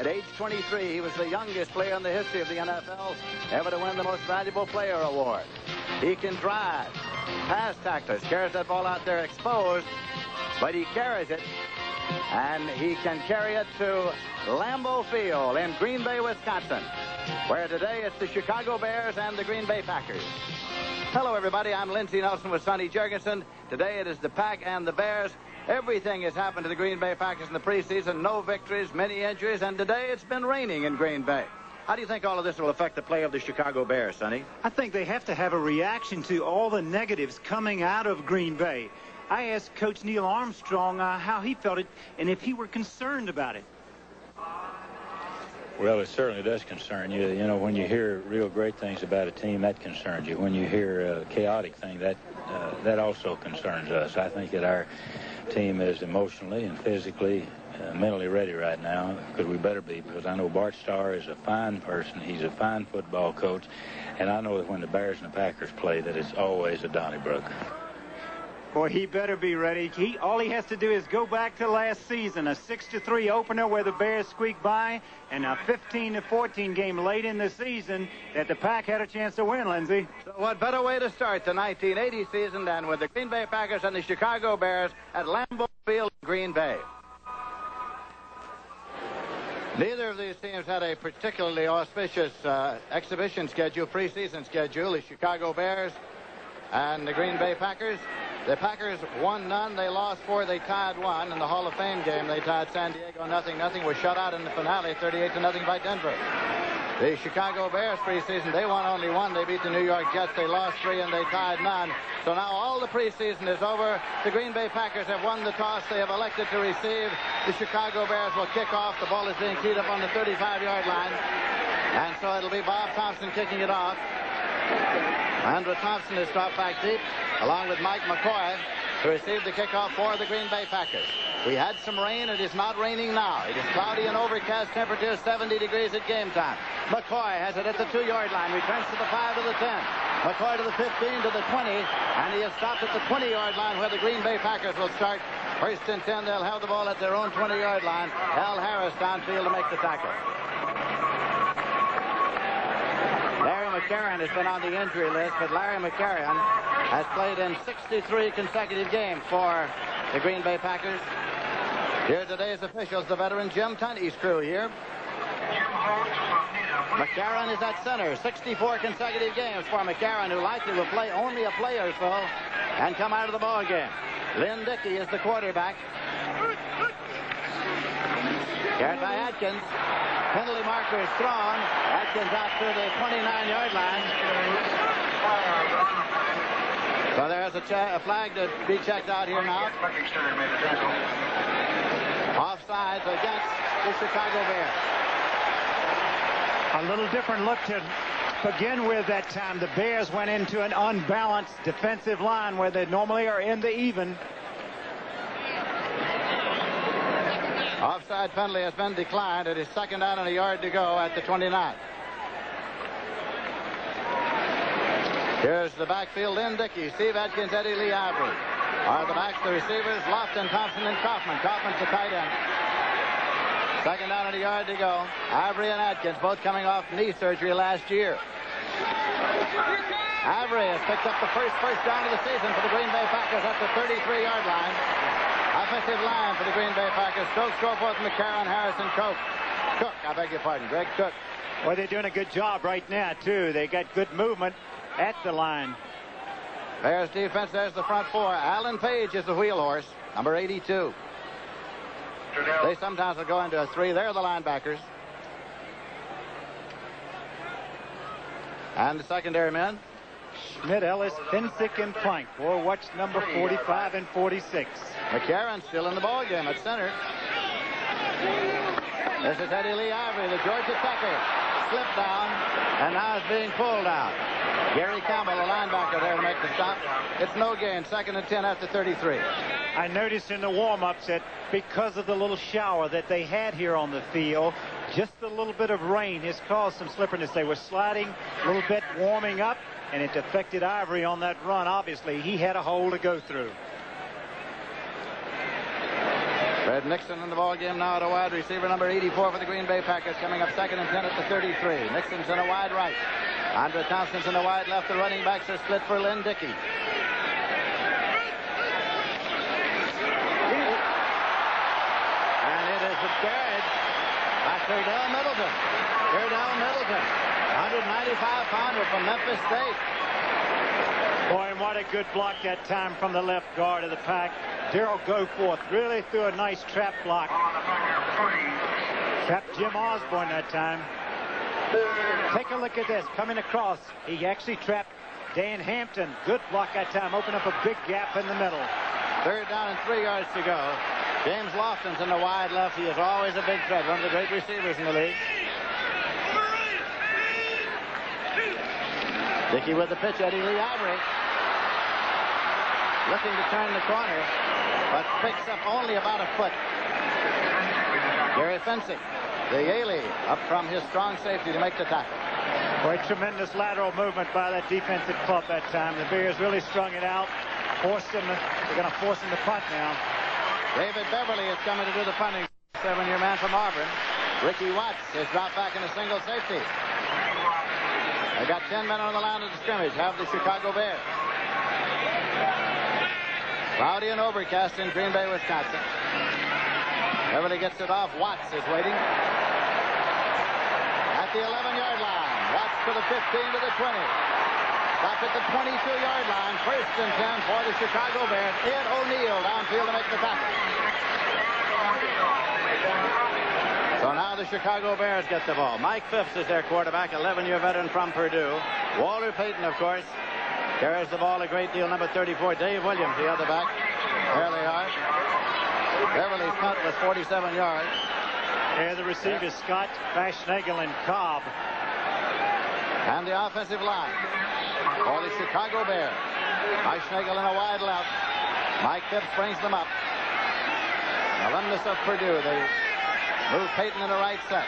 At age 23, he was the youngest player in the history of the NFL ever to win the Most Valuable Player award. He can drive, pass tacklers, carries that ball out there exposed, but he carries it, and he can carry it to Lambeau Field in Green Bay, Wisconsin, where today it's the Chicago Bears and the Green Bay Packers. Hello, everybody. I'm Lindsey Nelson with Sonny Jurgensen. Today it is the Pack and the Bears. Everything has happened to the Green Bay Packers in the preseason. No victories, many injuries, and today it's been raining in Green Bay. How do you think all of this will affect the play of the Chicago Bears, Sonny? I think they have to have a reaction to all the negatives coming out of Green Bay. I asked Coach Neil Armstrong how he felt it and if he were concerned about it. Well, it certainly does concern you. You know, when you hear real great things about a team, that concerns you. When you hear a chaotic thing, that also concerns us. I think that our team is emotionally and physically, mentally ready right now, because we better be, because I know Bart Starr is a fine person. He's a fine football coach, and I know that when the Bears and the Packers play, that it's always a Donnybrook. Boy, he better be ready. All he has to do is go back to last season, a 6-3 opener where the Bears squeaked by, and a 15-14 game late in the season that the Pack had a chance to win, Lindsey. So what better way to start the 1980 season than with the Green Bay Packers and the Chicago Bears at Lambeau Field in Green Bay. Neither of these teams had a particularly auspicious exhibition schedule, preseason schedule. The Chicago Bears and the Green Bay Packers. The Packers won none, they lost 4, they tied 1. In the Hall of Fame game, they tied San Diego 0-0, was shut out in the finale 38-0 by Denver. The Chicago Bears preseason, they won only 1. They beat the New York Jets, they lost 3, and they tied none. So now all the preseason is over. The Green Bay Packers have won the toss. They have elected to receive. The Chicago Bears will kick off. The ball is being teed up on the 35-yard line. And so it'll be Bob Thompson kicking it off. Andrew Thompson is dropped back deep, along with Mike McCoy, to receive the kickoff for the Green Bay Packers. We had some rain. It is not raining now. It is cloudy and overcast, temperature 70 degrees at game time. McCoy has it at the 2-yard line. Returns to the 5 to the 10. McCoy to the 15 to the 20, and he is stopped at the 20-yard line where the Green Bay Packers will start. First and 10, they'll have the ball at their own 20-yard line. Al Harris downfield to make the tackle. Larry McCarron has been on the injury list, but Larry McCarron has played in 63 consecutive games for the Green Bay Packers. Here today's officials, the veteran Jim Tunney's crew here. McCarron is at center. 64 consecutive games for McCarron, who likely will play only a play or so and come out of the ball game. Lynn Dickey is the quarterback. Carried by Atkins. Penalty marker is thrown. Atkins out to the 29-yard line. So there's a flag to be checked out here now. Offsides against the Chicago Bears. A little different look to begin with that time. The Bears went into an unbalanced defensive line where they normally are in the even. Offside penalty has been declined. It is second down and a yard to go at the 29. Here's the backfield. Lynn Dickey, Steve Atkins, Eddie Lee Ivory are the backs. The receivers, Lofton, Thompson, and Kaufman. Kaufman's the tight end. Second down and a yard to go. Ivory and Atkins both coming off knee surgery last year. Ivory has picked up the first down of the season for the Green Bay Packers at the 33-yard line. Offensive line for the Green Bay Packers. Stokes, Goforth, McCarron, Harrison, Cook. I beg your pardon, Greg Cook. Well, they're doing a good job right now, too. They got good movement at the line. Bears defense, there's the front four. Alan Page is the wheel horse, number 82. They sometimes will go into a 3. They're the linebackers. And the secondary men. Schmidt, Ellis, Finsick, and Plank. Or watch number 45 and 46. McCarron still in the ball game at center. This is Eddie Lee Ivory, the Georgia Tucker. Slipped down, and now is being pulled out. Gary Campbell, the linebacker, there to make the stop. It's no gain. Second and 10 after 33. I noticed in the warm-ups that because of the little shower that they had here on the field, just a little bit of rain has caused some slipperiness. They were sliding a little bit, warming up, and it affected Ivory on that run. Obviously, he had a hole to go through. Fred Nixon in the ball game now at a wide receiver, number 84 for the Green Bay Packers, coming up 2nd and 10 at the 33. Nixon's in a wide right. Andre Thompson's in a wide left. The running backs are split for Lynn Dickey. And it is buried by Cordell Middleton. Cordell Middleton, 195-pounder from Memphis State. Boy, and what a good block that time from the left guard of the Pack. Darrell Goforth really threw a nice trap block. Trapped Jim Osborne that time. Take a look at this. Coming across, he actually trapped Dan Hampton. Good block that time. Opened up a big gap in the middle. 3rd down and 3 yards to go. James Lofton's in the wide left. He is always a big threat. One of the great receivers in the league. Dickey with the pitch. Eddie Lee Ivory looking to turn the corner, but picks up only about a foot. Gary Fencing, the Yaley, up from his strong safety to make the tackle. Boy, tremendous lateral movement by that defensive club that time. The Bears really strung it out. Forced him. They're going to force him to punt now. David Beverly is coming to do the punting. 7-year man from Auburn. Ricky Watts is dropped back in a single safety. They got 10 men on the line of the scrimmage. Have the Chicago Bears. Cloudy and overcast in Green Bay, Wisconsin. Beverly gets it off. Watts is waiting. At the 11-yard line. Watts to the 15 to the 20. Stop at the 22-yard line. 1st and 10 for the Chicago Bears. Ed O'Neill downfield to make the tackle. So now the Chicago Bears get the ball. Mike Phipps is their quarterback, 11-year veteran from Purdue. Walter Payton, of course, carries the ball a great deal. Number 34, Dave Williams, the other back. There they are. Beverly's punt was 47 yards. There the receivers, Scott, Fashnagle, and Cobb. And the offensive line for the Chicago Bears. Fashnagle in a wide left. Mike Phipps brings them up. Alumnus of Purdue. They move Payton in the right set.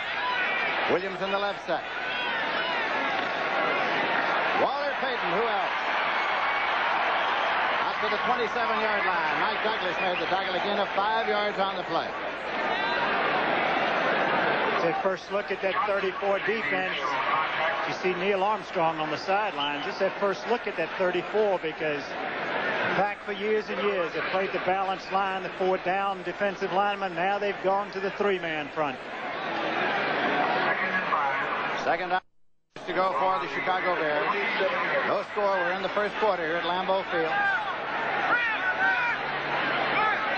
Williams in the left set. Walter Payton, who else? Out to the 27-yard line. Mike Douglas made the tackle again of 5 yards on the play. It's a first look at that 34 defense. You see Neil Armstrong on the sidelines. It's that first look at that 34 because the Pack for years and years have played the balanced line, the 4-down defensive lineman. Now they've gone to the 3-man front. 2nd down to go for the Chicago Bears. No score. We're in the first quarter here at Lambeau Field.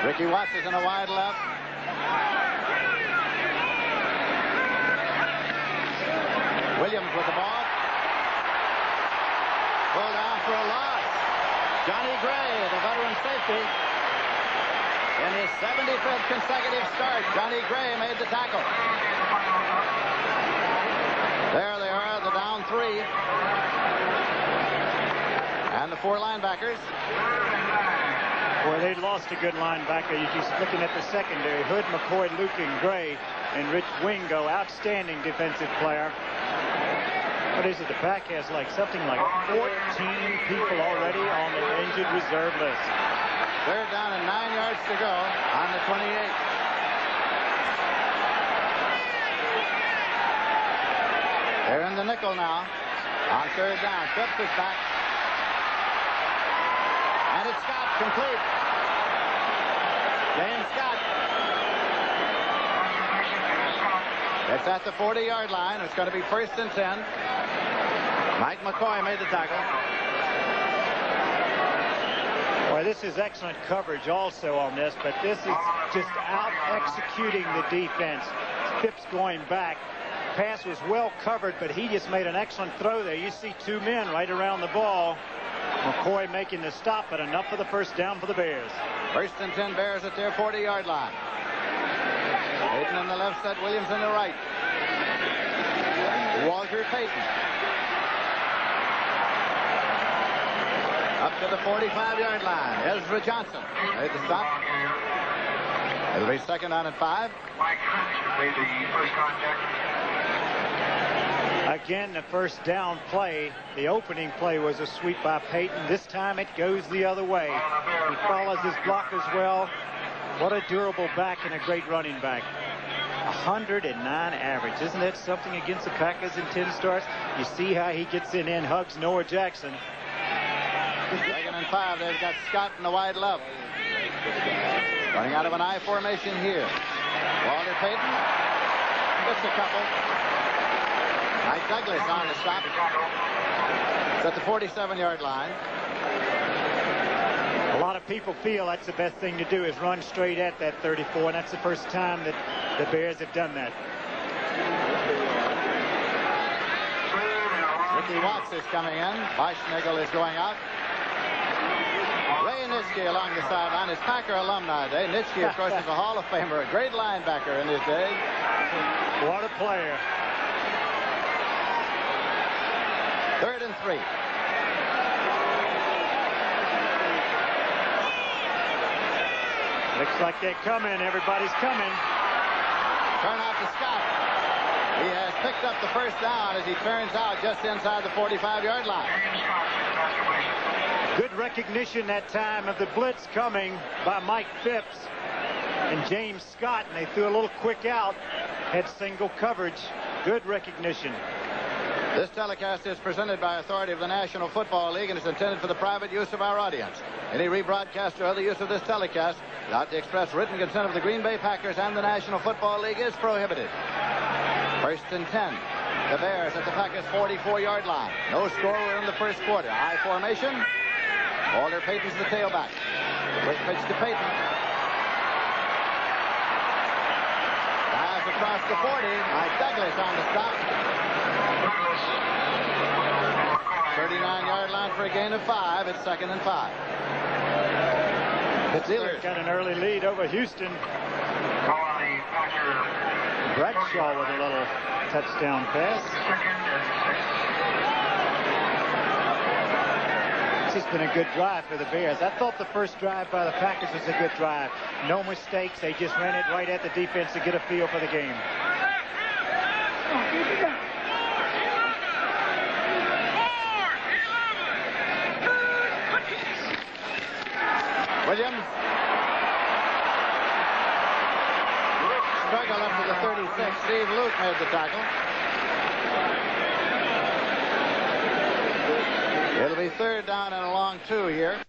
Ricky Watts is in a wide left. Williams with the ball. Pulled down for a loss. Johnny Gray, the veteran safety. In his 75th consecutive start, Johnny Gray made the tackle. There they are, the down 3. And the 4 linebackers. Boy, they lost a good linebacker. You're just looking at the secondary. Hood, McCoy, Luke, and Gray. And Rich Wingo, outstanding defensive player. What is it? The Pack has something like 14 people already on the injured reserve list. 3rd down and 9 yards to go on the 28. They're in the nickel now on 3rd down. Phipps is back. And it's Scott, complete. James Scott. It's at the 40-yard line. It's going to be 1st and 10. Mike McCoy made the tackle. Boy, this is excellent coverage also on this, but this is just out-executing the defense. Phipps going back. Pass was well covered, but he just made an excellent throw there. You see 2 men right around the ball. McCoy making the stop, but enough for the 1st down for the Bears. 1st and 10 Bears at their 40-yard line. Payton in the left set, Williams in the right. Walter Payton. Up to the 45-yard line. Ezra Johnson made the stop. It'll be 2nd down and 5. Made the first contact. Again, the 1st down play, the opening play was a sweep by Payton. This time it goes the other way. He follows his blockers well. What a durable back and a great running back. 109 average. Isn't that something against the Packers in 10 starts? You see how he gets in and hugs Noah Jackson. 2nd and 5. They've got Scott in the wide left. Running out of an I formation here. Walter Payton gets a couple. Mike Douglas on the stop. It's at the 47-yard line. A lot of people feel that's the best thing to do is run straight at that 34, and that's the first time that the Bears have done that. Ricky Watts is coming in. Weischnagel is going out. Ray Nitschke along the sideline. It's Packer alumni day. Nitschke, of course, is a Hall of Famer, a great linebacker in his day. What a player. 3rd and 3. Looks like they're coming. Everybody's coming. Turn out to Scott. He has picked up the first down as he turns out just inside the 45-yard line. Good recognition that time of the blitz coming by Mike Phipps and James Scott, and they threw a little quick out. Had single coverage. Good recognition. This telecast is presented by authority of the National Football League and is intended for the private use of our audience. Any rebroadcast or other use of this telecast without the express written consent of the Green Bay Packers and the National Football League is prohibited. 1st and 10. The Bears at the Packers' 44-yard line. No score. We're in the first quarter. I formation. Walter Payton's the tailback. Quick pitch to Payton. Pass across the 40. Mike Douglas on the stop. 39-yard line for a gain of 5. It's 2nd and 5. Steelers got an early lead over Houston. Bradshaw with a little touchdown pass. This has been a good drive for the Bears. I thought the first drive by the Packers was a good drive. No mistakes. They just ran it right at the defense to get a feel for the game. Williams. Struggle up to the 36. Steve Luke made the tackle. It'll be 3rd down and a long 2 here.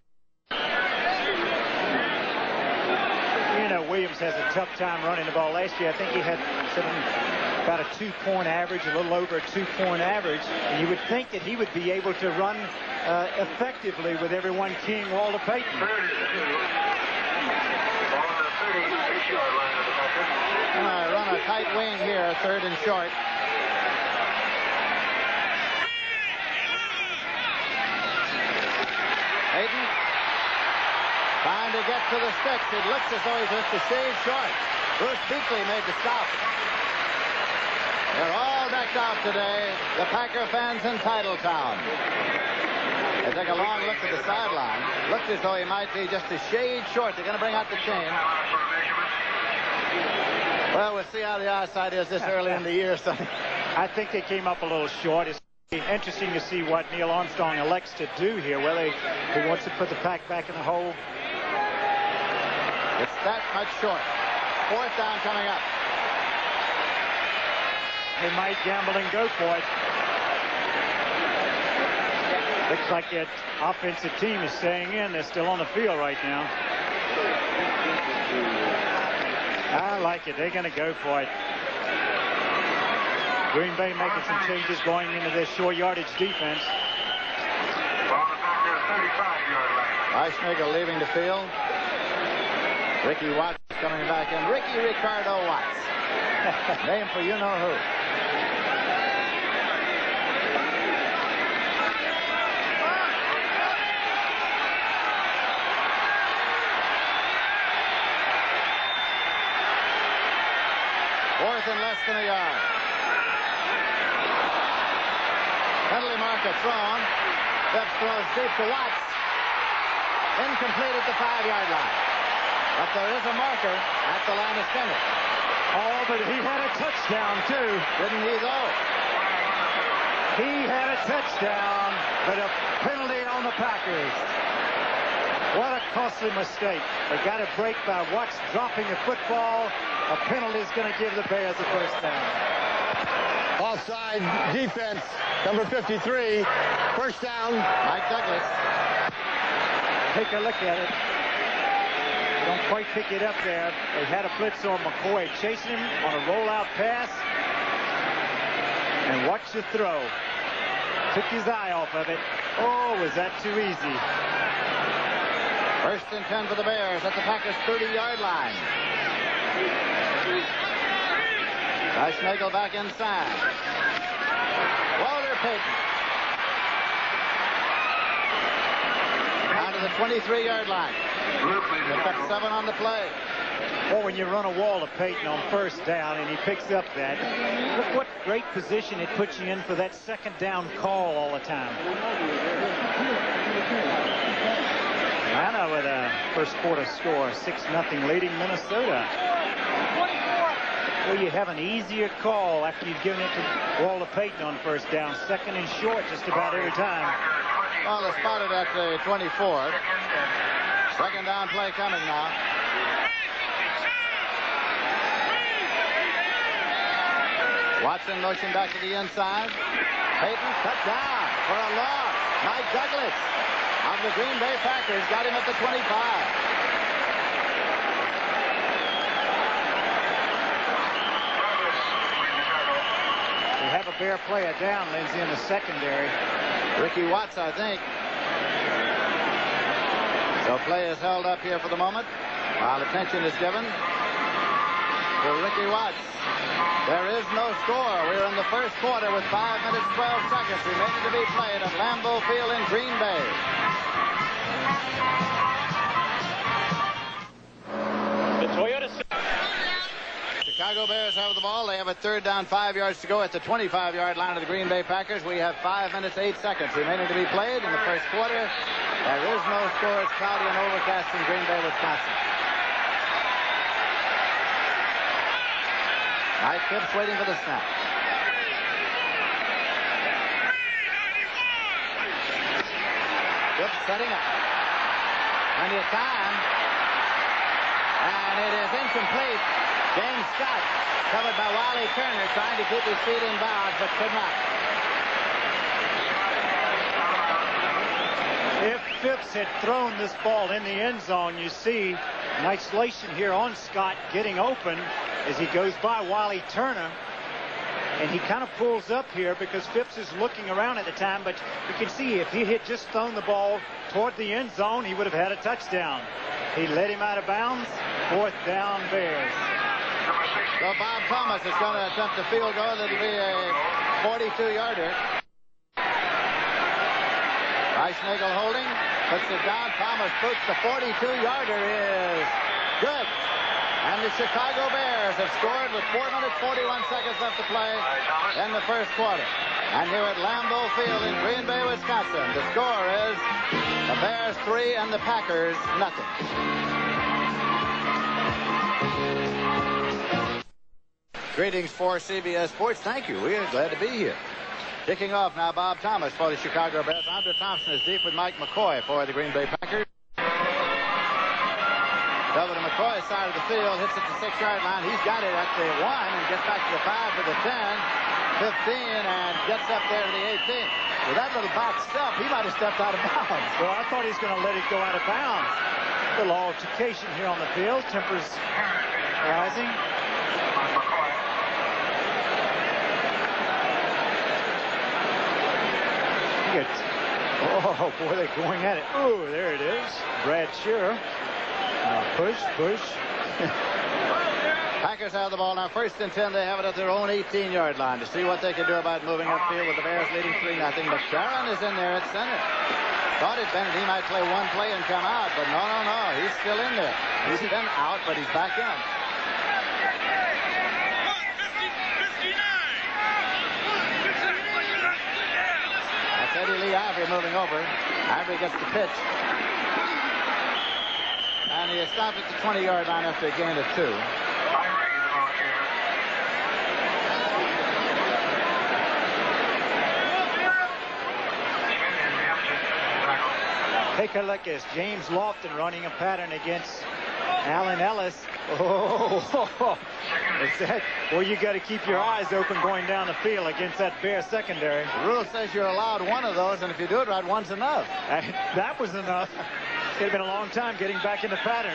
You know, Williams has a tough time running the ball. Last year, I think he had about a 2-point average, a little over a 2-point average. And you would think that he would be able to run effectively with everyone keying Walter Payton. Run a tight wing here, 3rd and short. Payton trying to get to the sticks. It looks as though he's just a shade short. Bruce Beakley made the stop. They're all decked out today, the Packer fans in Titletown. They take a long look at the sideline. Looks as though he might be just a shade short. They're going to bring out the chain. Well, we'll see how the eyesight is this early in the year, Sonny. I think they came up a little short. It's interesting to see what Neil Armstrong elects to do here, whether he wants to put the pack back in the hole. It's that much short. 4th down coming up. They might gamble and go for it. Looks like that offensive team is staying in. They're still on the field right now. I like it. They're going to go for it. Green Bay making some changes going into their short yardage defense. Weischnagel leaving the field. Ricky Watts coming back in. Ricky Ricardo Watts. Name for you-know-who. Fourth and less than a yard. Penalty marker thrown. Phipps throws deep to Watts. Incomplete at the 5-yard line. But there is a marker at the line of scrimmage. Oh, but he had a touchdown, too. Didn't he, though? He had a touchdown, but a penalty on the Packers. What a costly mistake. They got a break by Watts dropping the football. A penalty is going to give the Bears the first down. Offside defense, number 53. First down. Mike Douglas. Take a look at it. Don't quite pick it up there. They had a blitz on McCoy, chasing him on a rollout pass. And watch the throw. Took his eye off of it. Oh, was that too easy? First and 10 for the Bears at the Packers' 30-yard line. Schmegel back inside. Walter Payton. Down to the 23-yard line. Picked up 7 on the play. Well, when you run a wall to Payton on first down and he picks up that, look what great position it puts you in for that second down call all the time. Atlanta with a first quarter score, 6-0 leading Minnesota. Well, you have an easier call after you've given it to Walter Payton on first down. Second and short just about every time. Well, they spotted at the 24. Second down play coming now. Watson motion back to the inside. Payton cut down for a loss. Mike Douglas of the Green Bay Packers got him at the 25. We have a Bear player down, Lindsay, in the secondary. Ricky Watts, I think. So play is held up here for the moment while attention is given to Ricky Watts. There is no score. We're in the first quarter with 5 minutes, 12 seconds remaining to be played at Lambeau Field in Green Bay. The Toyota. Chicago Bears have the ball. They have a third down, 5 yards to go at the 25-yard line of the Green Bay Packers. We have 5 minutes, 8 seconds remaining to be played in the first quarter. There is no score. It's cloudy and overcast in Green Bay, Wisconsin. Mike Phipps waiting for the snap. Phipps setting up. Plenty of time. And it is incomplete. James Scott covered by Wally Turner trying to keep his feet in bounds, but could not. If Phipps had thrown this ball in the end zone, you see an isolation here on Scott getting open as he goes by Wally Turner. And he kind of pulls up here because Phipps is looking around at the time, but you can see if he had just thrown the ball toward the end zone, he would have had a touchdown. He let him out of bounds. Fourth down, Bears. So Bob Thomas is going to attempt a field goal. It'll be a 42-yarder. Schmegel holding, puts it down. Thomas puts the 42-yarder is good. And the Chicago Bears have scored with 4 minutes, 41 seconds left to play in the first quarter. And here at Lambeau Field in Green Bay, Wisconsin, the score is the Bears 3 and the Packers nothing. Greetings for CBS Sports. Thank you. We are glad to be here. Kicking off now, Bob Thomas for the Chicago Bears. Andre Thompson is deep with Mike McCoy for the Green Bay Packers. Over to McCoy's side of the field, hits it to the 6-yard line. He's got it at the 1 and gets back to the 5 to the 10, 15, and gets up there to the 18. With that little back step, he might have stepped out of bounds. Well, I thought he was going to let it go out of bounds. A little altercation here on the field. Tempers rising. Oh, boy, they're going at it. Oh, there it is. Brad Shearer. Push. Packers have the ball now. First and 10. They have it at their own 18-yard line to see what they can do about moving upfield with the Bears leading 3-0. But Sharon is in there at center. Thought it Bennett he might play one play and come out, but no. He's still in there. He's been out, but he's back in. That's Eddie Lee Ivory moving over. Ivory gets the pitch. And he stopped at the 20-yard line after a gain of 2. Take a look as James Lofton running a pattern against Allen Ellis. Oh, is that? Well, you got to keep your eyes open going down the field against that Bear secondary. The rule says you're allowed one of those, and if you do it right, one's enough. That was enough. It's going to have been a long time getting back in the pattern.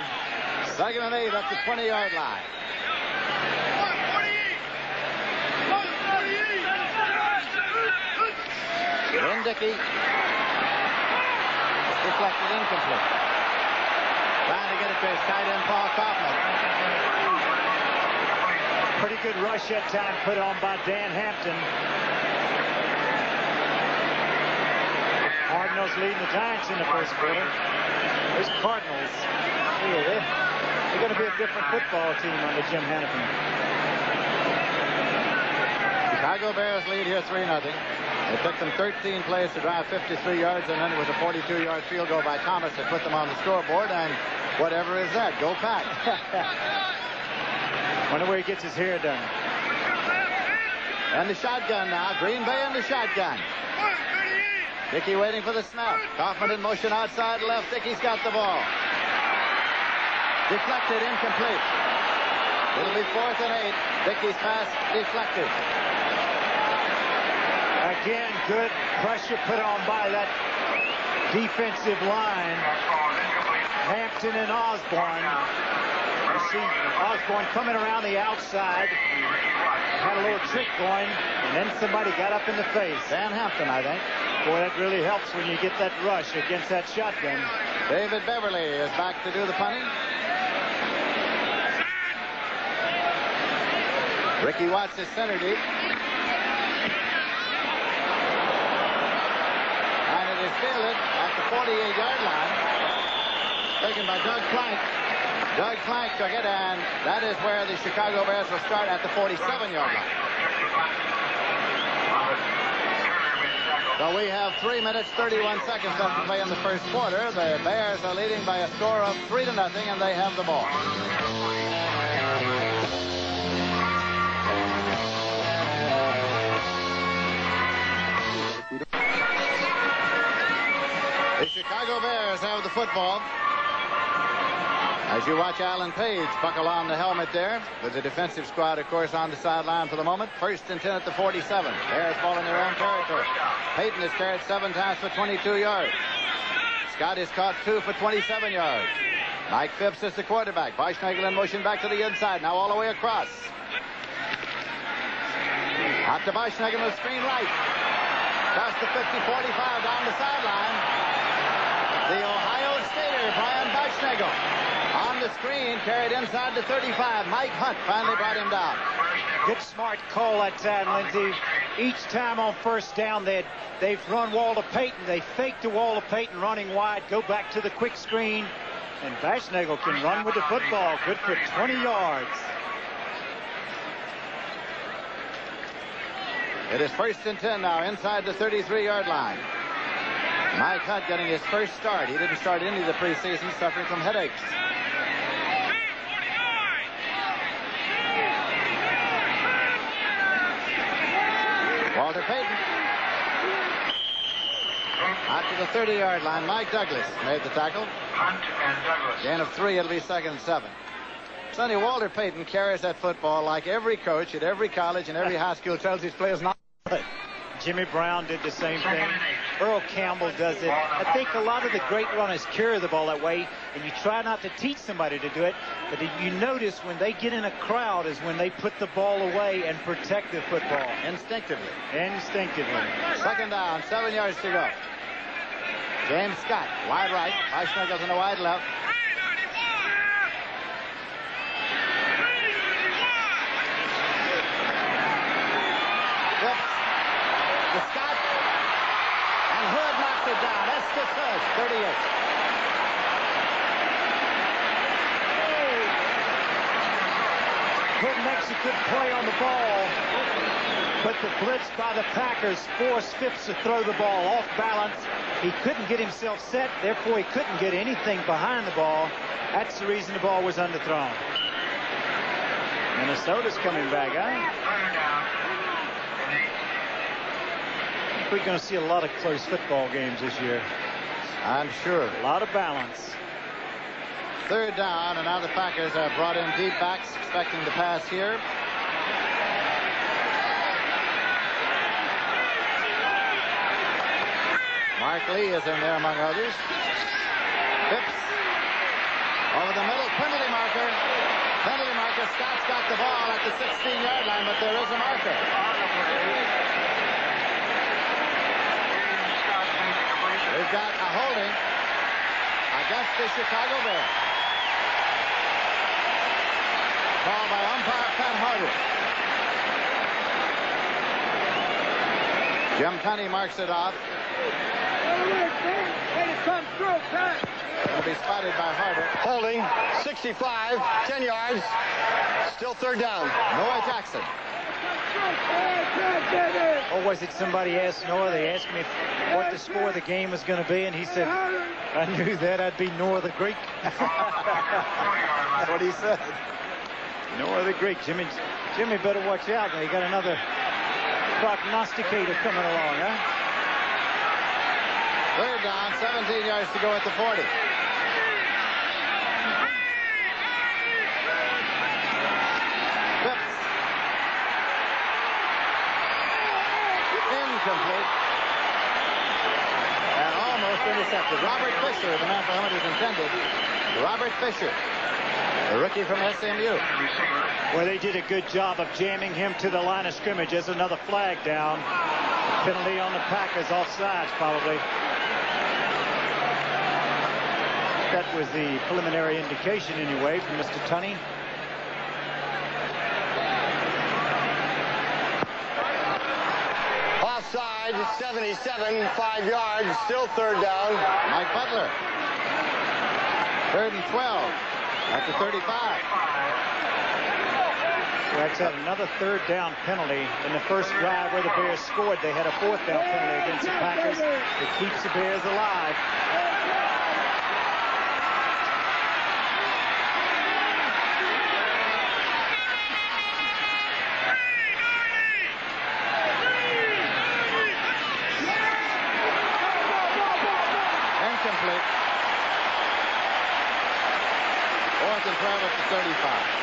2nd and 8 at the 20-yard line. Then Dickey. Deflected, incomplete. Trying to get it to his tight end, Paul Kaufman. Pretty good rush that time put on by Dan Hampton. Cardinals leading the Giants in the first quarter. Those Cardinals, they're going to be a different football team under Jim Hannafin. Chicago Bears lead here 3-0. It took them 13 plays to drive 53 yards, and then it was a 42-yard field goal by Thomas that put them on the scoreboard, and whatever is that, go Pack. Wonder where he gets his hair done. And the shotgun now. Green Bay in the shotgun. Dickey waiting for the snap. Kaufman in motion outside left. Dickey's got the ball. Deflected, incomplete. It'll be 4th and 8. Dickey's pass deflected. Again, good pressure put on by that defensive line. Hampton and Osborne. You see Osborne coming around the outside. Had a little trick going, and then somebody got up in the face. Dan Hampton, I think. Boy, that really helps when you get that rush against that shotgun. David Beverly is back to do the punting. Ricky Watts is center deep. And it is fielded at the 48-yard line. Taken by Doug Plank. Doug Plank took it, and that is where the Chicago Bears will start at the 47-yard line. So we have 3 minutes, 31 seconds left to play in the first quarter. The Bears are leading by a score of 3-0, and they have the ball. The Chicago Bears have the football. As you watch Alan Page buckle on the helmet there, with the defensive squad, of course, on the sideline for the moment. 1st and 10 at the 47. Bears ball in their own territory. Payton has carried 7 times for 22 yards. Scott has caught 2 for 27 yards. Mike Phipps is the quarterback. Beischnagel in motion back to the inside. Now all the way across. Out to Beischnagel with screen right. Across the 50-45 down the sideline. The Ohio Stater, Brian Beischnagel. On the screen, carried inside the 35. Mike Hunt finally brought him down. Good smart call that time, Lindsey. Each time on first down, they've run Walter Payton. They faked to Walter Payton running wide, go back to the quick screen, and Beischnagel can run with the football. Good for 20 yards. It is 1st and 10 now inside the 33-yard line. Mike Hunt getting his first start. He didn't start any of the preseason, suffering from headaches. Walter Payton. Out to the 30-yard line. Mike Douglas made the tackle. Hunt and Douglas. Gain of 3. It'll be 2nd and 7. Sonny, Walter Payton carries that football like every coach at every college and every high school tells his players not to play. Jimmy Brown did the same thing. Earl Campbell does it. I think a lot of the great runners carry the ball that way, and you try not to teach somebody to do it, but you notice when they get in a crowd is when they put the ball away and protect the football. Instinctively. 2nd down, 7 yards to go. James Scott, wide right. Beischnagel in the wide left. The Scott, and Hood knocks it down. Estes Hood, 38. Hood makes a good play on the ball, but the blitz by the Packers forced Phipps to throw the ball off balance. He couldn't get himself set, therefore he couldn't get anything behind the ball. That's the reason the ball was underthrown. Minnesota's coming back, huh? We're going to see a lot of close football games this year. I'm sure. A lot of balance. Third down, and now the Packers have brought in deep backs, expecting to pass here. Mark Lee is in there among others. Phipps over the middle, penalty marker. Penalty marker. Scott's got the ball at the 16-yard line, but there is a marker. We've got a holding against the Chicago Bears. Called by umpire Pat Harder. Jim Tunney marks it off. It'll be spotted by Harder. Holding, 65, 10 yards. Still third down. Noah Jackson. Or was it somebody asked Noah? They asked me what the score of the game was going to be, and he said, I knew that I'd be Noah the Greek. That's what he said. Noah the Greek. Jimmy better watch out. Now you got another prognosticator coming along, huh? Third down, 17 yards to go at the 40. Phipps. Incomplete. And almost intercepted. Robert Fisher, the man for whom it was intended. Robert Fisher, the rookie from SMU. Well, they did a good job of jamming him to the line of scrimmage. There's another flag down. Penalty on the Packers, offsides probably. That was the preliminary indication anyway from Mr. Tunney. Offside, 77, 5 yards. Still third down. Mike Butler. 3rd and 12 at the 35. That's another third down penalty. In the first drive where the Bears scored, they had a fourth down penalty against the Packers. It keeps the Bears alive. Incomplete. 4th and 12 at the 35.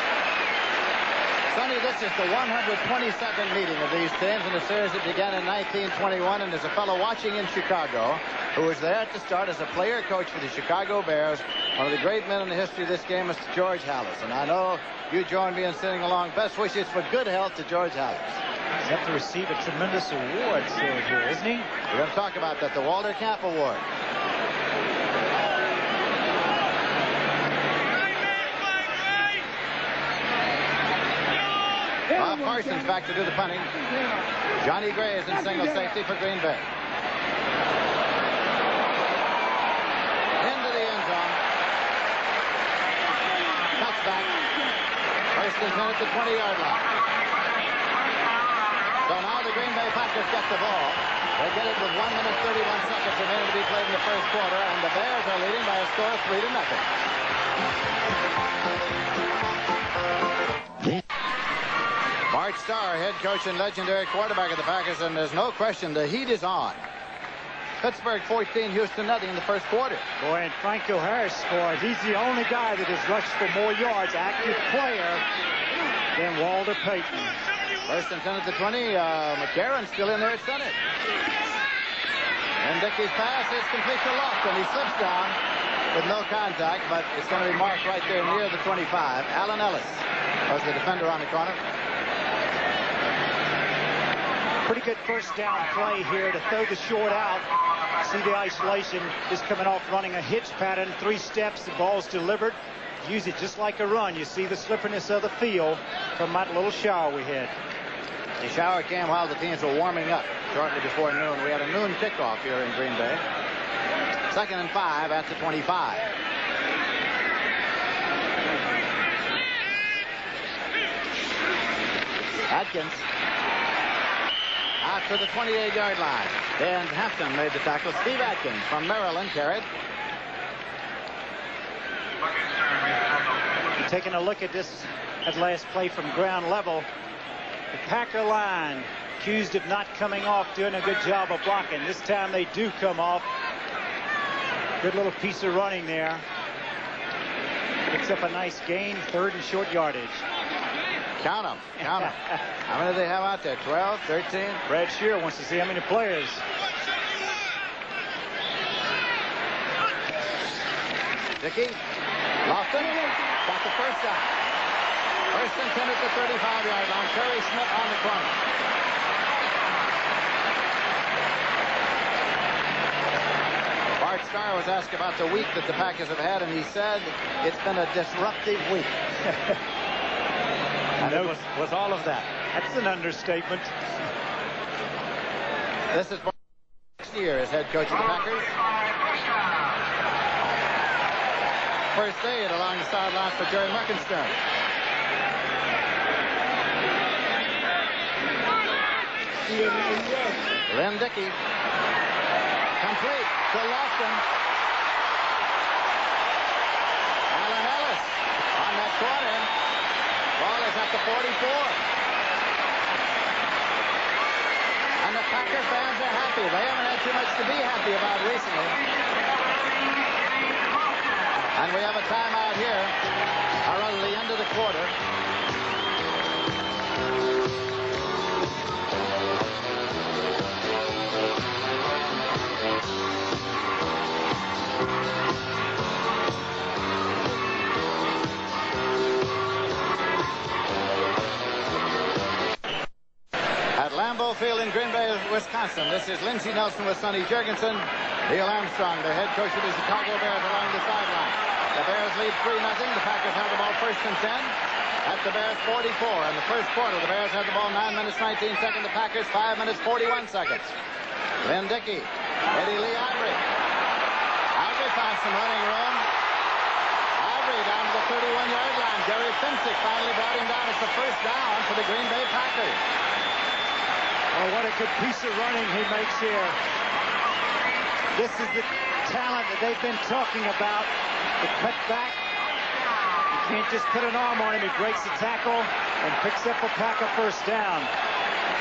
Sonny, this is the 122nd meeting of these teams in a series that began in 1921, and there's a fellow watching in Chicago who was there at the start as a player coach for the Chicago Bears. One of the great men in the history of this game, Mr. George Halas. And I know you join me in sending along best wishes for good health to George Halas. He's up to receive a tremendous award still here, isn't he? We're going to talk about that, the Walter Camp Award. Bob Parsons back to do the punting. Johnny Gray is in single safety for Green Bay. Into the end zone. Touchback. First and 10 at the 20-yard line. So now the Green Bay Packers get the ball. They get it with 1 minute 31 seconds remaining to be played in the first quarter, and the Bears are leading by a score of 3-0. Bart Starr, head coach and legendary quarterback of the Packers, and there's no question the heat is on. Pittsburgh 14, Houston nothing in the first quarter. Boy, and Franco Harris scored. He's the only guy that has rushed for more yards, active player, than Walter Payton. First and 10 at the 20. McCarron still in there at center. And Dickey's pass is complete to Lofton. He slips down with no contact, but it's going to be marked right there near the 25. Allen Ellis was the defender on the corner. Pretty good first down play here to throw the short out. See the isolation is coming off running a hitch pattern. 3 steps, the ball's delivered. Use it just like a run. You see the slipperiness of the field from that little shower we had. The shower came while the teams were warming up shortly before noon. We had a noon kickoff here in Green Bay. 2nd and 5 at the 25. Atkins out to the 28-yard line. Dan Hampton made the tackle. Steve Atkins from Maryland carried. Taking a look at this at last play from ground level. The Packer line accused of not coming off, doing a good job of blocking. This time they do come off. Good little piece of running there. Picks up a nice gain, 3rd and short yardage. Count them. Count them. How many do they have out there? 12, 13? Brad Shearer wants to see how many players. Dickey. Lofton. Got the first down. 1st and 10 at the 35-yard line. Terry Schmidt on the corner. Bart Starr was asked about the week that the Packers have had, and he said it's been a disruptive week. And it was all of that. That's an understatement. This is next year as head coach of the Packers. First aid along the sidelines for Jerry Merkenstern. Lynn Dickey. Complete to Lofton. Alan Ellis on that corner. Ball is at the 44. And the Packer fans are happy. They haven't had too much to be happy about recently. And we have a timeout here around the end of the quarter. Lambeau Field in Green Bay, Wisconsin. This is Lindsey Nelson with Sonny Jurgensen. Neil Armstrong, the head coach of the Chicago Bears, along the sideline. The Bears lead 3-0. The Packers have the ball 1st and 10 at the Bears 44. In the first quarter, the Bears had the ball 9 minutes 19 seconds. The Packers 5 minutes 41 seconds. Lynn Dickey, Eddie Lee Ivory. Ivory finds some running room. Ivory down to the 31-yard line. Jerry Finsick finally brought him down. It's the first down for the Green Bay Packers. Oh, what a good piece of running he makes here. This is the talent that they've been talking about. The cut back. You can't just put an arm on him. He breaks the tackle and picks up a Packer first down.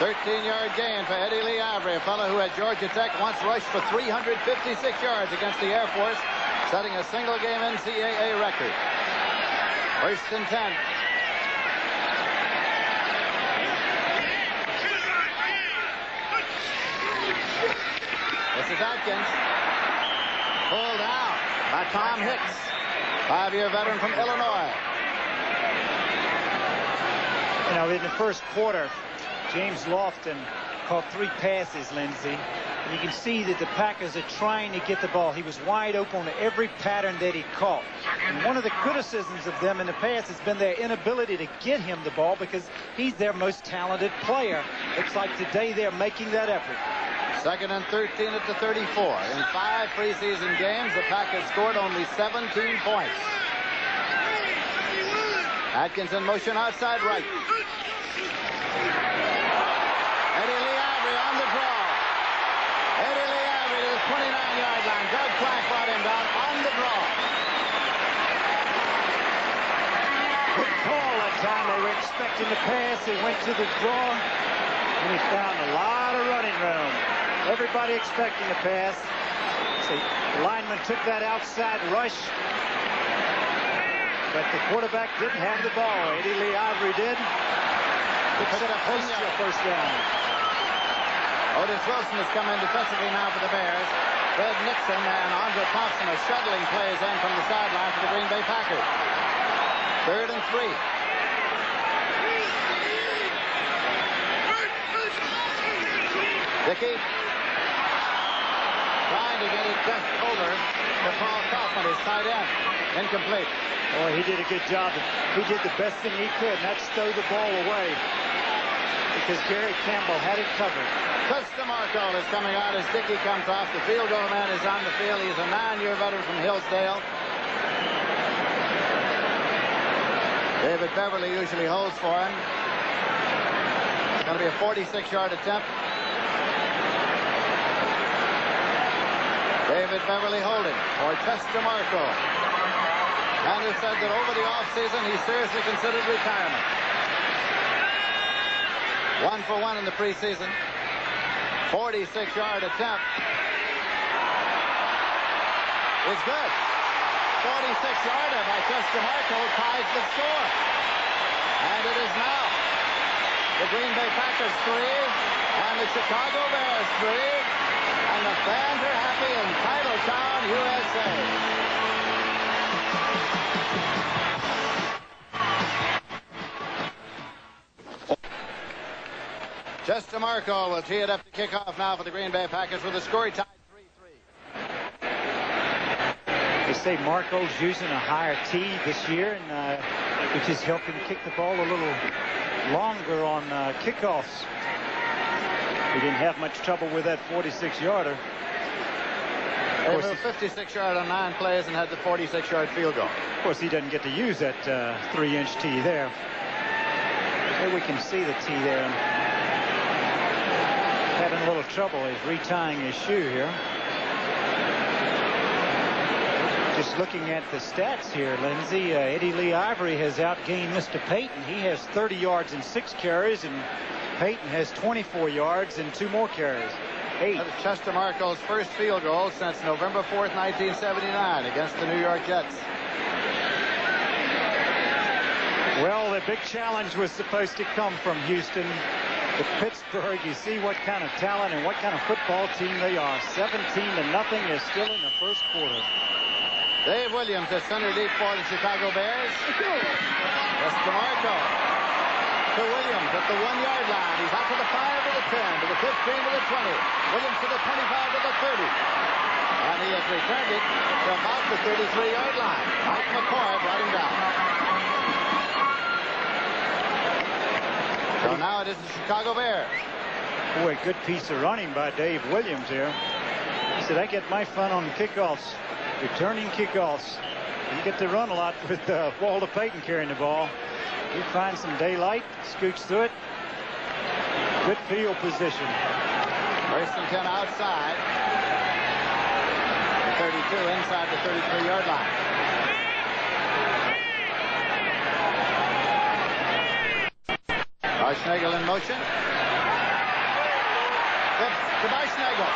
13-yard gain for Eddie Lee Ivory, a fellow who at Georgia Tech once rushed for 356 yards against the Air Force, setting a single-game NCAA record. 1st and 10. This is Atkins. Pulled out by Tom Hicks, 5-year veteran from Illinois. You know, in the first quarter, James Lofton caught 3 passes, Lindsey. And you can see that the Packers are trying to get the ball. He was wide open on every pattern that he caught. And one of the criticisms of them in the past has been their inability to get him the ball because he's their most talented player. Looks like today they're making that effort. 2nd and 13 at the 34. In 5 preseason games, the Packers scored only 17 points. Atkins in motion outside right. Eddie Lee Ivory on the draw. Eddie Lee Ivory to the 29-yard line. Doug Clark brought him down on the draw. Good call that time. They were expecting the pass. He went to the draw, and he found a lot of running room. Everybody expecting the pass. So the lineman took that outside rush, but the quarterback didn't have the ball. Eddie Lee Ivory did. Picks up a first down. Otis Wilson has come in defensively now for the Bears. Fred Nixon and Andre Thompson are shuttling plays in from the sideline for the Green Bay Packers. 3rd and 3. Dickey trying to get it just over to Paul Kaufman, his tight end. Incomplete. Boy, he did a good job. He did the best thing he could, and that's stow the ball away because Gary Campbell had it covered. Chris DeMarco is coming out as Dickey comes off. The field goal man is on the field. He's a 9-year veteran from Hillsdale. David Beverly usually holds for him. It's going to be a 46-yard attempt. David Beverly holding for Chris DeMarco. And has said that over the offseason he seriously considered retirement. 1 for 1 in the preseason. 46-yard attempt. is good. 46-yarder by Chester Marco ties the score. And it is now the Green Bay Packers 3 and the Chicago Bears 3. And the fans are happy in Titletown, USA. Chester Marco will tee it up to kick off now for the Green Bay Packers with the score tied 3-3. They say Marco's using a higher tee this year, and which has helped him kick the ball a little longer on kickoffs. He didn't have much trouble with that 46-yarder. They moved 56-yard on 9 plays and had the 46-yard field goal. Of course, he doesn't get to use that 3-inch tee there. Here we can see the tee there. Having a little trouble. He's retying his shoe here. Just looking at the stats here, Lindsey, Eddie Lee Ivory has outgained Mr. Payton. He has 30 yards and 6 carries, and Payton has 24 yards and 2 more carries. 8. That is Chester Marco's first field goal since November 4th, 1979 against the New York Jets. Well, the big challenge was supposed to come from Houston to Pittsburgh. You see what kind of talent and what kind of football team they are. 17-0 is still in the first quarter. Dave Williams is center deep for the Chicago Bears. Chester Marco to Williams at the 1-yard line. He's out to the 5, to the 10, to the 15, to the 20. Williams to the 25, to the 30. And he has returned it to about the 33-yard line. Mike McCoy brought him down. So now it is the Chicago Bears. Boy, good piece of running by Dave Williams here. He said, I get my fun on kickoffs, returning kickoffs. You get to run a lot with Walter Payton carrying the ball. He finds some daylight, scoots through it. Good field position. First and 10 outside. The 32 inside the 33-yard line. Barschnagel in motion. To Barschnagel.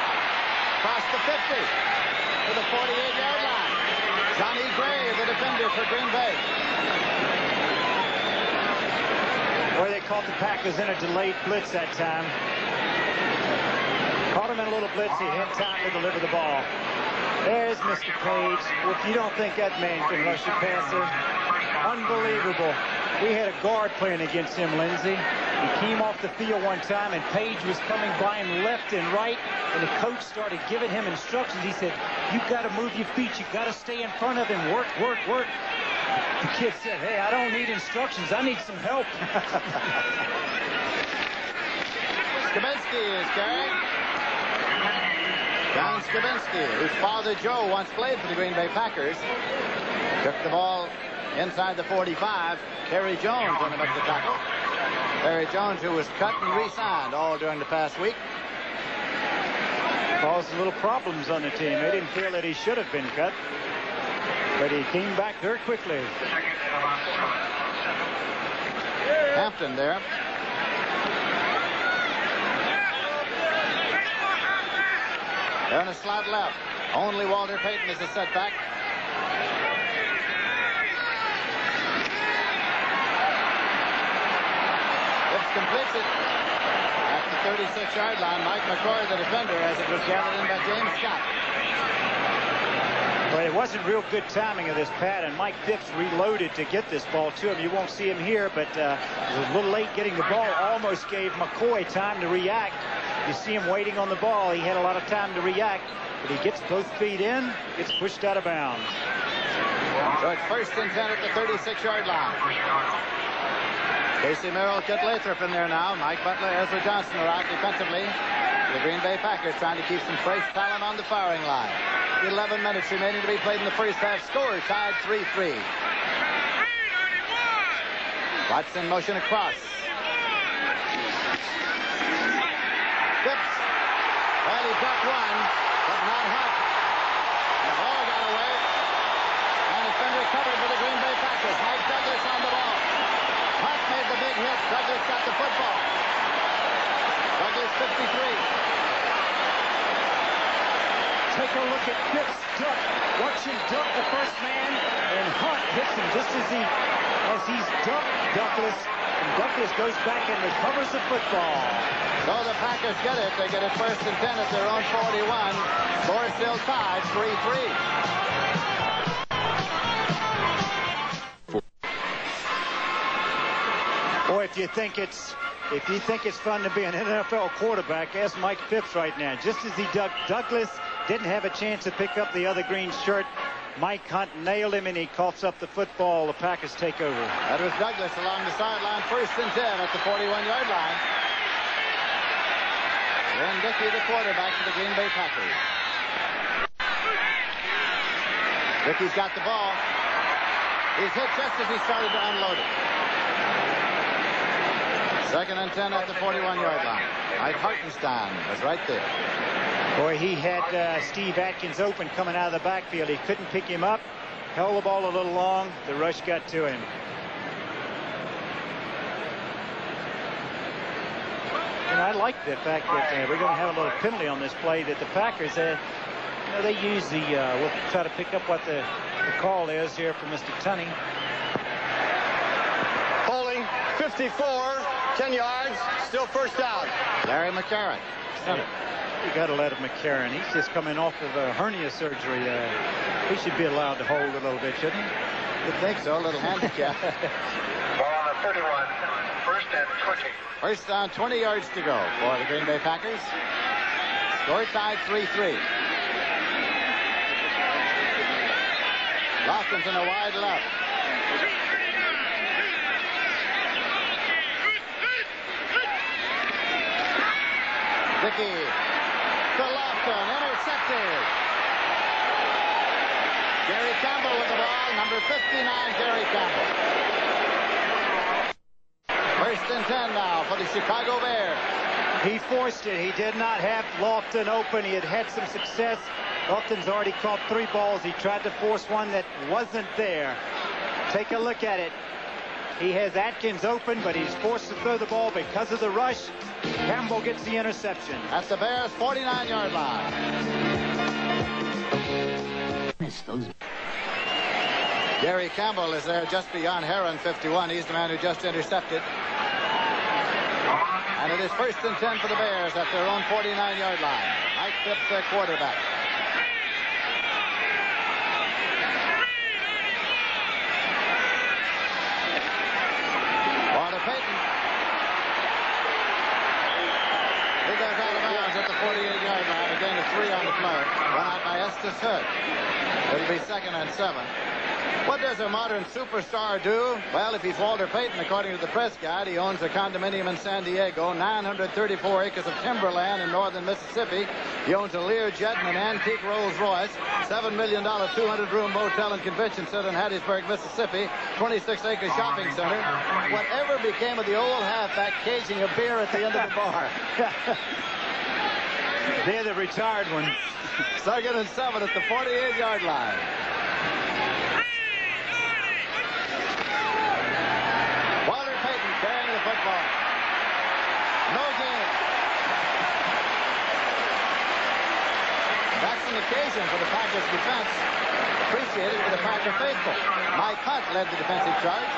Across the 50 to the 48-yard line. Johnny Gray, the defender for Green Bay. Boy, they caught the Packers in a delayed blitz that time. Caught him in a little blitz. He had time to deliver the ball. There's Mr. Page. Well, if you don't think that man can rush a passer, unbelievable. We had a guard playing against him, Lindsey. He came off the field one time, and Page was coming by him left and right, and the coach started giving him instructions. He said, you've got to move your feet. You've got to stay in front of him. Work, work, work. The kid said, hey, I don't need instructions. I need some help. Skibinski is carrying. John Skibinski, whose father Joe once played for the Green Bay Packers, took the ball inside the 45. Terry Jones on the back to tackle. Terry Jones, who was cut and re-signed all during the past week. Caused little problems on the team. They didn't feel that he should have been cut, but he came back very quickly. Hampton there. They're in a slot left. Only Walter Payton is a setback. Completes it at the 36-yard line. Mike McCoy, the defender, as it was gathered in by James Scott. Well, it wasn't real good timing of this, Pat, and Mike Phipps reloaded to get this ball to him. You won't see him here, but it was a little late getting the ball. Almost gave McCoy time to react. You see him waiting on the ball. He had a lot of time to react, but he gets both feet in, gets pushed out of bounds. So it's first and 10 at the 36-yard line. Casey Merrill, Kit Lathrop in there now. Mike Butler, Ezra Johnson are out defensively. The Green Bay Packers trying to keep some fresh talent on the firing line. 11 minutes remaining to be played in the first half. Score tied 3-3. Watson motion across. Phipps. Well, he got one, but not Hunt. The ball got away. And it's been recovered for the Green Bay Packers. Mike Douglas on the ball. Hunt made the big hit. Douglas got the football. Douglas 53. take a look at Phipps duck. Watch him duck the first man, and Hunt hits him just as he's ducked Douglas. And Douglas goes back and recovers the football. So the Packers get it. They get it 1st and 10 at their own 41. Score still tied, 3-3. Boy, if you think it's fun to be an NFL quarterback, ask Mike Phipps right now. Just as he ducked Douglas, didn't have a chance to pick up the other green shirt. Mike Hunt nailed him, and he coughs up the football. The Packers take over. That was Douglas along the sideline, 1st and 10 at the 41-yard line. Then Dickey, the quarterback for the Green Bay Packers. Dickey's got the ball. He's hit just as he started to unload it. 2nd and 10 at the 41-yard line. Mike Hartenstein was right there. Boy, he had Steve Atkins open coming out of the backfield. He couldn't pick him up. Held the ball a little long. The rush got to him. And I like the fact that we're going to have a little penalty on this play that the Packers, they use the, we'll try to pick up what the call is here for Mr. Tunney. Holding, 54, 10 yards, still first down. Larry McCarron. You got to let him McCarron. He's just coming off of a hernia surgery. He should be allowed to hold a little bit, shouldn't he? You think so? A little handicap. Ball on the 31, 1st and 20. First down, 20 yards to go for the Green Bay Packers. Score tied 3-3. Lofton's in a wide left. Dickey to Lofton, intercepted. Gary Campbell with the ball, number 59, Gary Campbell. 1st and 10 now for the Chicago Bears. He forced it. He did not have Lofton open. He had had some success. Lofton's already caught 3 balls. He tried to force one that wasn't there. Take a look at it. He has Atkins open, but he's forced to throw the ball because of the rush. Campbell gets the interception. That's the Bears' 49-yard line. Gary Campbell is there just beyond Heron, 51. He's the man who just intercepted. And it is 1st and 10 for the Bears at their own 49-yard line. Mike Phipps, their quarterback. Walter Payton. He goes out of bounds at the 48-yard line. A gain of 3 on the play. Run out by Estes Hood. It'll be 2nd and 7. What does a modern superstar do? Well, if he's Walter Payton, according to the press guide, he owns a condominium in San Diego, 934 acres of timberland in northern Mississippi. He owns a Learjet and an antique Rolls Royce, $7 million 200-room motel and convention center in Hattiesburg, Mississippi, 26-acre shopping center. Whatever became of the old halfback caging a beer at the end of the bar? They're the retired ones. 2nd and 7 at the 48-yard line. Walter Payton carrying the football. No gain. That's an occasion for the Packers defense. Appreciated for the Packer faithful. Mike Hunt led the defensive charge.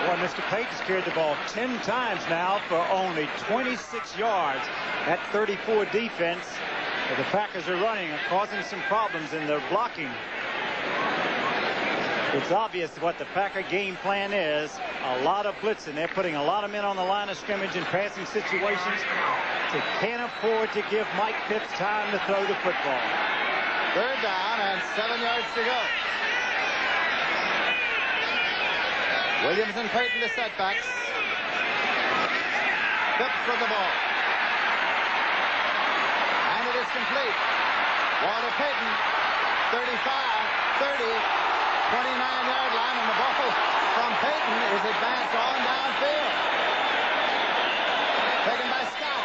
Boy, Mr. Payton's carried the ball 10 times now for only 26 yards. That 34 defense that the Packers are running are causing some problems in their blocking. It's obvious what the Packer game plan is. A lot of blitzing. They're putting a lot of men on the line of scrimmage in passing situations. They can't afford to give Mike Phipps time to throw the football. 3rd down and 7 yards to go. Williams and Payton to setbacks. Phipps with the ball. And it is complete. Walter Payton, 35, 30, 29-yard line, and the ball from Payton is advanced on downfield. Taken by Scott.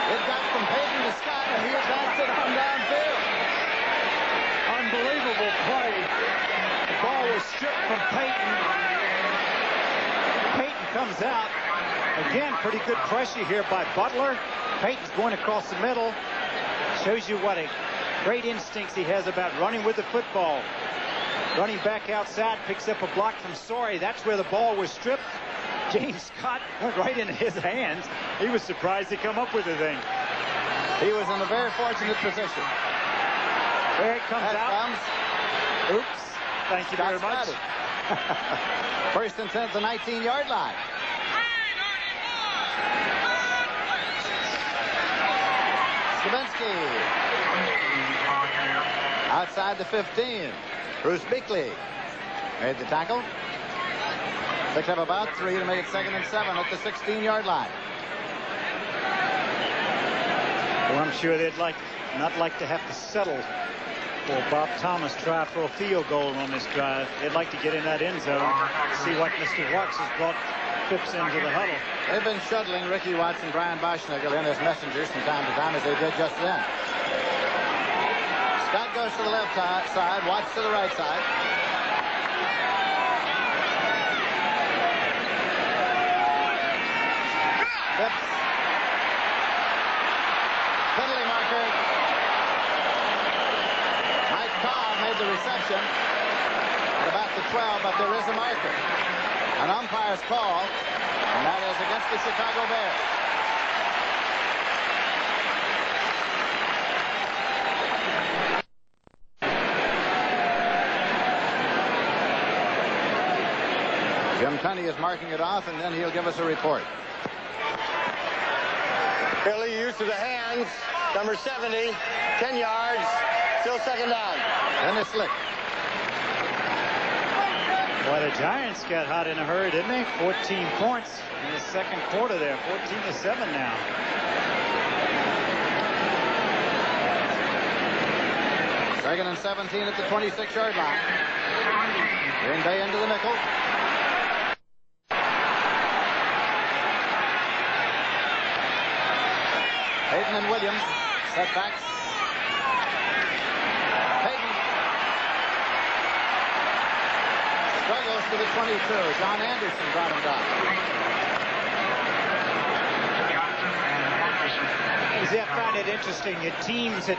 It got from Payton to Scott, and he advanced it on downfield. Unbelievable play. The ball was stripped from Payton. Payton comes out. Again, pretty good pressure here by Butler. Payton's going across the middle. Shows you what a great instincts he has about running with the football. Running back outside, picks up a block from Sorey. That's where the ball was stripped. James Scott went right into his hands. He was surprised to come up with the thing. He was in a very fortunate position. There it comes That out. comes. Oops. Thank you very much. First and 10 at the 19-yard line. Skavinsky. Outside the 15. Bruce Beakley made the tackle. Picked up about 3 to make it 2nd and 7 at the 16-yard line. Well, I'm sure they'd not like to have to settle for Bob Thomas try for a field goal on this drive. They'd like to get in that end zone, see what Mr. Watts has brought Phipps into the huddle. They've been shuttling Ricky Watts and Brian Boschnagel in as messengers from time to time, as they did just then. Scott goes to the left side, Watts to the right side. Phipps. Penalty marker. Mike Cobb made the reception at about the 12, but there is a marker. An umpire's call, and that is against the Chicago Bears. Jim Tunney is marking it off, and then he'll give us a report. Early use of the hands. Number 70, 10 yards. Still 2nd down. Dennis Slick. Boy, the Giants got hot in a hurry, didn't they? 14 points in the second quarter there. 14-7 now. Second and 17 at the 26-yard line. Green Bay into the nickel. Hayden and Williams. Setbacks. Hayden struggles to the 22. John Anderson brought him down. See, I find it interesting that teams that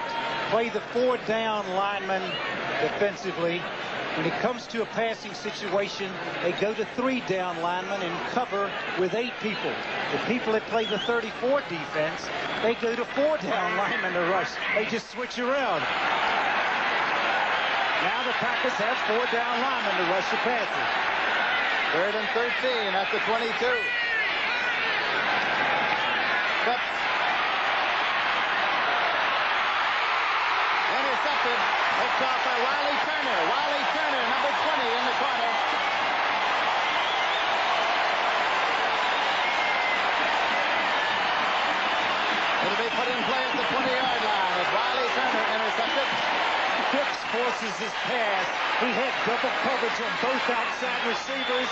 play the 4-down lineman defensively, when it comes to a passing situation, they go to 3-down linemen and cover with 8 people. The people that play the 34 defense, they go to 4-down linemen to rush. They just switch around. Now the Packers have 4-down linemen to rush the passes. 3rd and 13 at the 22. Phipps. Intercepted. Picked off by Wiley Turner. Wiley Turner, number 20 in the corner. It'll be put in play at the 20-yard line as Wiley Turner intercepted. Phipps forces his pass. He had double coverage on both outside receivers.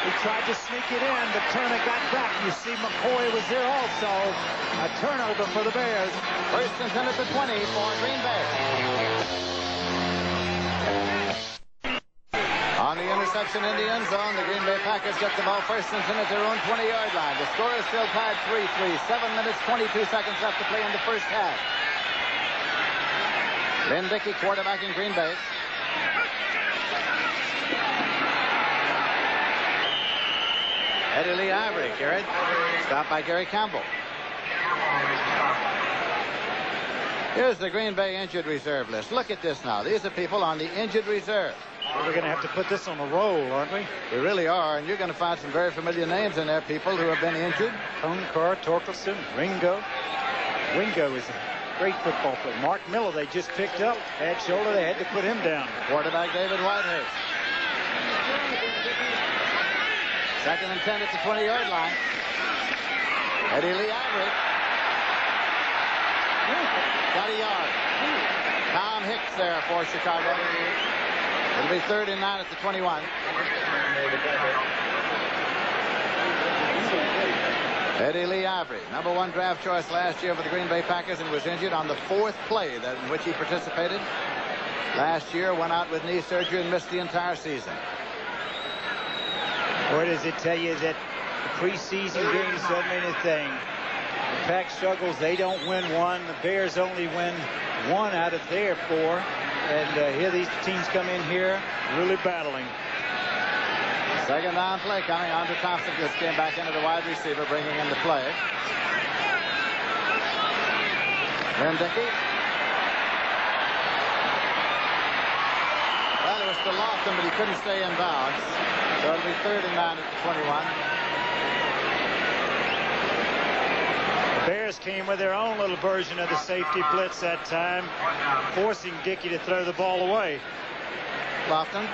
He tried to sneak it in, but Turner got back. You see McCoy was there also. A turnover for the Bears. First and 10 at the 20 for Green Bay. On the interception in the end zone, the Green Bay Packers get the ball first and 10 at their own 20-yard line. The score is still tied 3-3. 7 minutes, 22 seconds left to play in the first half. Lynn Dickey quarterbacking Green Bay. Eddie Lee Ivory carried. Stopped by Gary Campbell. Here's the Green Bay injured reserve list. Look at this now. These are people on the injured reserve. Well, we're going to have to put this on a roll, aren't we? We really are, and you're going to find some very familiar names in there, people who have been injured. Honkar, Torkelson, Ringo. Ringo is a great football player. Mark Miller, they just picked up. Bad shoulder, they had to put him down. Quarterback David Whitehurst. Second and 10 at the 20-yard line. Eddie Lee Ivory. Got a yard. Tom Hicks there for Chicago. It'll be 3rd and 9 at the 21. Eddie Lee Ivory, number 1 draft choice last year for the Green Bay Packers, and was injured on the 4th play in which he participated. Last year, went out with knee surgery and missed the entire season. Or does it tell you that the preseason games don't mean a thing? The Pack struggles. They don't win one. The Bears only win one out of their four. And here these teams come in here really battling. Second down play coming. Andre Thompson just came back into the wide receiver, bringing in the play. Then Dickey. Well, it was to Lofton, but he couldn't stay in bounds. So it'll be 3rd and 9 at the 21. The Bears came with their own little version of the safety blitz that time, forcing Dickey to throw the ball away. Lofton.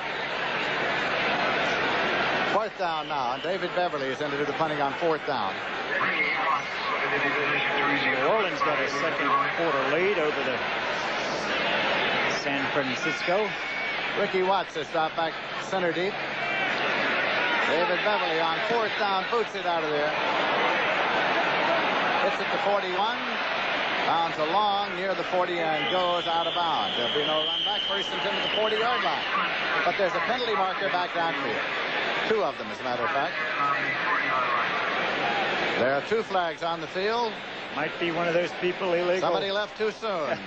4th down now. David Beverly is in to do the punting on 4th down. New Orleans got a second quarter lead over the San Francisco. Ricky Watts is dropped back center deep. David Beverly on 4th down, boots it out of there. Hits it to 41. Bounds along near the 40 and goes out of bounds. There'll be no run back. First and 10 to the 40-yard line. But there's a penalty marker back downfield. 2 of them, as a matter of fact. There are 2 flags on the field. Might be one of those people illegal. Somebody left too soon.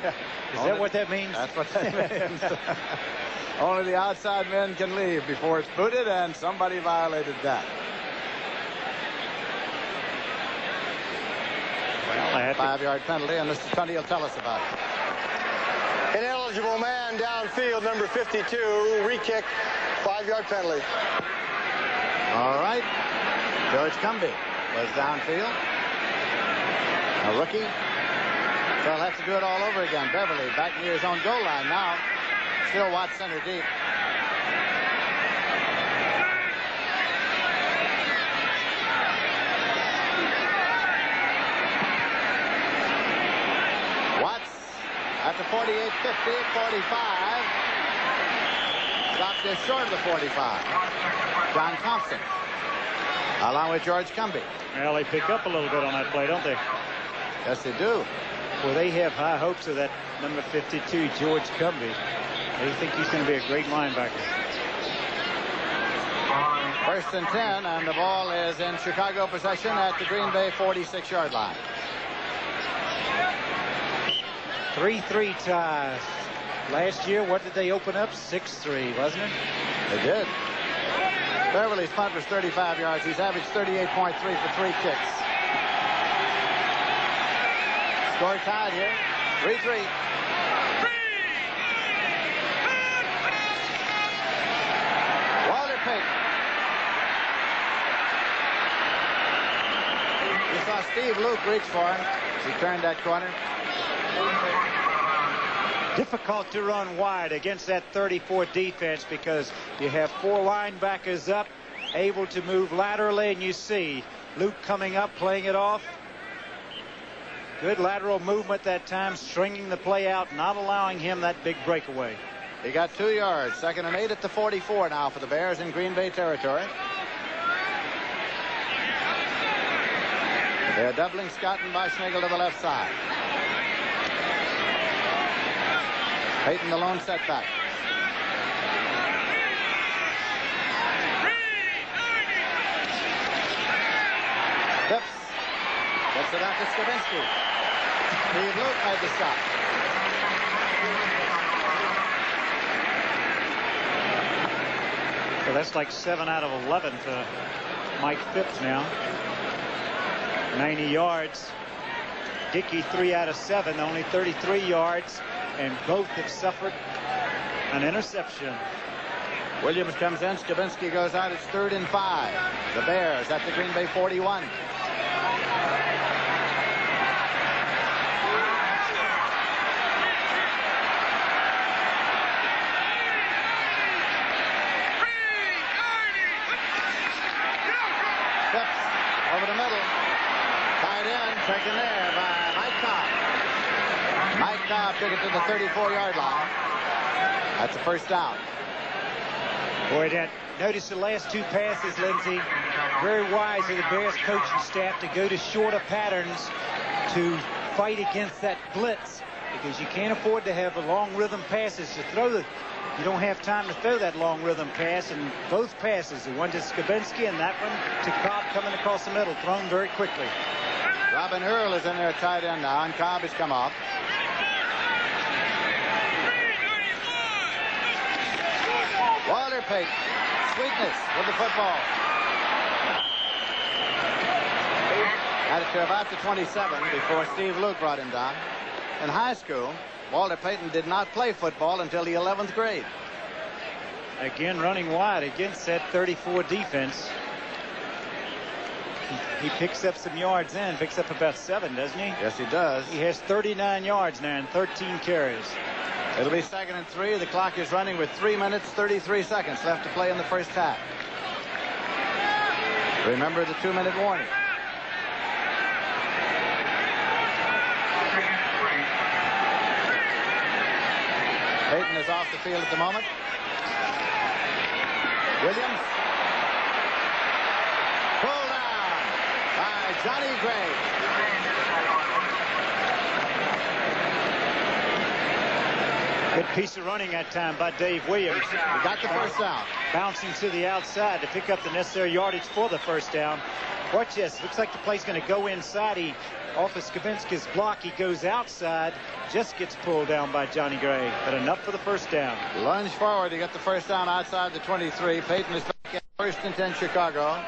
Is that what that means? That's what that means. Only the outside men can leave before it's booted, and somebody violated that. Well, I had 5-yard penalty, and Mr. Tunney will tell us about it. Ineligible man downfield, number 52, re-kick, 5-yard penalty. All right. George Cumby was downfield. A rookie. So he'll have to do it all over again. Beverly back near his own goal line now. Still Watts center deep. Watts at the 48, 50, 45. Stopped just short of the 45. John Thompson along with George Cumby. Well, they pick up a little bit on that play, don't they? Yes, they do. Well, they have high hopes of that number 52, George Cumby. They think he's going to be a great linebacker. 1st and 10, and the ball is in Chicago possession at the Green Bay 46-yard line. 3-3 ties. Last year, what did they open up? 6-3, wasn't it? They did. Beverly's punt was 35 yards. He's averaged 38.3 for 3 kicks. Score tied here. 3-3. Walter Payton. You saw Steve Luke reach for him as he turned that corner. Difficult to run wide against that 34 defense because you have 4 linebackers up, able to move laterally, and you see Luke coming up, playing it off. Good lateral movement that time, stringing the play out, not allowing him that big breakaway. He got 2 yards. 2nd and 8 at the 44 now for the Bears in Green Bay territory. They're doubling Scott and Boschnagel to the left side. Payton the lone setback. Phipps gets it out to Skavinsky. Steve Luke made the stop. So that's like 7 out of 11 for Mike Phipps now. 90 yards. Dickey 3 out of 7, only 33 yards, and both have suffered an interception. Williams comes in. Skavinsky goes out. It's 3rd and 5. The Bears at the Green Bay 41. Phipps over the middle. Tied in. Taken there by Mike Cobb. Mike Cobb took it to the 34-yard line. That's a 1st down. Boy, notice the last 2 passes, Lindsey. Very wise of the Bears coaching staff to go to shorter patterns to fight against that blitz, because you can't afford to have the long rhythm passes to throw. You don't have time to throw that long rhythm pass, and both passes, the one to Skavinsky and that one to Cobb coming across the middle, thrown very quickly. Robin Earl is in there at tight end now, and Cobb has come off. Walter Payton, Sweetness with the football. Had it to about the 27 before Steve Luke brought him down. In high school, Walter Payton did not play football until the 11th grade. Again, running wide against that 34 defense. He picks up some yards in, picks up about 7, doesn't he? Yes, he does. He has 39 yards now and 13 carries. It'll be 2nd and 3. The clock is running with 3 minutes, 33 seconds left to play in the first half. Remember the 2-minute warning. Payton is off the field at the moment. Williams. Pulled down by Johnny Gray. Good piece of running that time by Dave Williams. He got the first down. Bouncing to the outside to pick up the necessary yardage for the first down. Watch this. Looks like the play's going to go inside. He, off of Skavinsky's block, he goes outside. Just gets pulled down by Johnny Gray. But enough for the first down. Lunge forward to get the first down outside the 23. Payton is back at 1st and 10 Chicago.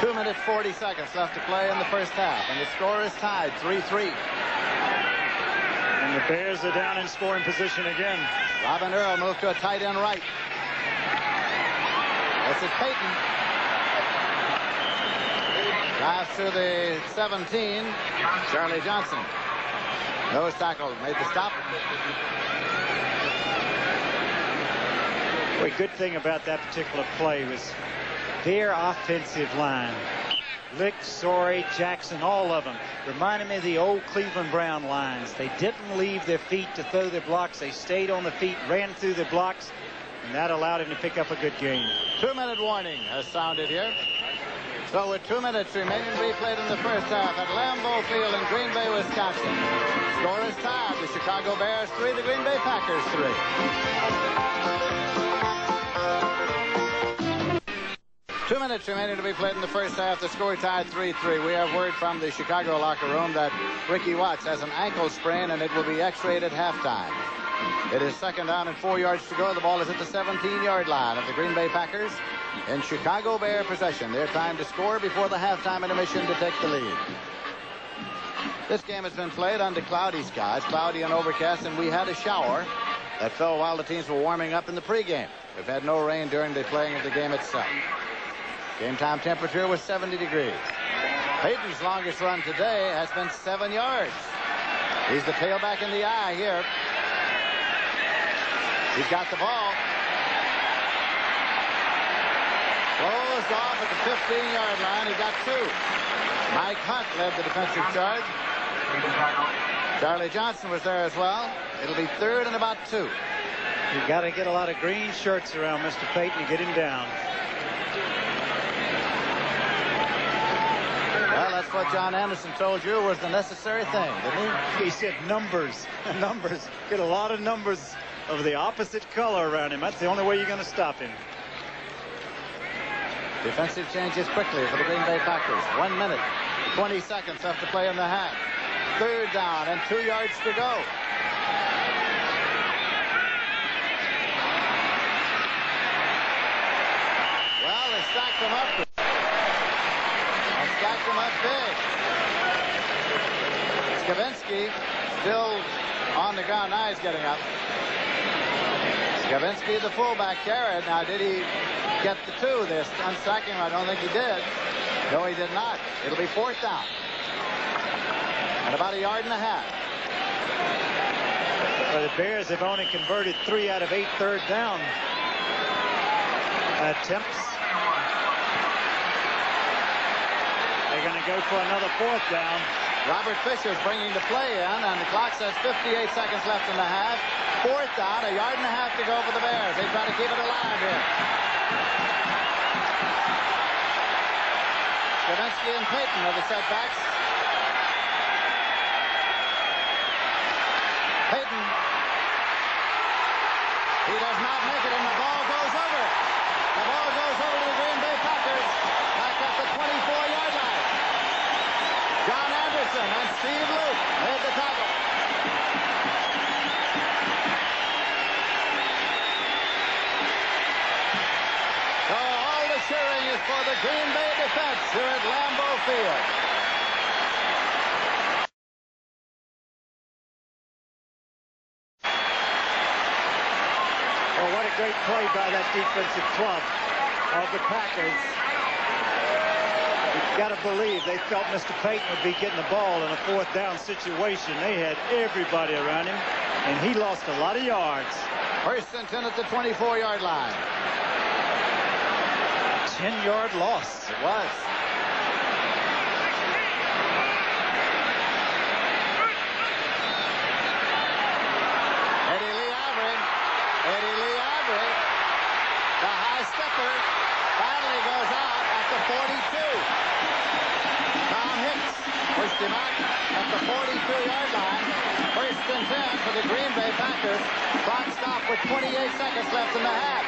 2 minutes, 40 seconds left to play in the first half. And the score is tied, 3-3. And the Bears are down in scoring position again. Robin Earl moved to a tight end right. This is Payton. Drives to the 17. Charlie Johnson. Nose tackle, made the stop. The good thing about that particular play was their offensive line. Lick, Sorey, Jackson, all of them reminded me of the old Cleveland Brown lines. They didn't leave their feet to throw their blocks. They stayed on the feet, ran through their blocks, and that allowed him to pick up a good gain. 2-minute warning has sounded here. So with 2 minutes remaining to be played in the first half at Lambeau Field in Green Bay, Wisconsin. Score is tied. The Chicago Bears 3, the Green Bay Packers 3. 2 minutes remaining to be played in the first half. The score tied 3-3. We have word from the Chicago locker room that Ricky Watts has an ankle sprain and it will be x-rayed at halftime. It is 2nd down and 4 yards to go. The ball is at the 17-yard line of the Green Bay Packers in Chicago Bear possession. Their time to score before the halftime intermission to take the lead. This game has been played under cloudy skies, cloudy and overcast, and we had a shower that fell while the teams were warming up in the pregame. We've had no rain during the playing of the game itself. Game time temperature was 70 degrees. Payton's longest run today has been 7 yards. He's the tailback in the eye here. He's got the ball. Closed off at the 15-yard line. He got 2. Mike Hunt led the defensive charge. Charlie Johnson was there as well. It'll be 3rd and about 2. You got to get a lot of green shirts around Mr. Payton to get him down. Well, that's what John Anderson told you was the necessary thing, didn't he? He said numbers. Numbers. Get a lot of numbers of the opposite color around him. That's the only way you're going to stop him. Defensive changes quickly for the Green Bay Packers. 1 minute, 20 seconds left to play in the half. 3rd down and 2 yards to go. Well, they stacked them up. And stacked them up big. Skavinsky still on the ground. Now he's getting up. Skavinsky, the fullback, carried. Now, did he get the 2 this unsacking him? I don't think he did. No, he did not. It'll be 4th down. And about 1.5 yards. Well, the Bears have only converted 3 out of 8 third down attempts. They're going to go for another 4th down. Robert Fisher's bringing the play in, and the clock says 58 seconds left in the half. 4th down, 1.5 yards to go for the Bears. They try to keep it alive here. Skavinsky and Payton are the setbacks. Payton. He does not make it, and the ball goes over. The ball goes over to the Green Bay Packers. Back at the 24-yard line. cheering is for the Green Bay defense here at Lambeau Field. Well, what a great play by that defensive club of the Packers. You've got to believe they felt Mr. Payton would be getting the ball in a fourth down situation. They had everybody around him, and he lost a lot of yards. First and 10 at the 24-yard line. 10-yard loss. It was. Eddie Lee Ivory, the high stepper, finally goes out at the 42. Tom Hicks pushed him out at the 42-yard line. First and 10 for the Green Bay Packers. Clock stopped with 28 seconds left in the half.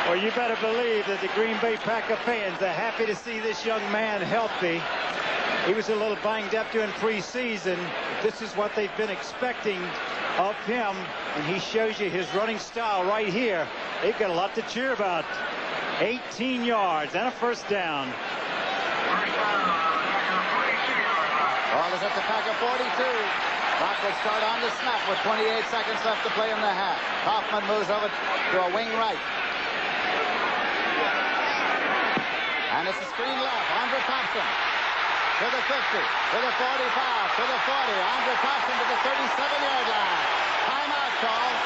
Well, you better believe that the Green Bay Packer fans are happy to see this young man healthy. He was a little banged up during preseason. This is what they've been expecting of him, and he shows you his running style right here. They've got a lot to cheer about. 18 yards and a first down. Ball is at the Packer 42. Clock will start on the snap with 28 seconds left to play in the half. Kaufman moves over to a wing right. And it's a screen left. Andre Thompson to the 50, to the 45, to the 40. Andre Thompson to the 37-yard line. Timeout called.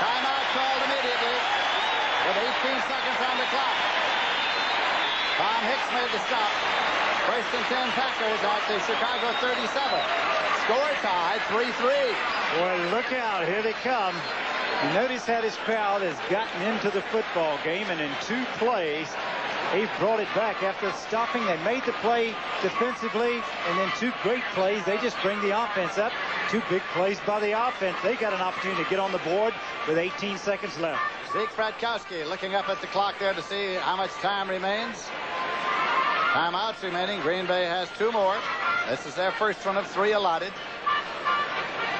Timeout called immediately with 18 seconds on the clock. Tom Hicks made the stop. First and 10 Packers at the Chicago 37. Score tied 3-3. Boy, look out. Here they come. You notice how this crowd has gotten into the football game, and in 2 plays, they've brought it back after stopping. They made the play defensively, and then 2 great plays. They just bring the offense up. 2 big plays by the offense. They got an opportunity to get on the board with 18 seconds left. Zeke Fratkowski looking up at the clock there to see how much time remains. Timeouts remaining. Green Bay has 2 more. This is their first one of 3 allotted.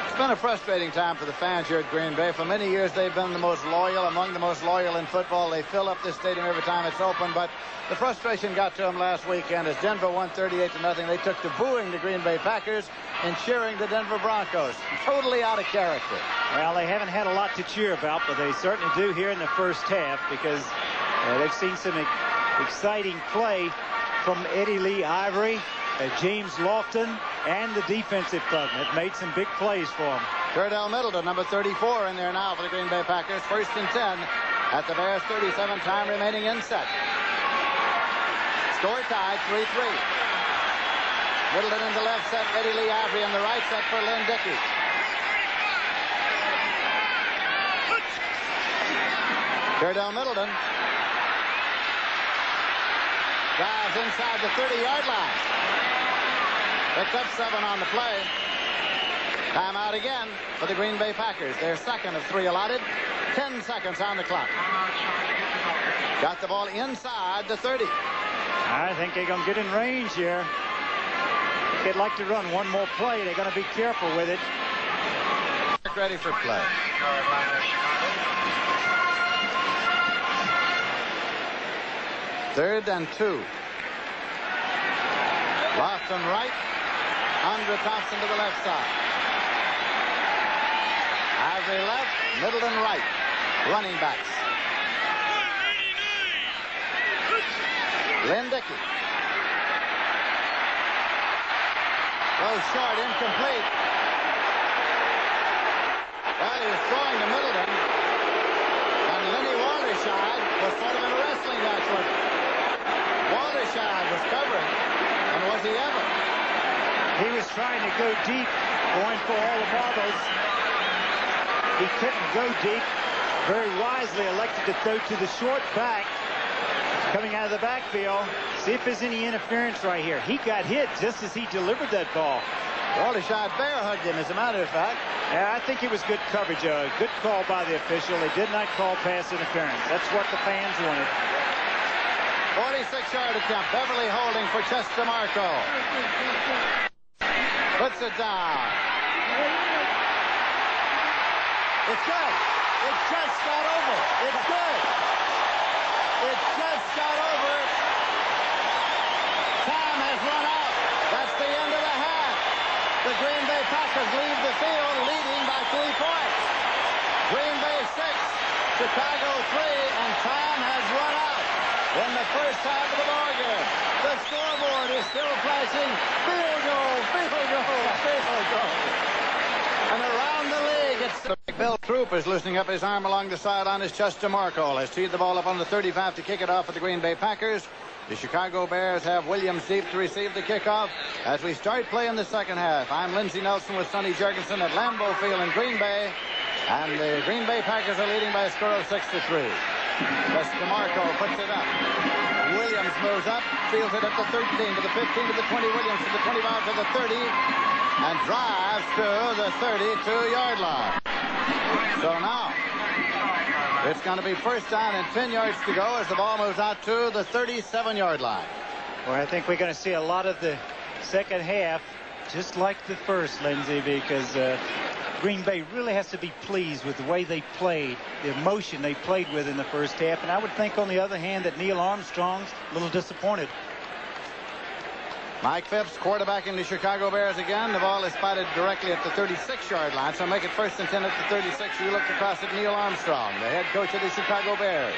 It's been a frustrating time for the fans here at Green Bay. For many years, they've been the most loyal, among the most loyal in football. They fill up this stadium every time it's open, but the frustration got to them last weekend as Denver won 38-0. They took to booing the Green Bay Packers and cheering the Denver Broncos. Totally out of character. Well, they haven't had a lot to cheer about, but they certainly do here in the first half because they've seen some exciting play from Eddie Lee Ivory, James Lofton, and the defensive club have made some big plays for them. Cordell Middleton, number 34, in there now for the Green Bay Packers. First and 10 at the Bears 37, time remaining in set. Score tied 3-3. Middleton in the left set, Eddie Lee Ivory in the right set for Lynn Dickey. Cordell Middleton drives inside the 30-yard line. Picked up 7 on the play. Timeout again for the Green Bay Packers. Their second of 3 allotted. 10 seconds on the clock. Got the ball inside the 30. I think they're going to get in range here. They'd like to run one more play. They're going to be careful with it. Ready for play. Third and 2. Lofton right. Andre Thompson to the left side. Ivory left. Middleton right. Running backs. Lynn Dickey. Goes short, incomplete. Well, he was throwing to Middleton. And Lenny Waldershide was sort of in a wrestling match with him. Waldershide was covering. And was he ever? He was trying to go deep, going for all the marbles. He couldn't go deep. Very wisely elected to throw to the short back. Coming out of the backfield. See if there's any interference right here. He got hit just as he delivered that ball. Waldershide bear hugged him, as a matter of fact. Yeah, I think it was good coverage. Good call by the official. They did not call pass interference. That's what the fans wanted. 46-yard attempt. Beverly holding for Chester Marco. Puts it down. It's good. It just got over. It's good. It just got over Packers leave the field leading by 3 points. Green Bay 6, Chicago 3, and time has run out in the first half of the ball game. The scoreboard is still flashing. Field goal, field goal, field goal. And around the league, it's Bill Troop is loosening up his arm along the sideline as Chester Markle has teed the ball up on the 35 to kick it off for the Green Bay Packers. The Chicago Bears have Williams deep to receive the kickoff as we start playing the second half. I'm Lindsey Nelson with Sonny Jurgensen at Lambeau Field in Green Bay. And the Green Bay Packers are leading by a score of 6-3. Chester Markle puts it up. Williams moves up, fields it at the 13, to the 15, to the 20. Williams to the 25, to the 30, and drives to the 32-yard line. So now it's going to be first down and 10 yards to go as the ball moves out to the 37-yard line. Well, I think we're going to see a lot of the second half just like the first, Lindsey, because Green Bay really has to be pleased with the way they played, the emotion they played with in the first half. And I would think, on the other hand, that Neil Armstrong's a little disappointed. Mike Phipps quarterbacking the Chicago Bears again. The ball is spotted directly at the 36-yard line, so make it first and 10 at the 36. You look across at Neil Armstrong, the head coach of the Chicago Bears.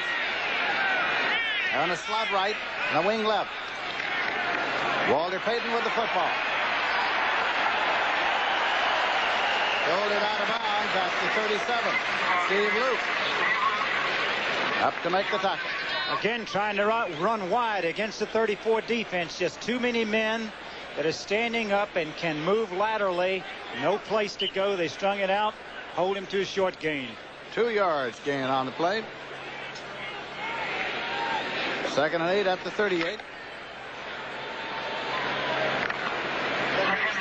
They're on a slot right and a wing left. Walter Payton with the football. Rolled it out of bounds at the 37. Steve Luke up to make the tackle. Again, trying to run wide against the 34 defense. Just too many men that are standing up and can move laterally. No place to go. They strung it out. Hold him to a short gain. 2 yards gain on the play. 2nd and 8 at the 38.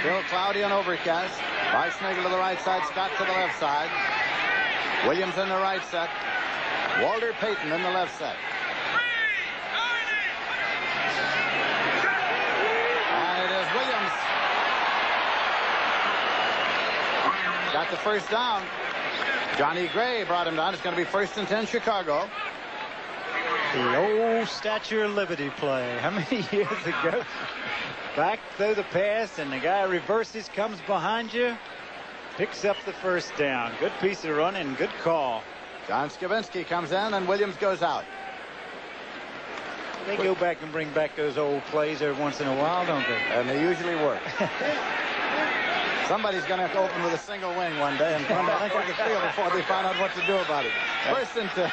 Still cloudy and overcast. Weissnagel to the right side, Scott to the left side. Williams in the right set. Walter Payton in the left set. And it is Williams. Got the first down. Johnny Gray brought him down. It's going to be first and 10 Chicago. The old Statue of Liberty play. How many years ago? Back through the pass, and the guy reverses, comes behind you, picks up the first down. Good piece of running, good call. John Skavinsky comes in, and Williams goes out. They go back and bring back those old plays every once in a while, don't they? And they usually work. Somebody's going to have to open with a single wing one day and run the length of the field before they find out what to do about it. First and 10.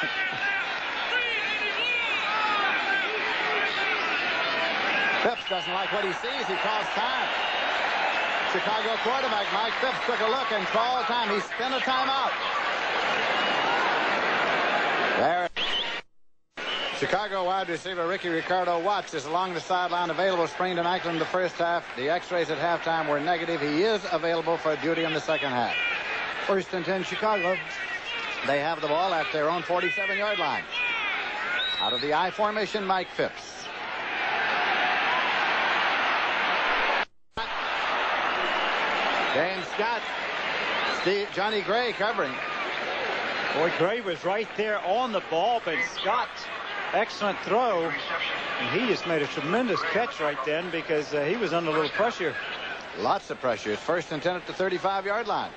Phipps doesn't like what he sees. He calls time. Chicago quarterback Mike Phipps took a look and called time. He spent a timeout. There. Chicago wide receiver Ricky Ricardo Watts is along the sideline, available sprained an ankle in the first half. The x-rays at halftime were negative. He is available for duty in the second half. First and 10 Chicago. They have the ball at their own 47-yard line. Out of the I formation, Mike Phipps. James Scott. Johnny Gray covering. Boy, Gray was right there on the ball, but Scott, excellent throw. And he just made a tremendous catch right then because he was under a little pressure. Lots of pressure. It's first and 10 at the 35-yard line.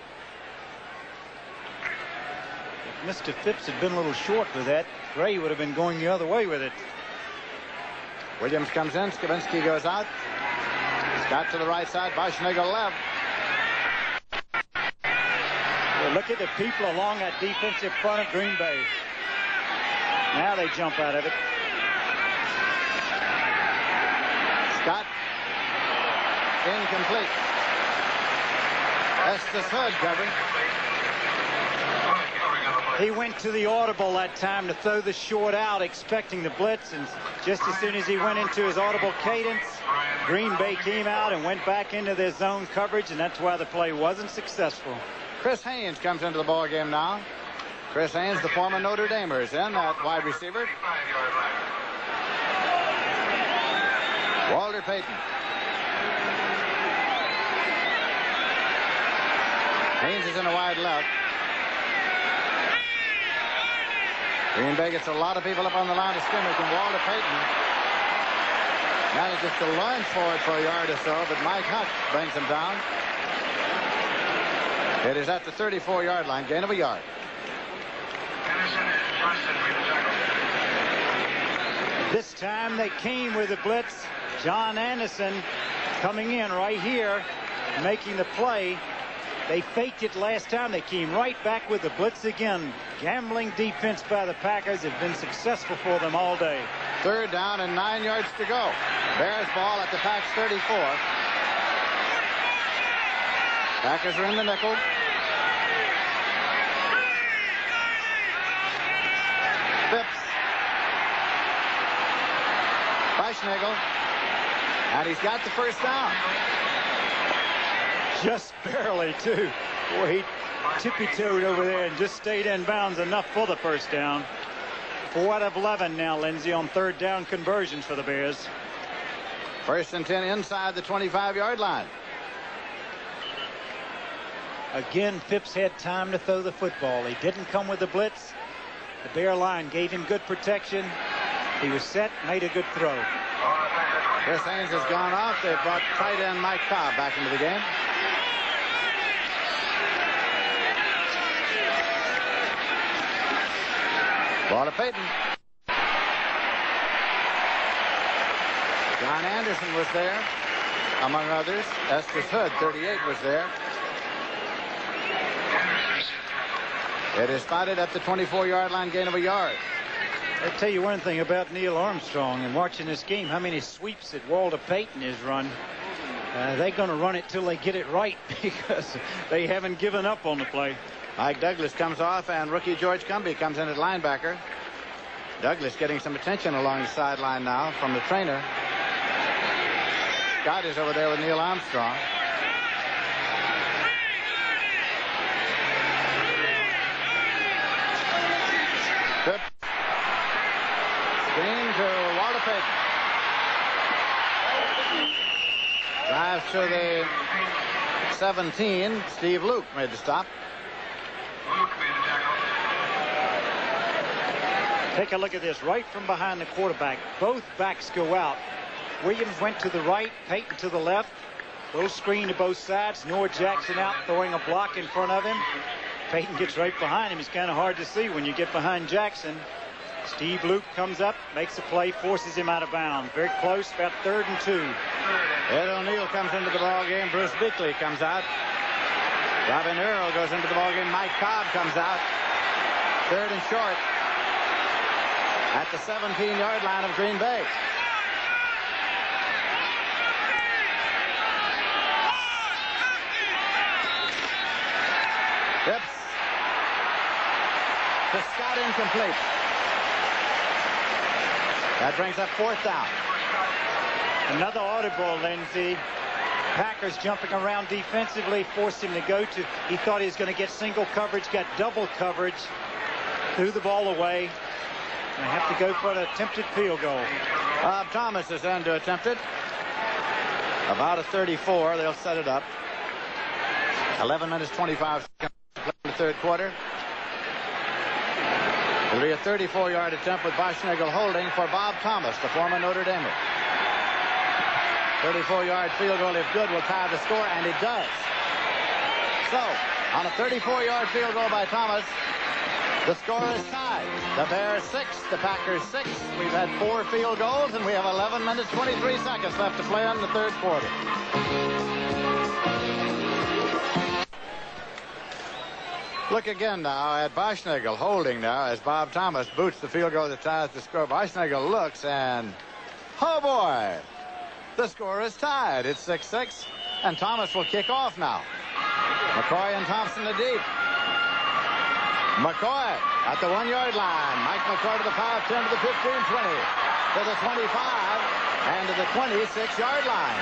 If Mr. Phipps had been a little short with that, Gray would have been going the other way with it. Williams comes in. Skavinsky goes out. Scott to the right side. Weissnagel left. Well, look at the people along that defensive front of Green Bay. Now they jump out of it. Scott. Incomplete. Estes Hood covering. He went to the audible that time to throw the short out, expecting the blitz, and just as soon as he went into his audible cadence, Green Bay came out and went back into their zone coverage, and that's why the play wasn't successful. Chris Haynes comes into the ball game now. Chris Haynes, the former Notre Damer, is in at wide receiver. Walter Payton. Haynes is in a wide left. Green Bay gets a lot of people up on the line of scrimmage, and Walter Payton manages to lunge forward for a yard or so, but Mike Huck brings him down. It is at the 34-yard line, gain of a yard. This time they came with the blitz. John Anderson coming in right here, making the play. They faked it last time. They came right back with the blitz again. Gambling defense by the Packers have been successful for them all day. 3rd down and 9 yards to go. Bears ball at the Packs 34. Packers are in the nickel. Phipps. Weischnagel. And he's got the first down. Just barely, too. Boy, he tippy-toed over there and just stayed in bounds enough for the first down. 4 out of 11 now, Lindsay, on 3rd down conversions for the Bears. 1st and 10 inside the 25-yard line. Again, Phipps had time to throw the football. He didn't come with the blitz. The Bear line gave him good protection. He was set, made a good throw. Chris Haynes has gone off. They've brought tight end Mike Cobb back into the game. Ball to Payton. John Anderson was there, among others. Estes Hood, 38, was there. It is spotted at the 24-yard line, gain of a yard. I'll tell you one thing about Neil Armstrong and watching this game, how many sweeps that Walter Payton has run. They're going to run it till they get it right because they haven't given up on the play. Mike Douglas comes off, and rookie George Cumby comes in at linebacker. Douglas getting some attention along the sideline now from the trainer. Scott is over there with Neil Armstrong. Good. Screen to Walter Payton. Drives to the 17. Steve Luke made the stop. Take a look at this. Right from behind the quarterback. Both backs go out. Williams went to the right, Payton to the left. Little screen to both sides. Noah Jackson out throwing a block in front of him. Payton gets right behind him. It's kind of hard to see when you get behind Jackson. Steve Luke comes up, makes a play, forces him out of bounds. Very close, about 3rd and 2. Ed O'Neill comes into the ball game. Bruce Bickley comes out. Robin Earl goes into the ball game. Mike Cobb comes out. 3rd and short at the 17-yard line of Green Bay. Phipps to Scott, incomplete. That brings up 4th down. Another audible, Lindsay. Packers jumping around defensively, forced him to go to. He thought he was going to get single coverage, got double coverage, threw the ball away. And have to go for an attempted field goal. Bob Thomas is in to attempt it. About a 34. They'll set it up. 11 minutes, 25 seconds to play in the 3rd quarter. It'll be a 34-yard attempt with Weischnagel holding for Bob Thomas, the former Notre Damer. 34-yard field goal, if good, will tie the score, and it does. So, on a 34-yard field goal by Thomas, the score is tied. The Bears 6, the Packers 6. We've had 4 field goals, and we have 11 minutes, 23 seconds left to play in the 3rd quarter. Look again now at Weischnagel holding now as Bob Thomas boots the field goal that ties the score. Weischnagel looks, and oh boy, the score is tied. It's 6-6, and Thomas will kick off now. McCoy and Thompson to deep. McCoy at the 1-yard line. Mike McCoy to the 5, 10 to the 15, 20, to the 25, and to the 26-yard line.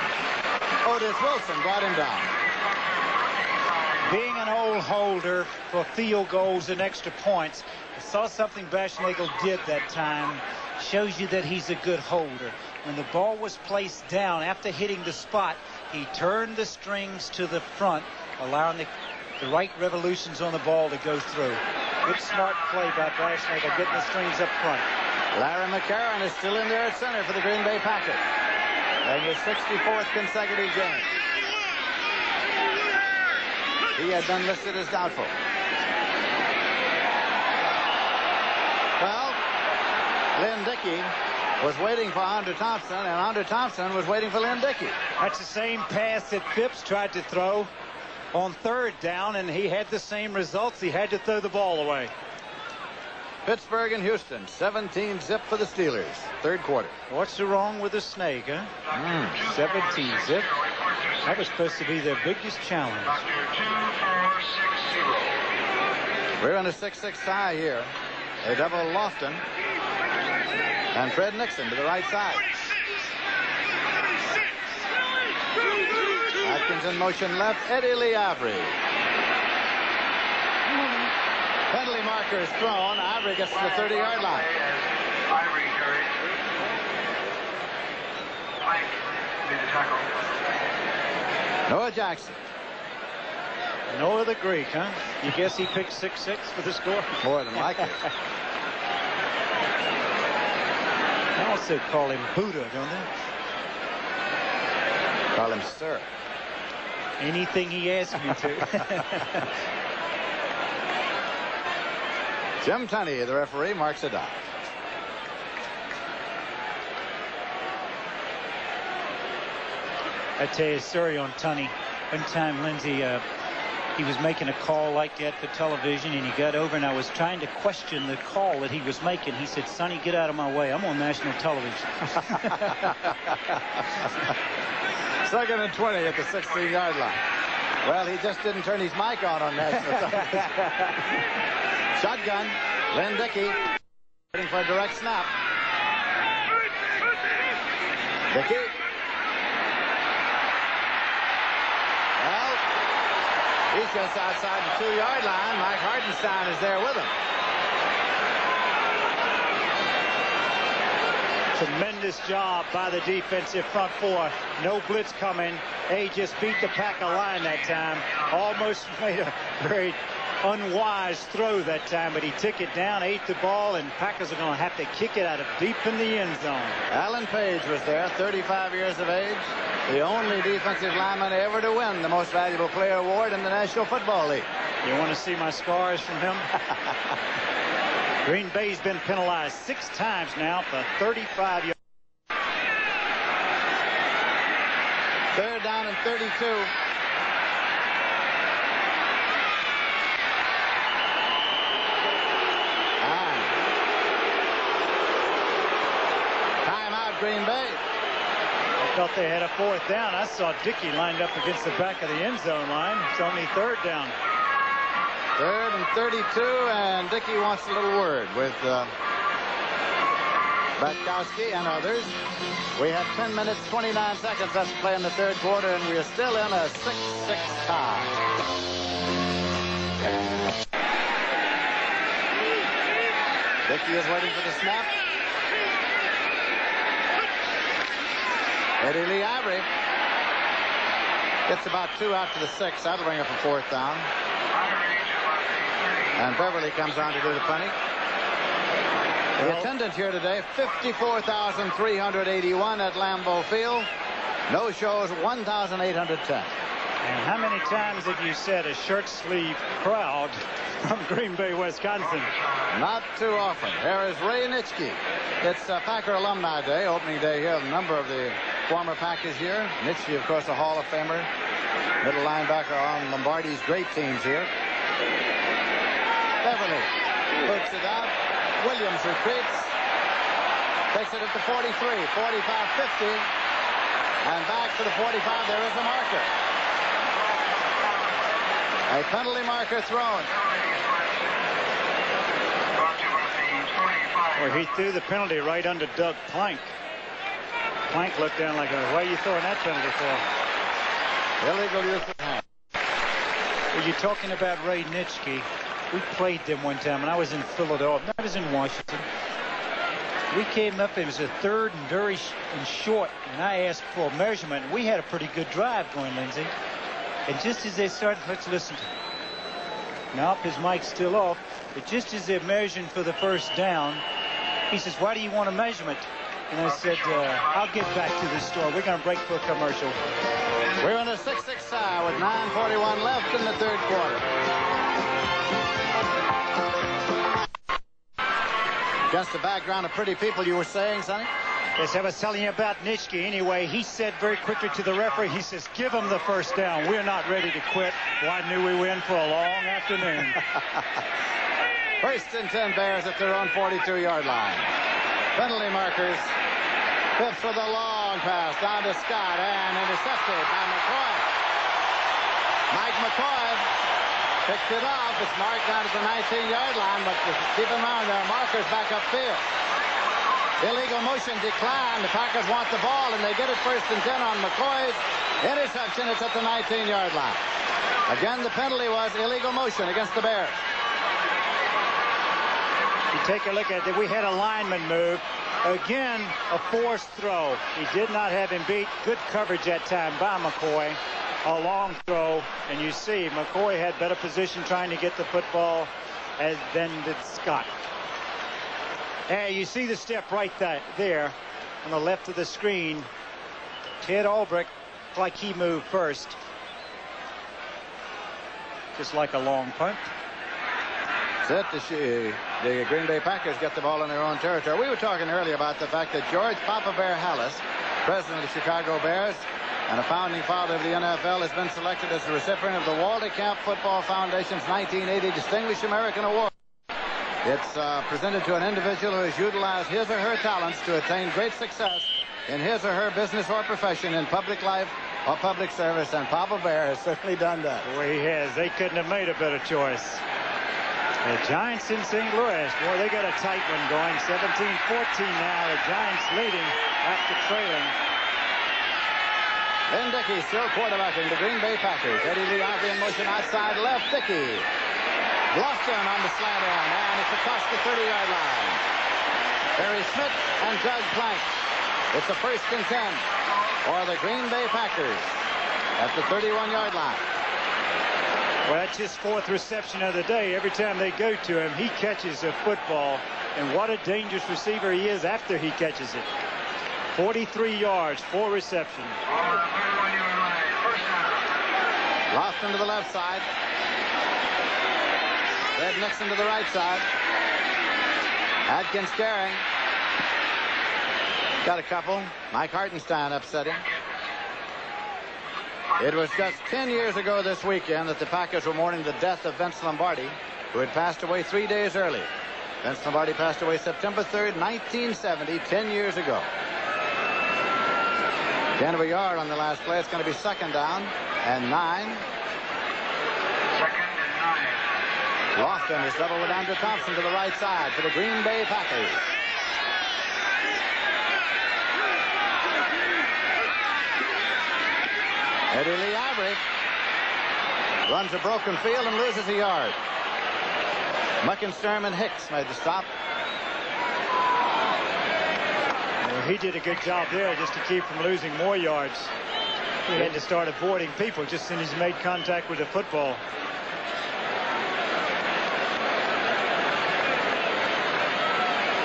Otis Wilson brought him down. Being an old holder for field goals and extra points, I saw something Weischnagel did that time. Shows you that he's a good holder. When the ball was placed down after hitting the spot, he turned the strings to the front, allowing the right revolutions on the ball to go through. Good smart play by Weischnagel, getting the strings up front. Larry McCarron is still in there at center for the Green Bay Packers. And his 64th consecutive game. He had been listed as doubtful. Well, Lynn Dickey was waiting for Andre Thompson, and Andre Thompson was waiting for Lynn Dickey. That's the same pass that Phipps tried to throw on third down, and he had the same results. He had to throw the ball away. Pittsburgh and Houston, 17-zip for the Steelers. Third quarter. What's wrong with the snake, huh? 17-zip. That was supposed to be their biggest challenge. We're in a 6-6 tie here. They double Lofton and Fred Nixon to the right side. Atkins in motion left. Eddie Lee Avery. Penalty marker is thrown. Avery gets to the 30-yard line. Noah Jackson. Noah the Greek, huh? You guess he picked 6-6 for the score? More than likely. They also call him Buddha, don't they? Call him Sir. Anything he asks me to. Jim Tunney, the referee, marks a dive. I tell you a story on Tunney. One time, Lindsay, he was making a call like that for television, and he got over, and I was trying to question the call that he was making. He said, "Sonny, get out of my way. I'm on national television." 2nd and 20 at the 16-yard line. Well, he just didn't turn his mic on national television. Shotgun. Lynn Dickey waiting for a direct snap. Dickey. Well, he's just outside the 2-yard line. Mike Hartenstein is there with him. Tremendous job by the defensive front four. No blitz coming. They just beat the Packer line that time. Almost made a very unwise throw that time, but he took it down, ate the ball, and Packers are going to have to kick it out of deep in the end zone. Alan Page was there, 35 years of age, the only defensive lineman ever to win the Most Valuable Player award in the National Football League. You want to see my scars from him? Green Bay's been penalized 6 times now for 35 yards. 3rd down and 32. Timeout, Green Bay. I thought they had a 4th down. I saw Dickey lined up against the back of the end zone line. It's only 3rd down. 3rd and 32, and Dickey wants a little word with Batkowski and others. We have 10 minutes, 29 seconds left to play in the 3rd quarter, and we are still in a 6-6 tie. Dickey is waiting for the snap. Eddie Lee Avery gets about 2 out to the 6. That'll bring up a 4th down. And Beverly comes on to do the punting. The attendance here today, 54,381 at Lambeau Field. No shows, 1,810. And how many times have you said a shirt sleeve crowd from Green Bay, Wisconsin? Not too often. Here is Ray Nitschke. It's Packer Alumni Day, opening day here. A number of the former Packers here. Nitschke, of course, a Hall of Famer. Middle linebacker on Lombardi's great teams here. Beverly puts it out. Williams retreats. Takes it at the 43, 45, 50. And back to the 45. There is a marker. A penalty marker thrown. Well, he threw the penalty right under Doug Plank. Plank looked down like, why are you throwing that penalty for? Illegal use of hand. Well, you're talking about Ray Nitschke. We played them one time, and I was in Philadelphia. I was in Washington. We came up, it was a 3rd and very short, and I asked for a measurement. We had a pretty good drive going, Lindsay. And just as they started, let's listen. Now, his mic's still off, but just as they're measuring for the 1st down, he says, why do you want a measurement? and I said, I'll get back to the store. We're going to break for a commercial. We're in a 6-6 tie with 9:41 left in the third quarter. Against the background of pretty people, you were saying, Sonny? Yes, I was telling you about Nitschke. Anyway, he said very quickly to the referee, he says, give him the first down. We're not ready to quit. Well, I knew we were in for a long afternoon. First and 10 Bears at their own 42-yard line. Penalty markers. Phipps with a long pass down to Scott and intercepted by McCoy. Mike McCoy picked it off. It's marked down at the 19-yard line, but keep in mind there are markers back upfield. Illegal motion declined. The Packers want the ball, and they get it first and 10 on McCoy's interception. It's at the 19-yard line. Again, the penalty was illegal motion against the Bears. You take a look at it. We had a lineman move. Again, a forced throw. He did not have him beat. Good coverage that time by McCoy. A long throw, and you see McCoy had better position trying to get the football than did Scott. Hey, you see the step right there on the left of the screen. Ted Albrecht, like he moved first. Just like a long punt. Set the Green Bay Packers get the ball in their own territory. We were talking earlier about the fact that George Papa Bear Hallis, president of the Chicago Bears and a founding father of the NFL, has been selected as the recipient of the Walter Camp Football Foundation's 1980 Distinguished American Award. It's presented to an individual who has utilized his or her talents to attain great success in his or her business or profession, in public life or public service, and Papa Bear has certainly done that. Boy, he has. They couldn't have made a better choice. The Giants in St. Louis, boy, they got a tight one going. 17-14 now. The Giants leading after trailing. Lynn Dickey still quarterbacking the Green Bay Packers. Eddie Lee Ivy in motion outside left. Dickey. Bluffton on the slant end, and it's across the 30-yard line. Barry Smith and Doug Plank. It's a first and 10 for the Green Bay Packers at the 31-yard line. Well, that's his fourth reception of the day. Every time they go to him, he catches a football. And what a dangerous receiver he is after he catches it. 43 yards, 4 receptions. Lofton to the left side. Red Nixon to the right side. Adkins carrying. Got a couple. Mike Hartenstein upsetting. It was just 10 years ago this weekend that the Packers were mourning the death of Vince Lombardi, who had passed away 3 days early. Vince Lombardi passed away September 3rd, 1970, 10 years ago. The end of a yard on the last play. It's going to be second down and 9. Second and 9. Lofton is level with Andrew Thompson to the right side for the Green Bay Packers. Eddie Lee Ivy runs a broken field and loses a yard. Muckensturm and Hicks made the stop. Well, he did a good job there just to keep from losing more yards. He had to start avoiding people just as soon as he made contact with the football.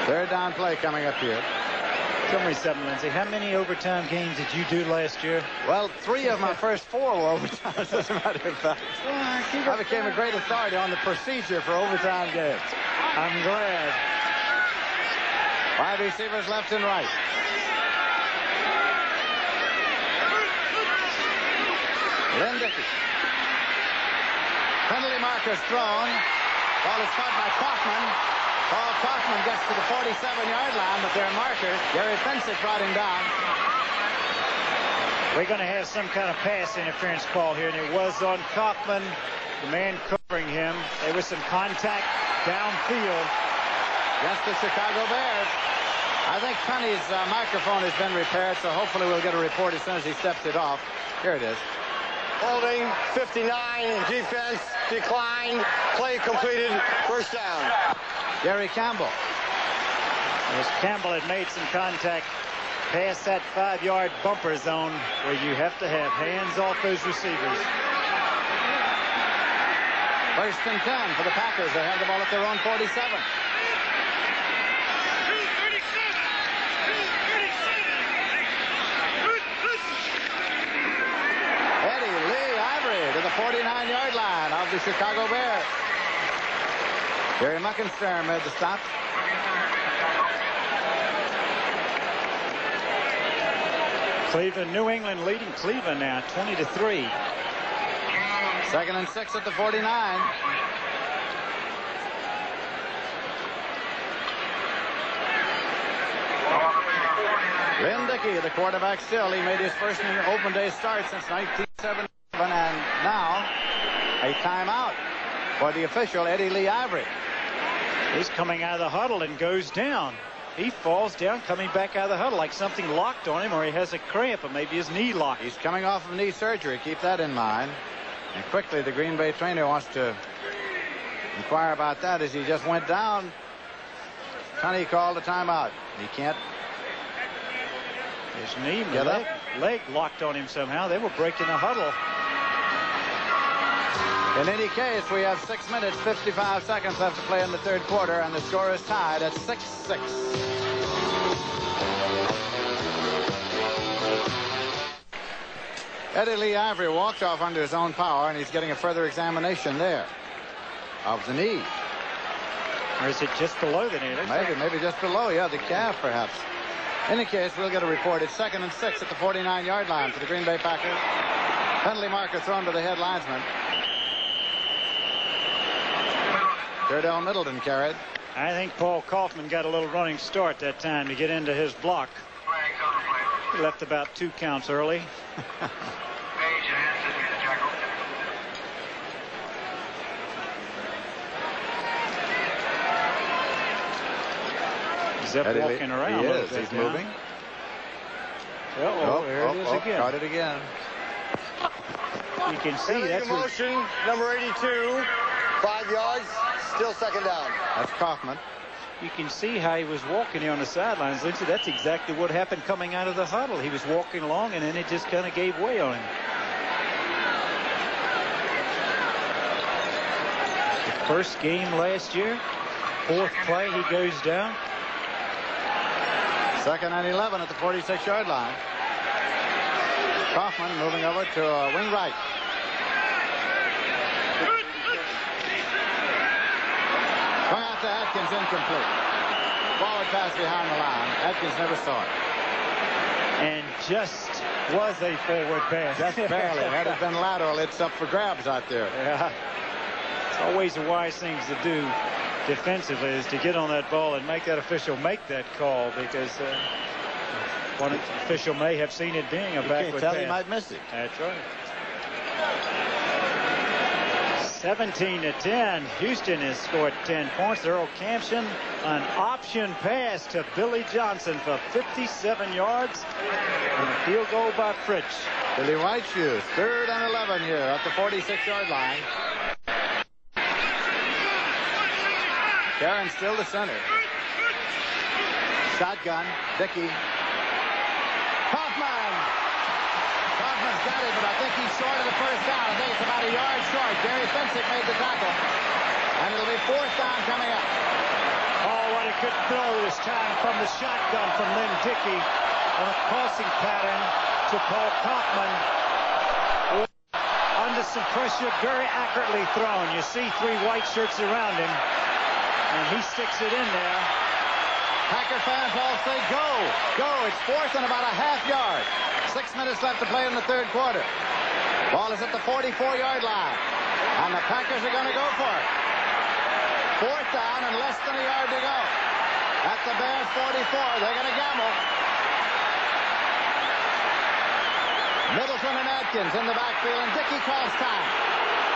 Third down play coming up here. Tell me something, Lindsay. How many overtime games did you do last year? Well, 3 of my first 4 were overtimes, as a matter of fact. I became a great authority on the procedure for overtime games. I'm glad. 5 receivers left and right. Lynn Dickey. Penalty markers thrown. Ball is caught by Kaufman. Paul Kaufman gets to the 47-yard line, but there are markers. Gary Fensick brought him down. We're going to have some kind of pass interference call here, and it was on Kaufman, the man covering him. There was some contact downfield. Against the Chicago Bears. I think Penny's microphone has been repaired, so hopefully we'll get a report as soon as he steps it off. Here it is. Holding, 59 in defense, declined, play completed, first down. Gary Campbell. As Campbell had made some contact past that 5-yard bumper zone where you have to have hands off those receivers. First and 10 for the Packers. They have the ball at their own 47. 49-yard line of the Chicago Bears. Jerry Muckenstern made the stop. Cleveland, New England leading Cleveland now 20-3. 2nd and 6 at the 49. Lynn Dickey, the quarterback still. He made his first open day start since 1977, and now a timeout for the official, Eddie Lee Ivory. He's coming out of the huddle and goes down. He falls down coming back out of the huddle like something locked on him, or he has a cramp, or maybe his knee locked. He's coming off of knee surgery. Keep that in mind. And quickly, the Green Bay trainer wants to inquire about that as he just went down. Tunney called a timeout. He can't. His knee, leg locked on him somehow. They were breaking the huddle. In any case, we have 6 minutes, 55 seconds left to play in the third quarter, and the score is tied at 6-6. Eddie Lee Ivory walked off under his own power, and he's getting a further examination there of the knee. Or is it just below the knee? Maybe just below, yeah, the calf perhaps. In any case, we'll get a report. It's 2nd and 6 at the 49-yard line for the Green Bay Packers. Penalty marker thrown to the head linesman. Curdell Middleton carried. I think Paul Kaufman got a little running start that time to get into his block. He left about 2 counts early. Zep walking around. He is. He's moving. There it is again. Caught it again. You can see that's motion. Number 82. 5 yards. Still 2nd down. That's Kaufman. You can see how he was walking here on the sidelines, Lindsey. That's exactly what happened coming out of the huddle. He was walking along, and then it just kind of gave way on him. The first game last year, 4th play, he goes down. 2nd and 11 at the 46-yard line. Kaufman moving over to wing right. Going out to Atkins, incomplete. Forward pass behind the line. Atkins never saw it. And just was a forward pass. Just barely. Had it been lateral, it's up for grabs out there. Yeah. It's always a wise thing to do defensively is to get on that ball and make that official make that call, because one official may have seen it being a backward pass. He might miss it. That's right. 17-10. Houston has scored 10 points. Earl Campson, an option pass to Billy Johnson for 57 yards. And a field goal by Fritsch. Billy White shoes. 3rd and 11 here at the 46-yard line. Karen still the center. Shotgun. Dickey. Kaufman's got it, but I think he's short of the first down. I think it's about a yard short. Gary Fensick made the tackle. And it'll be 4th down coming up. Oh, what a good throw this time from the shotgun from Lynn Dickey on a crossing pattern to Paul Kaufman. Under some pressure, very accurately thrown. You see 3 white shirts around him, and he sticks it in there. Packer fans all say go, go. It's 4th and about a half yard. 6 minutes left to play in the third quarter. Ball is at the 44-yard line. And the Packers are going to go for it. 4th down and less than a yard to go. At the Bears 44, they're going to gamble. Middleton and Atkins in the backfield, and Dickey calls time.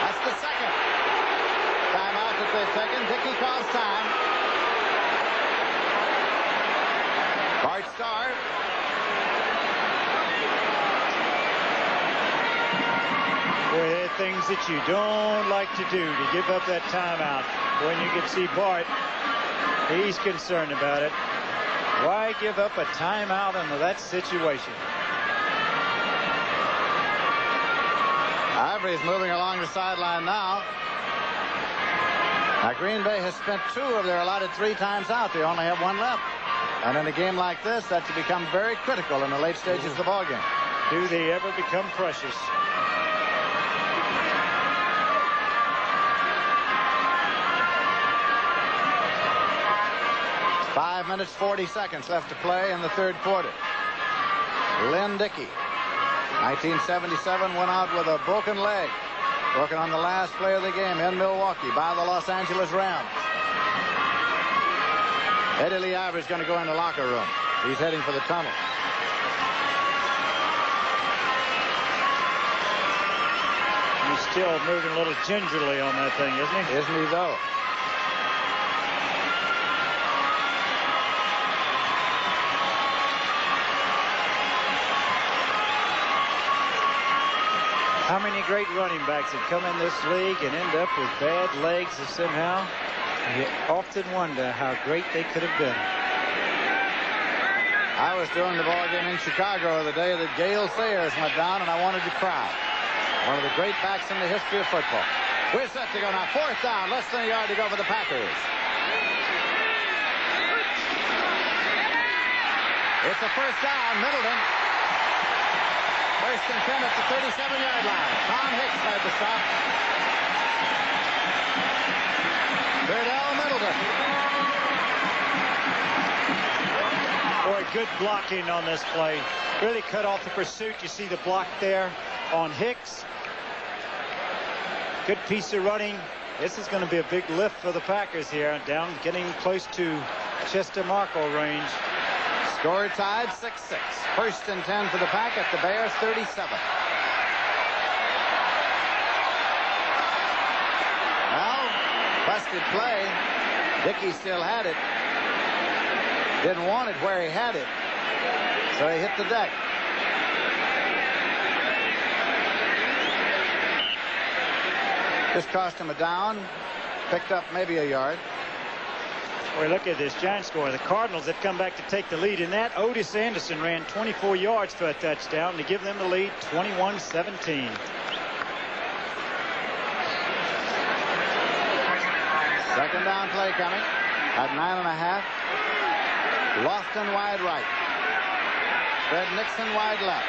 That's the 2nd timeout that they've taken. Dickey calls time. Bart Starr. Boy, there are things that you don't like to do, to give up that timeout. When you can see Bart, he's concerned about it. Why give up a timeout into that situation? Ivory's moving along the sideline now. Now, Green Bay has spent 2 of their allotted 3 times out. They only have 1 left. And in a game like this, that's become very critical in the late stages of the ballgame. Do they ever become precious? 5 minutes, 40 seconds left to play in the third quarter. Lynn Dickey, 1977, went out with a broken leg, working on the last play of the game in Milwaukee by the Los Angeles Rams. Eddie Lee Iver's going to go in the locker room. He's heading for the tunnel. He's still moving a little gingerly on that thing, isn't he? Isn't he, though? How many great running backs have come in this league and end up with bad legs and somehow you often wonder how great they could have been. I was doing the ball game in Chicago the day that Gale Sayers went down, and I wanted to cry. One of the great backs in the history of football. We're set to go now. 4th down, less than a yard to go for the Packers. It's a 1st down, Middleton. 1st and 10 at the 37-yard line. Tom Hicks had the stop. Verdell Middleton. Boy, good blocking on this play. Really cut off the pursuit. You see the block there on Hicks. Good piece of running. This is going to be a big lift for the Packers here. Down, getting close to Chester Marco range. Score tied 6-6. 1st and 10 for the Pack at the Bears 37. Well, busted play. Dickey still had it. Didn't want it where he had it. So he hit the deck. Just cost him a down. Picked up maybe a yard. Boy, look at this giant score. The Cardinals have come back to take the lead in that. Otis Anderson ran 24 yards for a touchdown to give them the lead 21-17. Second down play coming at 9.5. Lofton wide right. Fred Nixon wide left.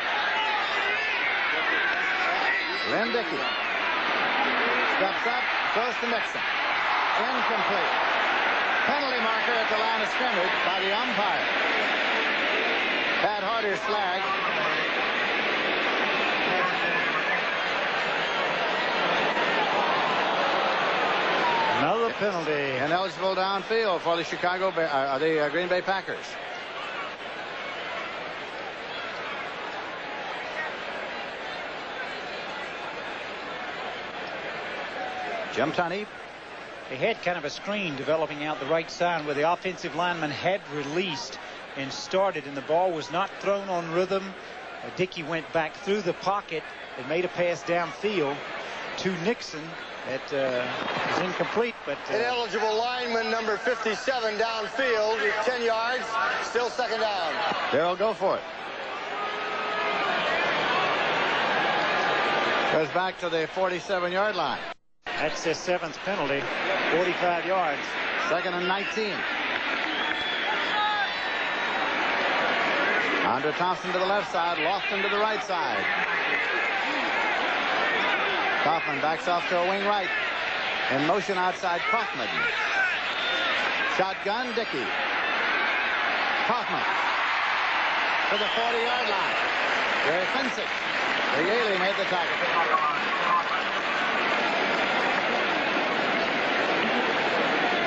Lynn Dickey steps up, throws to Nixon. Incomplete. Penalty marker at the line of scrimmage by the umpire. Pat Harder's flag. Another penalty. Ineligible downfield for the the Green Bay Packers. Jim Tunney. They had kind of a screen developing out the right side where the offensive lineman had released and started, and the ball was not thrown on rhythm. Dickey went back through the pocket and made a pass downfield to Nixon. That was incomplete, but Ineligible lineman number 57 downfield, 10 yards, still 2nd down. They'll go for it. Goes back to the 47-yard line. That's their 7th penalty, 45 yards. 2nd and 19. Andre Thompson to the left side, Lofton to the right side. Kaufman backs off to a wing right. In motion outside Kaufman. Shotgun Dickey. Kaufman to the 40-yard line. Jerry Fensick. The Yaley made the tackle.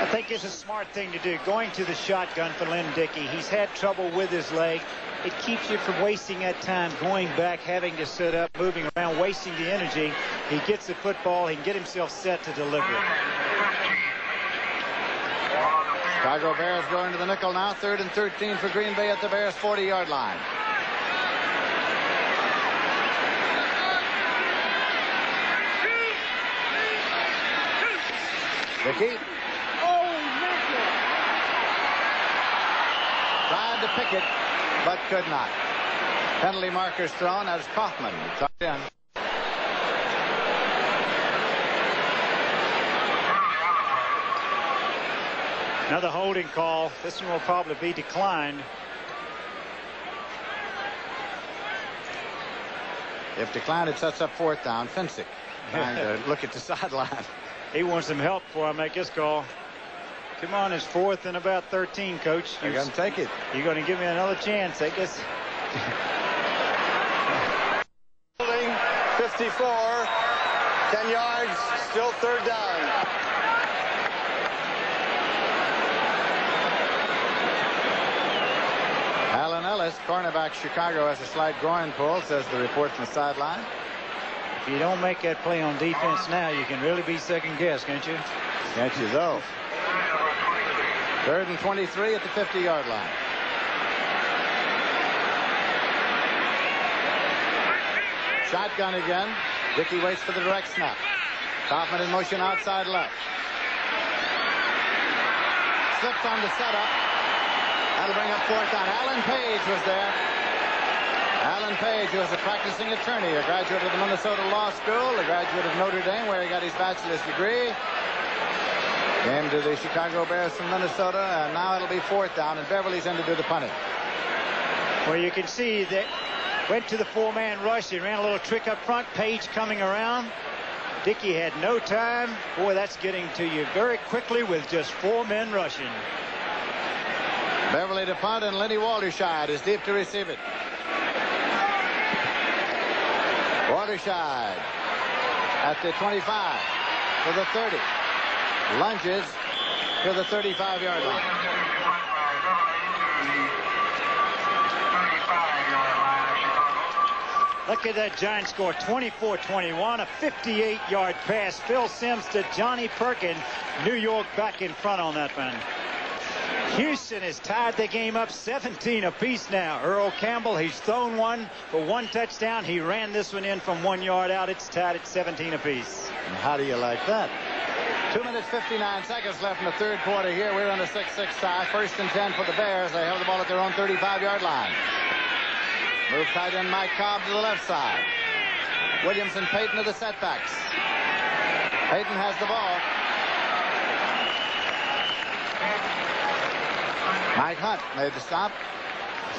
I think it's a smart thing to do, going to the shotgun for Lynn Dickey. He's had trouble with his leg. It keeps you from wasting that time going back, having to sit up, moving around, wasting the energy. He gets the football, he can get himself set to deliver it. Chicago Bears going to the nickel now. 3rd and 13 for Green Bay at the Bears 40-yard line. Dickey. Tried to pick it, but could not. Penalty markers thrown as Kaufman tucked in. Another holding call. This one will probably be declined. If declined, it sets up 4th down. Fensick trying to look at the sideline. He wants some help before I make this call. Come on, it's 4th and about 13, Coach. You're going to take it. You're going to give me another chance, I guess. 54, 10 yards, still 3rd down. Alan Ellis, cornerback, Chicago, has a slight groin pull, says the report from the sideline. If you don't make that play on defense now, you can really be second guessed, can't you? Can't you, though? 3rd and 23 at the 50-yard line. Shotgun again. Dickey waits for the direct snap. Kaufman in motion outside left. Slips on the setup. That'll bring up 4th down. Alan Page was there. Alan Page, who is a practicing attorney, a graduate of the Minnesota Law School, a graduate of Notre Dame, where he got his bachelor's degree. Came to the Chicago Bears from Minnesota, and now it'll be 4th down, and Beverly's in to do the punting. Well, you can see that went to the 4-man rush. He ran a little trick up front. Page coming around. Dickey had no time. Boy, that's getting to you very quickly with just 4 men rushing. Beverly to punt, and Lenny Walderscheid is deep to receive it. Walderscheid at the 25 to the 30. Lunges to the 35-yard line. Look at that giant score, 24-21, a 58-yard pass. Phil Simms to Johnny Perkin. New York back in front on that one. Houston has tied the game up 17 apiece now. Earl Campbell, he's thrown one for 1 touchdown. He ran this one in from 1 yard out. It's tied at 17 apiece. And how do you like that? 2 minutes, 59 seconds left in the 3rd quarter here. We're on the 6-6 tie. 1st and 10 for the Bears. They have the ball at their own 35-yard line. Move tight end Mike Cobb to the left side. Williamson Payton to the setbacks. Payton has the ball. Mike Hunt made the stop.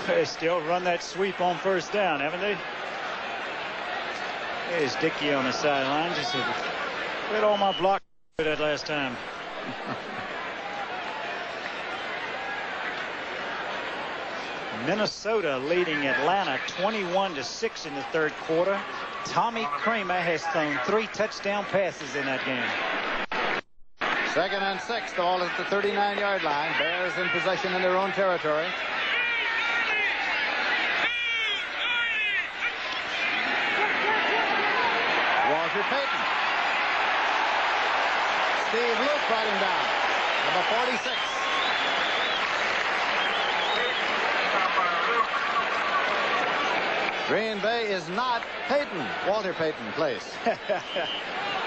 They still run that sweep on 1st down, haven't they? There's Dickey on the sideline. Just said, "Where'd all my block that last time?" Minnesota leading Atlanta 21-6 in the 3rd quarter. Tommy Kramer has thrown 3 touchdown passes in that game. 2nd and 6. The ball is at the 39-yard line. Bears in possession in their own territory. Walter Payton. Steve Luke brought him down. Number 46. Green Bay is not Payton. Walter Payton plays.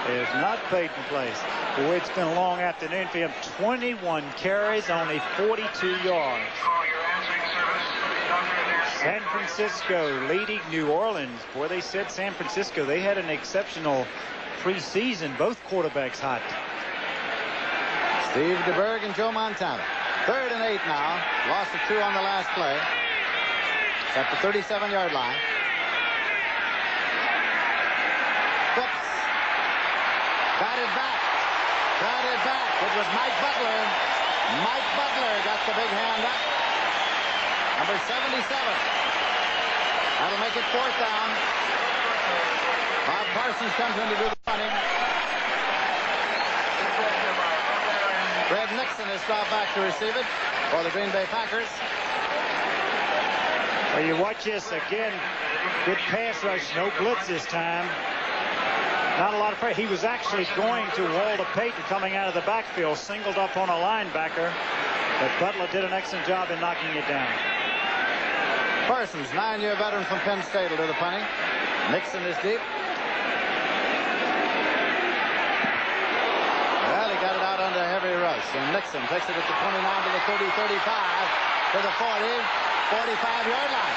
It's not Payton place. Boy, it's been a long afternoon for him. 21 carries, only 42 yards. San Francisco leading New Orleans. Boy, they said San Francisco, they had an exceptional preseason. Both quarterbacks hot. Steve DeBerg and Joe Montana. 3rd and 8 now. Loss of 2 on the last play. It's at the 37-yard line. Phipps. Got it back. Got it back. It was Mike Butler. Mike Butler got the big hand up. Number 77. That'll make it 4th down. Bob Parsons comes in to do the punting. Fred Nixon is dropped back to receive it for the Green Bay Packers. Well, you watch this again. Good pass rush. No blitz this time. Not a lot of pressure. He was actually going to Walter Payton coming out of the backfield, singled up on a linebacker, but Butler did an excellent job in knocking it down. Parsons, 9-year veteran from Penn State, will do the punting. Nixon is deep. Well, he got it out under a heavy rush, and Nixon takes it at the 29 to the 30, 35 to the 40, 45-yard line.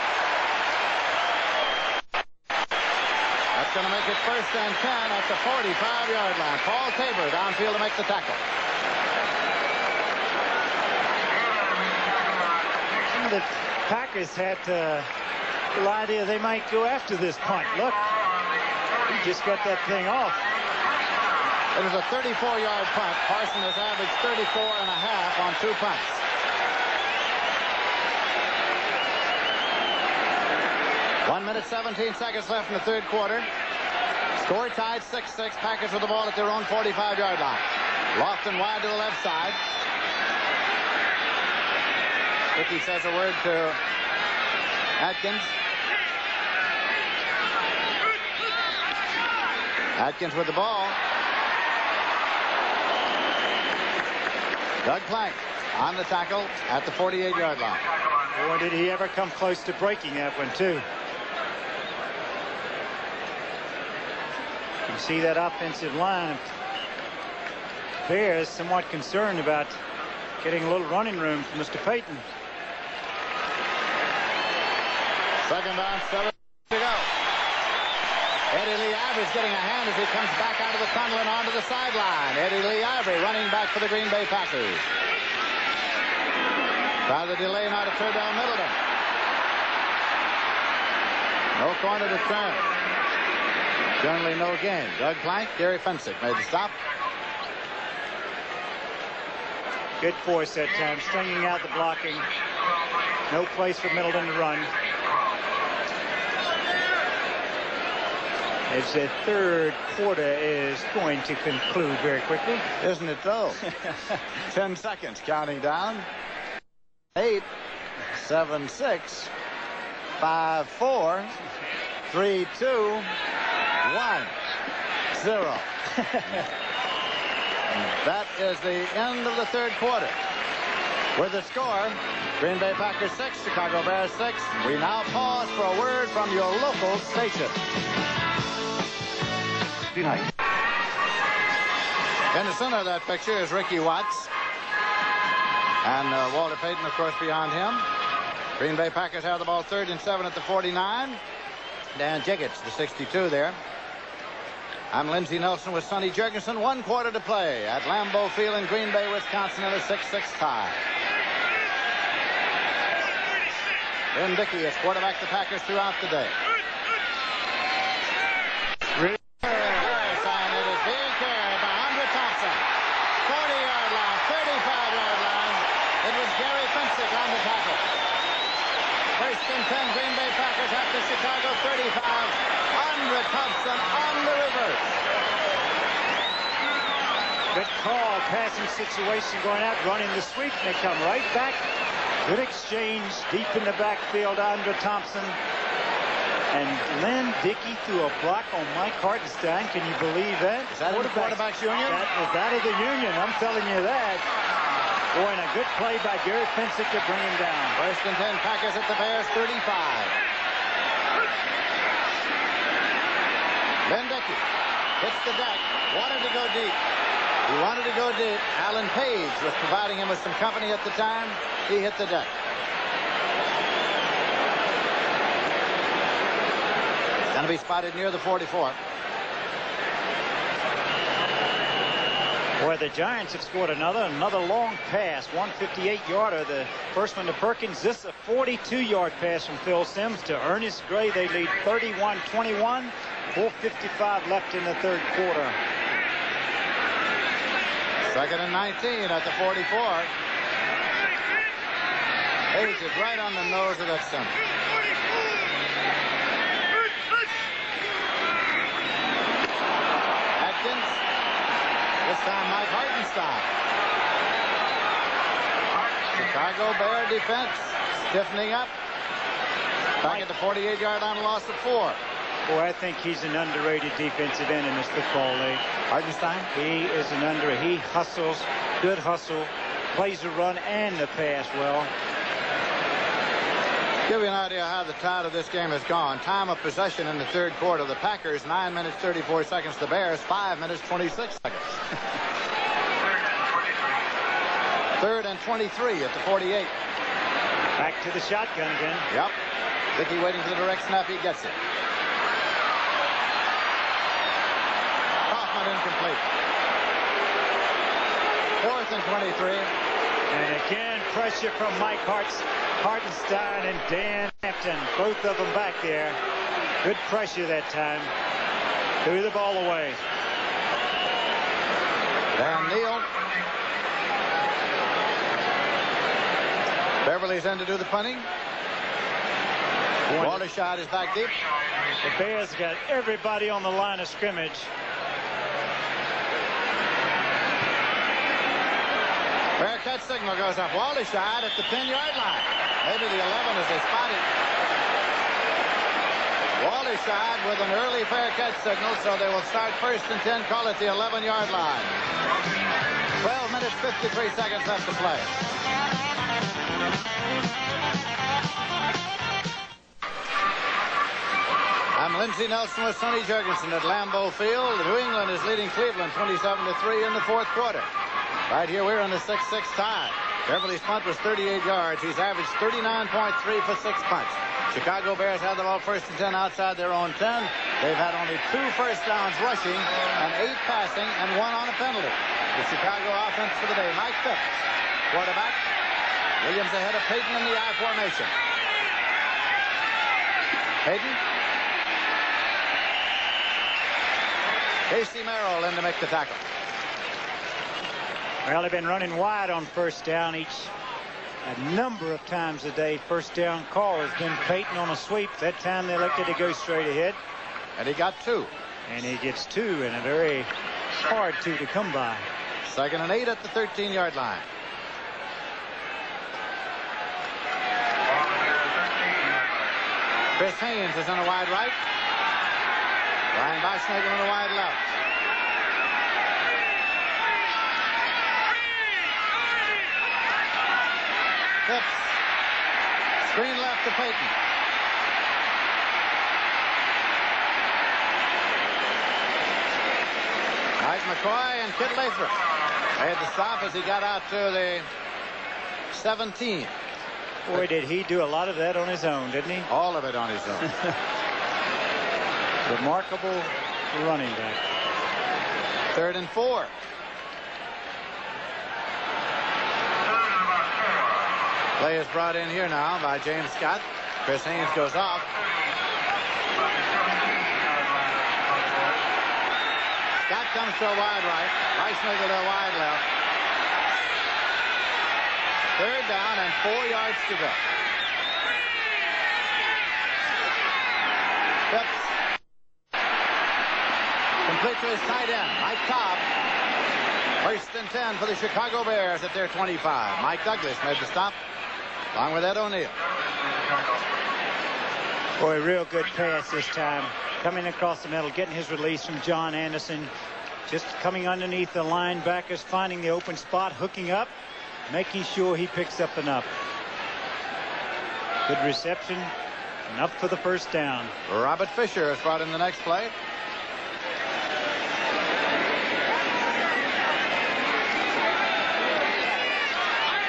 That's going to make it 1st and 10 at the 45-yard line. Paul Tabor downfield to make the tackle. The Packers had the idea they might go after this punt. Look, he just got that thing off. It was a 34-yard punt. Parson has averaged 34.5 on 2 punts. One minute, 17 seconds left in the third quarter. Score tied 6-6. Packers with the ball at their own 45-yard line. Lofton wide to the left side. Ricky says a word to Atkins. Atkins with the ball. Doug Plank on the tackle at the 48-yard line. Boy, did he ever come close to breaking that one, too. You can see that offensive line. Bears somewhat concerned about getting a little running room for Mr. Payton. Second down, 7 to go. Eddie Lee Ivory's getting a hand as he comes back out of the tunnel and onto the sideline. Eddie Lee Ivory running back for the Green Bay Packers. Try the delay now to turn down Middleton. No corner to turn. Generally no gain. Doug Plank, Gary Fensick made the stop. Good force that time, stringing out the blocking. No place for Middleton to run. As the third quarter is going to conclude very quickly. Isn't it though? 10 seconds counting down. 8, 7, 6, 5, 4, 3, 2, 1, 0. That is the end of the third quarter. With the score, Green Bay Packers 6, Chicago Bears 6. We now pause for a word from your local station. Night. In the center of that picture is Ricky Watts. And Walter Payton, of course, behind him. Green Bay Packers have the ball 3rd and 7 at the 49. Dan Jiggets, the 62 there. I'm Lindsey Nelson with Sonny Jurgensen. 1 quarter to play at Lambeau Field in Green Bay, Wisconsin in a 6-6 tie. Ben Dickey has quarterbacked the Packers throughout the day. First and 10, Green Bay Packers at the Chicago 35. Andre Thompson on the reverse. Good call, passing situation going out, running the sweep, and they come right back. Good exchange deep in the backfield, Andre Thompson. And Len Dickey threw a block on Mike Hartenstein. Can you believe that? Is that in the quarterback's union? That is out of the union, I'm telling you that. Boy, and a good play by Gary Fensick to bring him down. First and 10, Packers at the Bears 35. Ben Dickey hits the deck, wanted to go deep. He wanted to go deep. Alan Page was providing him with some company at the time. He hit the deck. Going to be spotted near the 44. Boy, the Giants have scored another long pass, 158-yarder. The first one to Perkins. This is a 42-yard pass from Phil Simms to Ernest Gray. They lead 31-21. 4:55 left in the third quarter. Second and 19 at the 44. Page is right on the nose of that center. Atkins. This time Mike Hartenstein. Chicago Bear defense stiffening up. Back at the 48-yard line, loss of 4. Boy, I think he's an underrated defensive end in this football league. Hartenstein? He is he hustles, good hustle, plays the run and the pass well. Give you an idea how the tide of this game has gone. Time of possession in the third quarter. The Packers, 9 minutes, 34 seconds. The Bears, 5 minutes, 26 seconds. Third and 23 at the 48. Back to the shotgun again. Yep. Dickey waiting for the direct snap. He gets it. Kaufman incomplete. 4th and 23. And again, pressure from Mike Hartenstein and Dan Hampton. Both of them back there. Good pressure that time. Threw the ball away. Van Neal. Beverly's in to do the punting. Waldershot is back deep. The Bears got everybody on the line of scrimmage. Fair catch signal goes up. Waldershot at the 10-yard line. Maybe the 11 as they spot it. Waldershot with an early fair catch signal, so they will start 1st and 10, call it the 11-yard line. 12 minutes, 53 seconds left to play. I'm Lindsey Nelson with Sonny Jurgensen at Lambeau Field. New England is leading Cleveland 27-3 in the 4th quarter. Right here we're in the 6-6 tie. Beverly's punt was 38 yards. He's averaged 39.3 for 6 punts. Chicago Bears had the ball 1st and 10 outside their own 10. They've had only 2 first downs rushing and 8 passing and 1 on a penalty. The Chicago offense for the day. Mike Phipps, quarterback. Williams ahead of Payton in the I formation. Payton. Casey Merrill in to make the tackle. Well, they've been running wide on 1st down a number of times a day. 1st down call has been Payton on a sweep. That time they elected to go straight ahead. And he got 2. And he gets 2, and a very hard 2 to come by. 2nd and 8 at the 13-yard line. Chris Haynes is on a wide right. Ryan Boschnagel on a wide left. Phipps. Screen left to Payton. Mike McCoy and Kid Lathrop made the stop as he got out to the 17. Boy, did he do a lot of that on his own, didn't he? All of it on his own. Remarkable running back. 3rd and 4. Play is brought in here now by James Scott. Chris Haynes goes off. Scott comes to a wide right. Weissnagel to a wide left. 3rd down and 4 yards to go. Phipps. Complete to his tight end, Mike Cobb. 1st and 10 for the Chicago Bears at their 25. Mike Douglas made the stop, along with Ed O'Neill. Boy, real good pass this time. Coming across the middle, getting his release from John Anderson. Just coming underneath the linebackers, finding the open spot, hooking up, making sure he picks up enough. Good reception, enough for the 1st down. Robert Fisher is brought in the next play.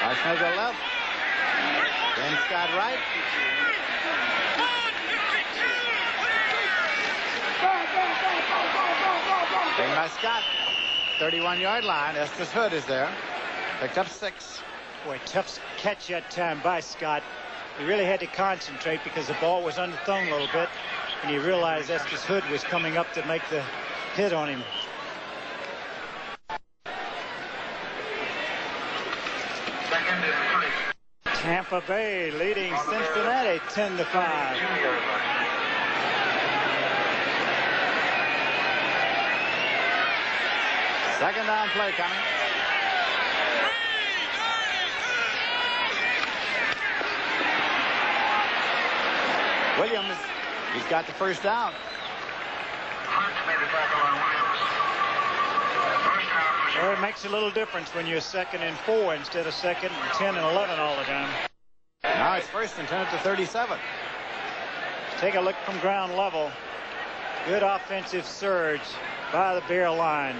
Weissnagel left. James Scott right. Taken by Scott. 31-yard line. Estes Hood is there. Picked up 6. Boy, tough catch that time by Scott. He really had to concentrate because the ball was underthrown a little bit, and he realized Estes Hood was coming up to make the hit on him. Tampa Bay leading Cincinnati 10-5. Second down play coming. Williams, he's got the 1st down. Well, it makes a little difference when you're 2nd and 4 instead of 2nd and 10 and 11 all the time. Now it's 1st and 10 at the 37. Take a look from ground level. Good offensive surge by the Bear line.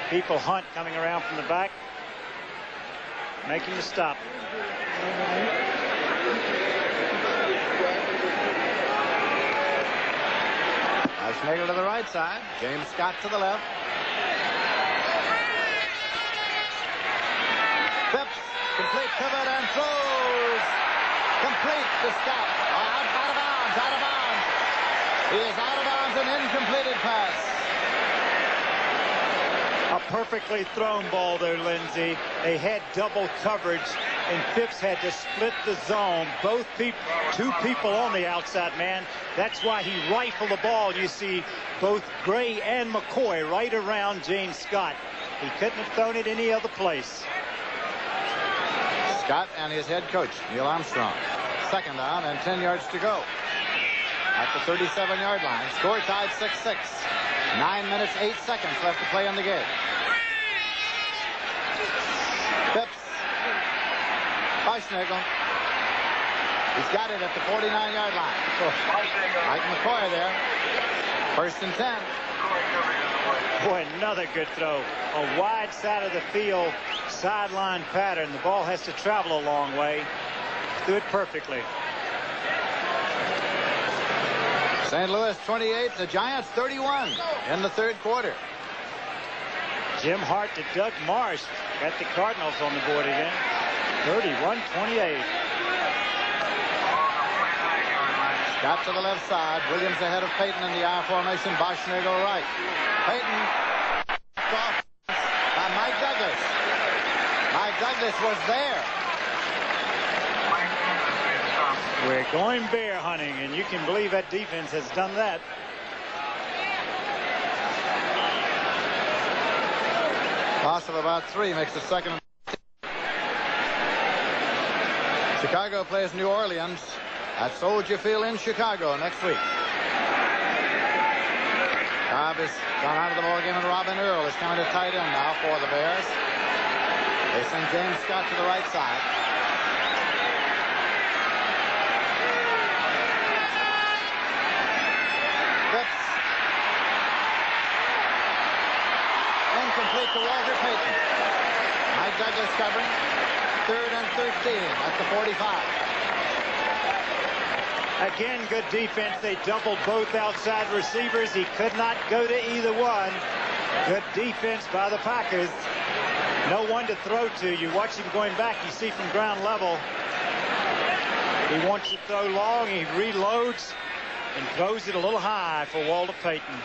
People Hunt coming around from the back, making the stop. Weissnagel to the right side. James Scott to the left. Phipps, complete pivot and throws. Complete to Scott. Out of bounds, out of bounds. He is out of bounds, an incompleted pass. A perfectly thrown ball there, Lindsey. They had double coverage, and Phipps had to split the zone. Two people on the outside man. That's why he rifled the ball. You see both Gray and McCoy right around James Scott. He couldn't have thrown it any other place. Scott and his head coach, Neil Armstrong. Second down and 10 yards to go. At the 37-yard line. Score tied 6-6. 9 minutes, 8 seconds left to play in the game. Phipps. Bushnagle. He's got it at the 49-yard line. Mike McCoy there. First and 10. Boy, another good throw. A wide side of the field, sideline pattern. The ball has to travel a long way. Threw it perfectly. St. Louis 28, the Giants 31 in the third quarter. Jim Hart to Doug Marsh. Got the Cardinals on the board again. 31-28. Scott to the left side. Williams ahead of Payton in the I formation. Bushnagle right. Payton off by Mike Douglas. Mike Douglas was there. We're going bear hunting, and you can believe that defense has done that. Loss of about 3 makes the second. Chicago plays New Orleans at Soldier Field in Chicago next week. Cobb has gone out of the ball game, and Robin Earl is coming to tight end now for the Bears. They send James Scott to the right side. Phipps. Incomplete to Walter Payton. Mike Douglas covering. 3rd and 13 at the 45. Again, good defense. They doubled both outside receivers. He could not go to either one. Good defense by the Packers. No one to throw to. You watch him going back. You see from ground level. He wants to throw long. He reloads and throws it a little high for Walter Payton.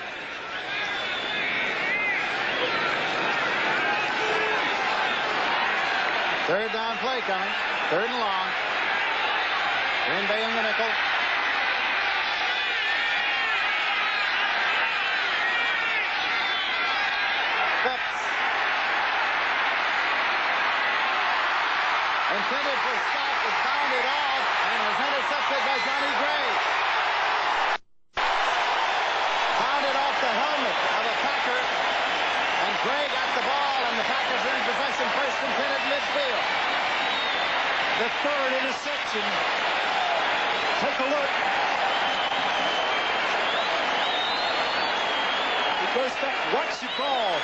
Third down play coming. 3rd and long. Green Bay in the nickel. Phipps. Intended for Scott, but bounded off and was intercepted by Johnny Gray. Bounded off the helmet of a Packer, and Gray got the ball, and the Packers are in possession. First and 10 at midfield. The 3rd interception. Take a look. He goes back. Watch the ball.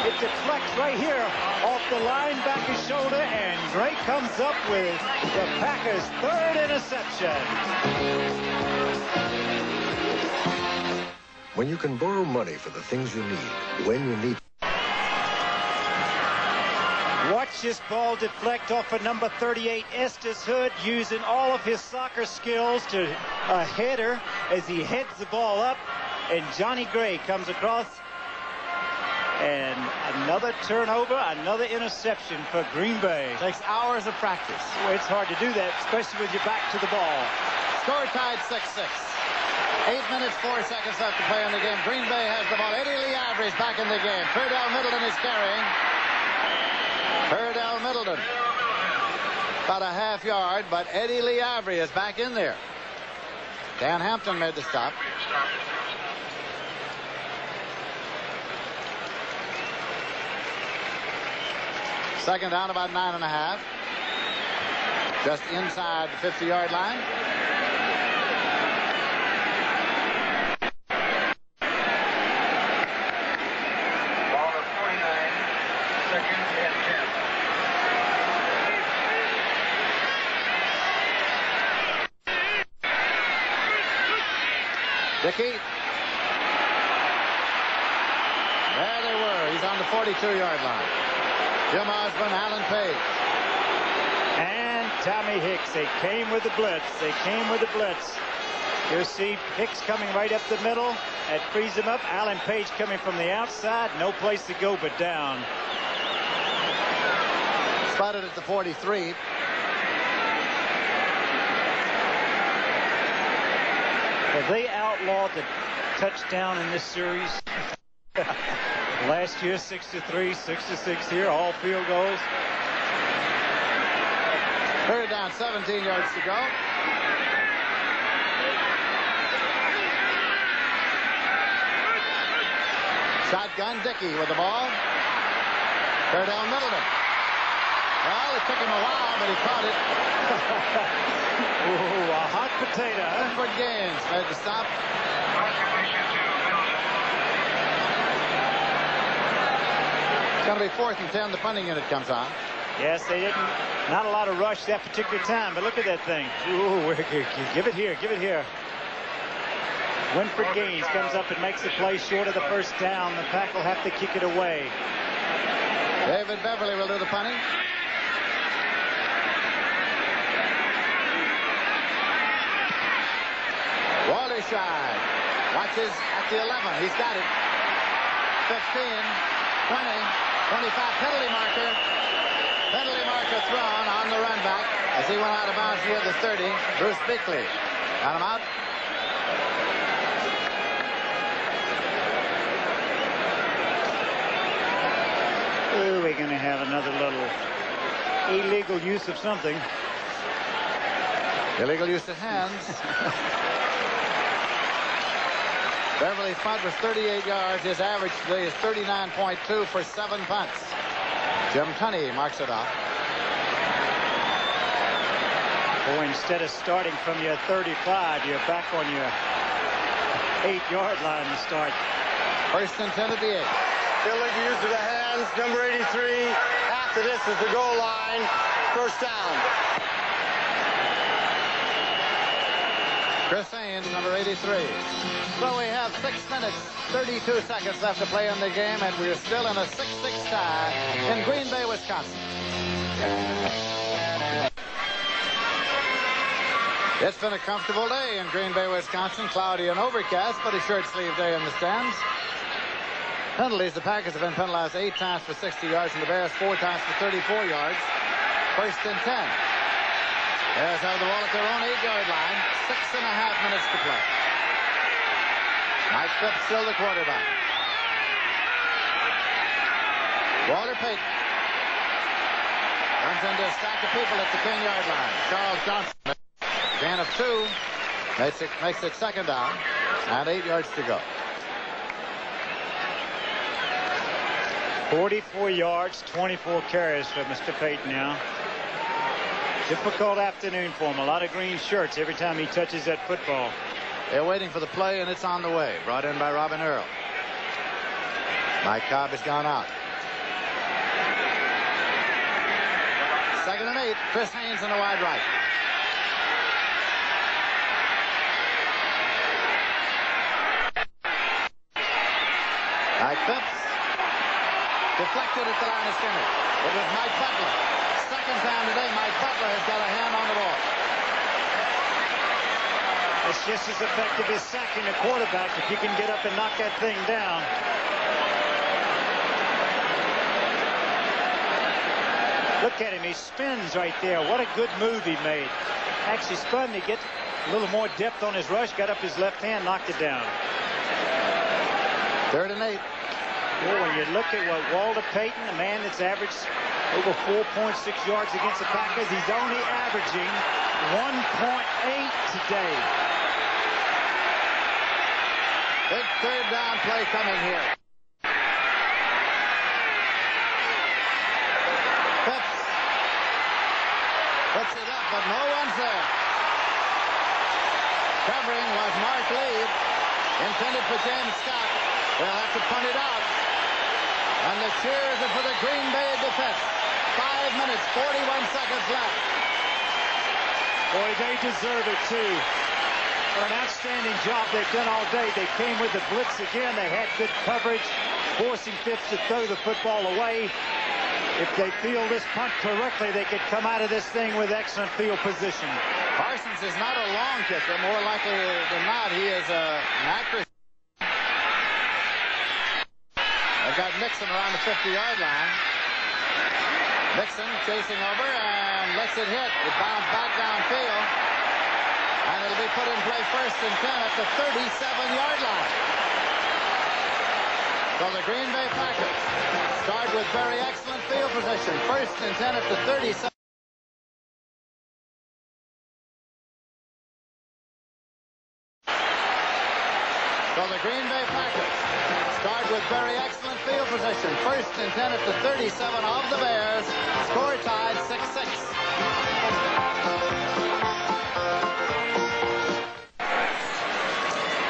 It deflects right here off the linebacker's shoulder, and Gray comes up with the Packers' 3rd interception. When you can borrow money for the things you need, when you need. Watch this ball deflect off of number 38, Estes Hood, using all of his soccer skills to a header as he heads the ball up, and Johnny Gray comes across. And another turnover, another interception for Green Bay. Takes hours of practice. Well, it's hard to do that, especially with your back to the ball. Score tied 6-6. 8 minutes, 4 seconds left to play in the game. Green Bay has the ball. Eddie Lee Avery is back in the game. Purdell Middleton is carrying. Purdell Middleton. About a half yard, but Eddie Lee Avery is back in there. Dan Hampton made the stop. Second down, about 9.5. Just inside the 50-yard line. Ball at 49, 2nd and 10. Dickey. There they were. He's on the 42-yard line. Jim Osborne, Alan Page. And Tommy Hicks. They came with the blitz. They came with the blitz. You'll see Hicks coming right up the middle. That frees him up. Alan Page coming from the outside. No place to go but down. Spotted at the 43. Well, they outlawed the touchdown in this series. Last year, 6-3, 6-6 here, all field goals. Third down, 17 yards to go. Shotgun, Dickey with the ball. Third down, Middleton. Well, it took him a while, but he caught it. Ooh, a hot potato. Edward Gaines made the stop. It's going to be 4th and 10. The punting unit comes on. Yes, they didn't. Not a lot of rush that particular time, but look at that thing. Ooh, give it here, give it here. Winfred Gaines comes up and makes the play short of the first down. The Pack will have to kick it away. David Beverly will do the punting. Walderside watches at the 11. He's got it. 15, 20, 25. Penalty marker. Penalty marker thrown on the run back as he went out of bounds near the 30. Bruce Bickley got him out. Ooh, we're going to have another little illegal use of something. Illegal use of hands. Beverly's punt was 38 yards. His average today is 39.2 for 7 punts. Jim Tunney marks it off. Boy, instead of starting from your 35, you're back on your 8-yard line to start. 1st and 10 at the 8. Illegal use of the hands. Number 83. After this is the goal line. First down. Chris Haynes, number 83. So we have 6 minutes, 32 seconds left to play in the game, and we're still in a 6-6 tie in Green Bay, Wisconsin. It's been a comfortable day in Green Bay, Wisconsin. Cloudy and overcast, but a short-sleeve day in the stands. Penalties, the Packers have been penalized 8 times for 60 yards, and the Bears 4 times for 34 yards. 1st and 10. Bears have the ball at their own 8-yard line. 6.5 minutes to play. Mike Phipps still the quarterback. Walter Payton runs into a stack of people at the 10-yard line. Charles Johnson, gain of 2, makes it 2nd down, and 8 yards to go. 44 yards, 24 carries for Mr. Payton now. Difficult afternoon for him. A lot of green shirts every time he touches that football. They're waiting for the play, and it's on the way. Brought in by Robin Earl. Mike Cobb has gone out. 2nd and 8. Chris Haynes in a wide right. Mike Phipps deflected at the line of scrimmage. It was Mike Butler. 2nd time today, Mike Butler has got a hand on the ball. It's just as effective as sacking a quarterback if you can get up and knock that thing down. Look at him. He spins right there. What a good move he made. Actually spun to get a little more depth on his rush. Got up his left hand, knocked it down. 3rd and 8. Well, when you look at what Walter Payton, a man that's averaged over 4.6 yards against the Packers, he's only averaging 1.8 today. Big 3rd down play coming here. Phipps puts it up, but no one's there. Covering was Mark Lee, intended for James Scott. They'll have to punt it out. And the cheers are for the Green Bay defense. 5 minutes, 41 seconds left. Boy, they deserve it, too. For an outstanding job they've done all day. They came with the blitz again. They had good coverage, forcing Phipps to throw the football away. If they field this punt correctly, they could come out of this thing with excellent field position. Parsons is not a long kicker. More likely than not, has an accuracy. They've got Nixon around the 50-yard line. Nixon chasing over and lets it hit. It bounced back downfield. And it'll be put in play 1st and 10 at the 37-yard line. So the Green Bay Packers start with very excellent field position. 1st and 10 at the 37. So the Green Bay Packers start with very excellent field position. 1st and 10 at the 37 of the Bears. Score tied 6-6.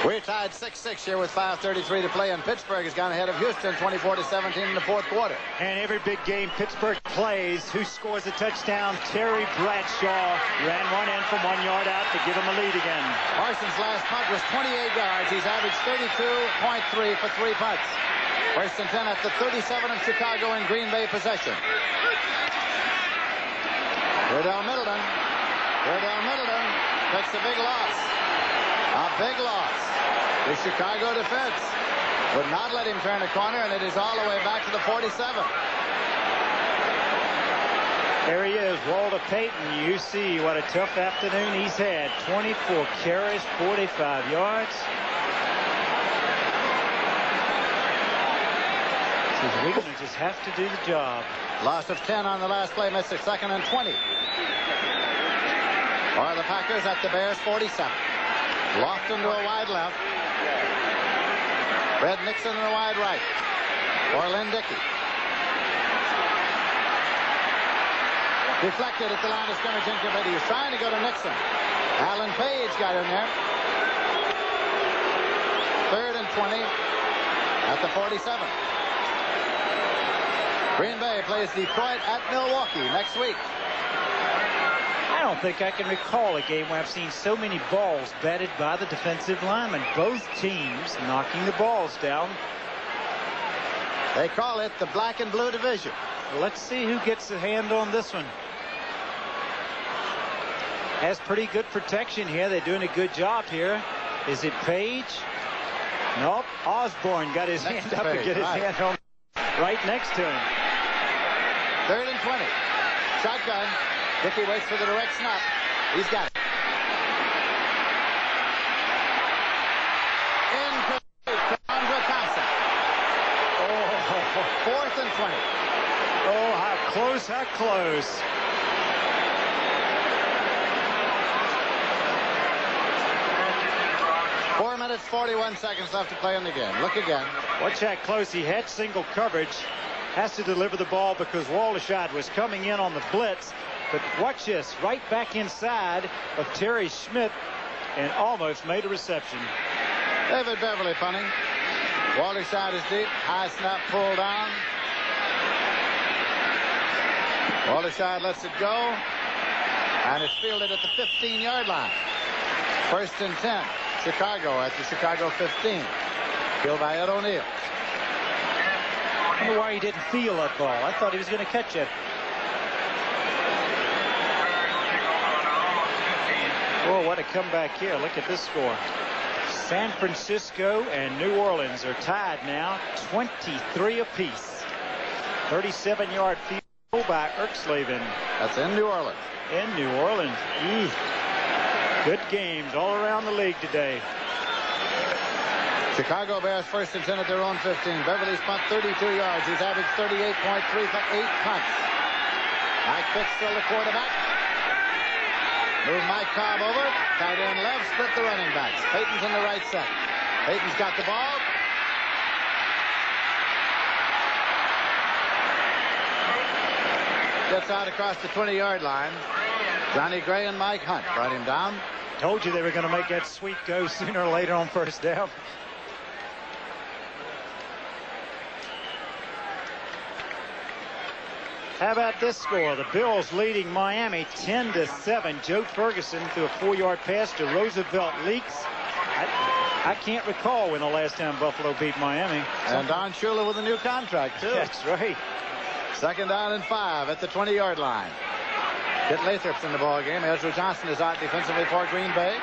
We're tied 6-6 here with 5:33 to play, and Pittsburgh has gone ahead of Houston 24-17 in the 4th quarter. And every big game Pittsburgh plays, who scores a touchdown? Terry Bradshaw ran one in from 1 yard out to give him a lead again. Parsons' last punt was 28 yards. He's averaged 32.3 for 3 punts. 1st and 10 at the 37 of Chicago in Green Bay possession. Cordell Middleton takes a big loss. A big loss. The Chicago defense would not let him turn a corner, and it is all the way back to the 47. There he is, Walter Payton. You see what a tough afternoon he's had. 24 carries, 45 yards. Says we're going to just have to do the job. Loss of 10 on the last play, missed it. 2nd and 20. Or the Packers at the Bears 47. Lofton to a wide left. Red Nixon to a wide right. Or Lynn Dickey. Deflected at the line of scrimmage incomplete. He was trying to go to Nixon. Alan Page got in there. 3rd and 20 at the 47. Green Bay plays Detroit at Milwaukee next week. I don't think I can recall a game where I've seen so many balls batted by the defensive linemen. Both teams knocking the balls down. They call it the black and blue division. Well, let's see who gets a hand on this one. Has pretty good protection here. They're doing a good job here. Is it Page? Nope. Osborne got his hand up to get his hand on right next to him. 3rd and 20. Shotgun. Dickey waits for the direct snap. He's got it. Incomplete. Andre Thompson. Oh, 4th and 20. Oh, how close, how close. Four minutes, 41 seconds left to play in the game. Look again. Watch how close he had single coverage. Has to deliver the ball because Waldershot was coming in on the blitz. But watch this, right back inside of Terry Schmidt and almost made a reception. David Beverly punting. Waldershot is deep. High snap, pull down. Waldershot lets it go. And it's fielded at the 15-yard line. 1st and 10. Chicago at the Chicago 15. Fielded by Ed O'Neill. I wonder why he didn't feel that ball. I thought he was going to catch it. Oh, what a comeback here. Look at this score. San Francisco and New Orleans are tied now, 23 apiece. 37-yard field goal by Erxleben. That's in New Orleans. In New Orleans. Good games all around the league today. Chicago Bears 1st and 10 at their own 15. Beverly's punt 32 yards. He's averaged 38.3 for 8 punts. Mike Fitz still the quarterback. Move Mike Cobb over. Tight end left. Split the running backs. Payton's in the right set. Payton's got the ball. Gets out across the 20-yard line. Johnny Gray and Mike Hunt brought him down. Told you they were going to make that sweep go sooner or later on 1st down. How about this score? The Bills leading Miami 10-7. Joe Ferguson threw a 4-yard pass to Roosevelt Leaks. I can't recall when the last time Buffalo beat Miami. And Don Shula with a new contract, too. That's right. 2nd down and 5 at the 20-yard line. Kit Lathrop's in the ball game. Ezra Johnson is out defensively for Green Bay.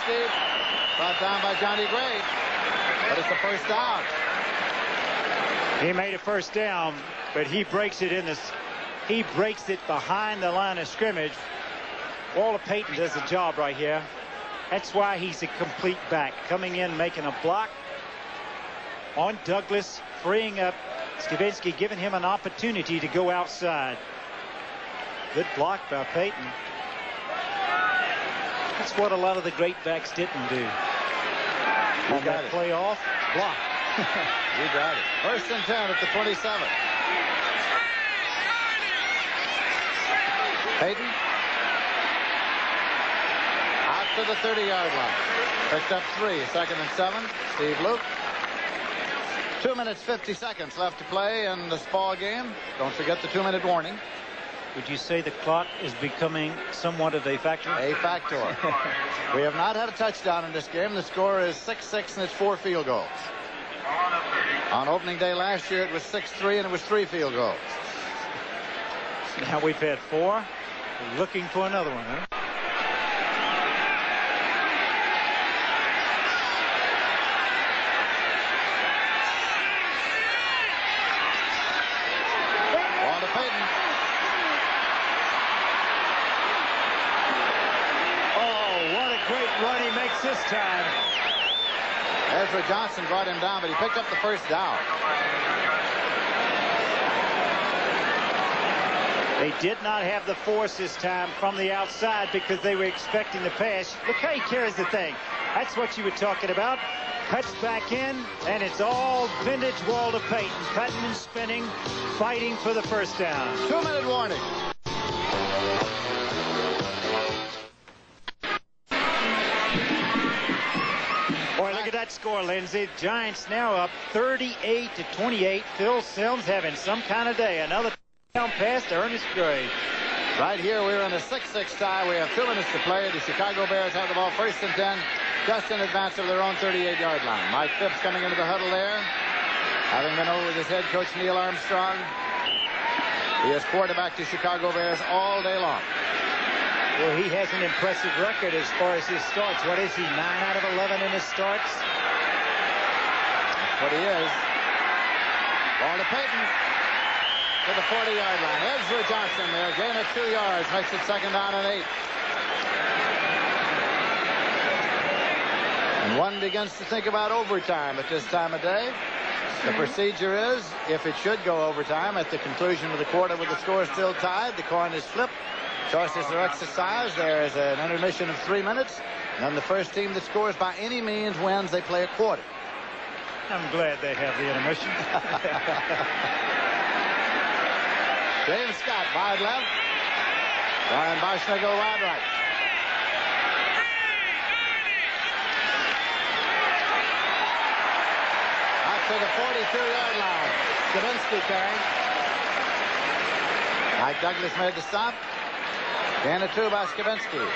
deep. Brought down by Johnny Gray. But it's the first down. He made a first down, but he breaks it he breaks it behind the line of scrimmage. Walter Payton does a job right here. That's why he's a complete back. Coming in, making a block on Douglas, freeing up Skavinsky, giving him an opportunity to go outside. Good block by Payton. That's what a lot of the great backs didn't do. On that play off, block. You got it. First and 10 at the 27. Payton out to the 30-yard line. Picked up 3. Second and 7. Steve Luke. 2 minutes 50 seconds left to play in this ball game. Don't forget the 2-minute warning. Would you say the clock is becoming somewhat of a factor? A factor. We have not had a touchdown in this game. The score is 6-6 and it's 4 field goals. On opening day last year it was 6-3 and it was 3 field goals. Now we've had 4. We're looking for another one, huh? On to Payton. Oh, what a great run he makes this time. Ezra Johnson brought him down, but he picked up the first down. They did not have the force this time from the outside because they were expecting the pass. Look how he carries the thing. That's what you were talking about. Cuts back in, and it's all vintage Walter Payton. Cutting and spinning, fighting for the first down. 2-minute warning. Boy, look at that score, Lindsey. Giants now up 38-28. Phil Simms having some kind of day. Another down pass to Ernest Gray. Right here, we're in a 6-6 tie. We have 2 minutes to play. The Chicago Bears have the ball first and 10, just in advance of their own 38-yard line. Mike Phipps coming into the huddle there, having been over with his head coach Neil Armstrong. He is quarterback to Chicago Bears all day long. Well, he has an impressive record as far as his starts. What is he, 9 out of 11 in his starts? That's what he is. Ball to Payton to the 40-yard line. Ezra Johnson there, gain of 2 yards, makes it second down and 8. And one begins to think about overtime at this time of day. The procedure is, if it should go overtime at the conclusion of the quarter with the score still tied, the coin is flipped. Choices are exercised. There is an intermission of 3 minutes. And then the first team that scores by any means wins. They play a quarter. I'm glad they have the intermission. James Scott wide left. Brian Boschner go wide right. Out to the 42-yard line. Skavinsky carrying. Mike Douglas made the stop. Gain of 2 by Skavinsky.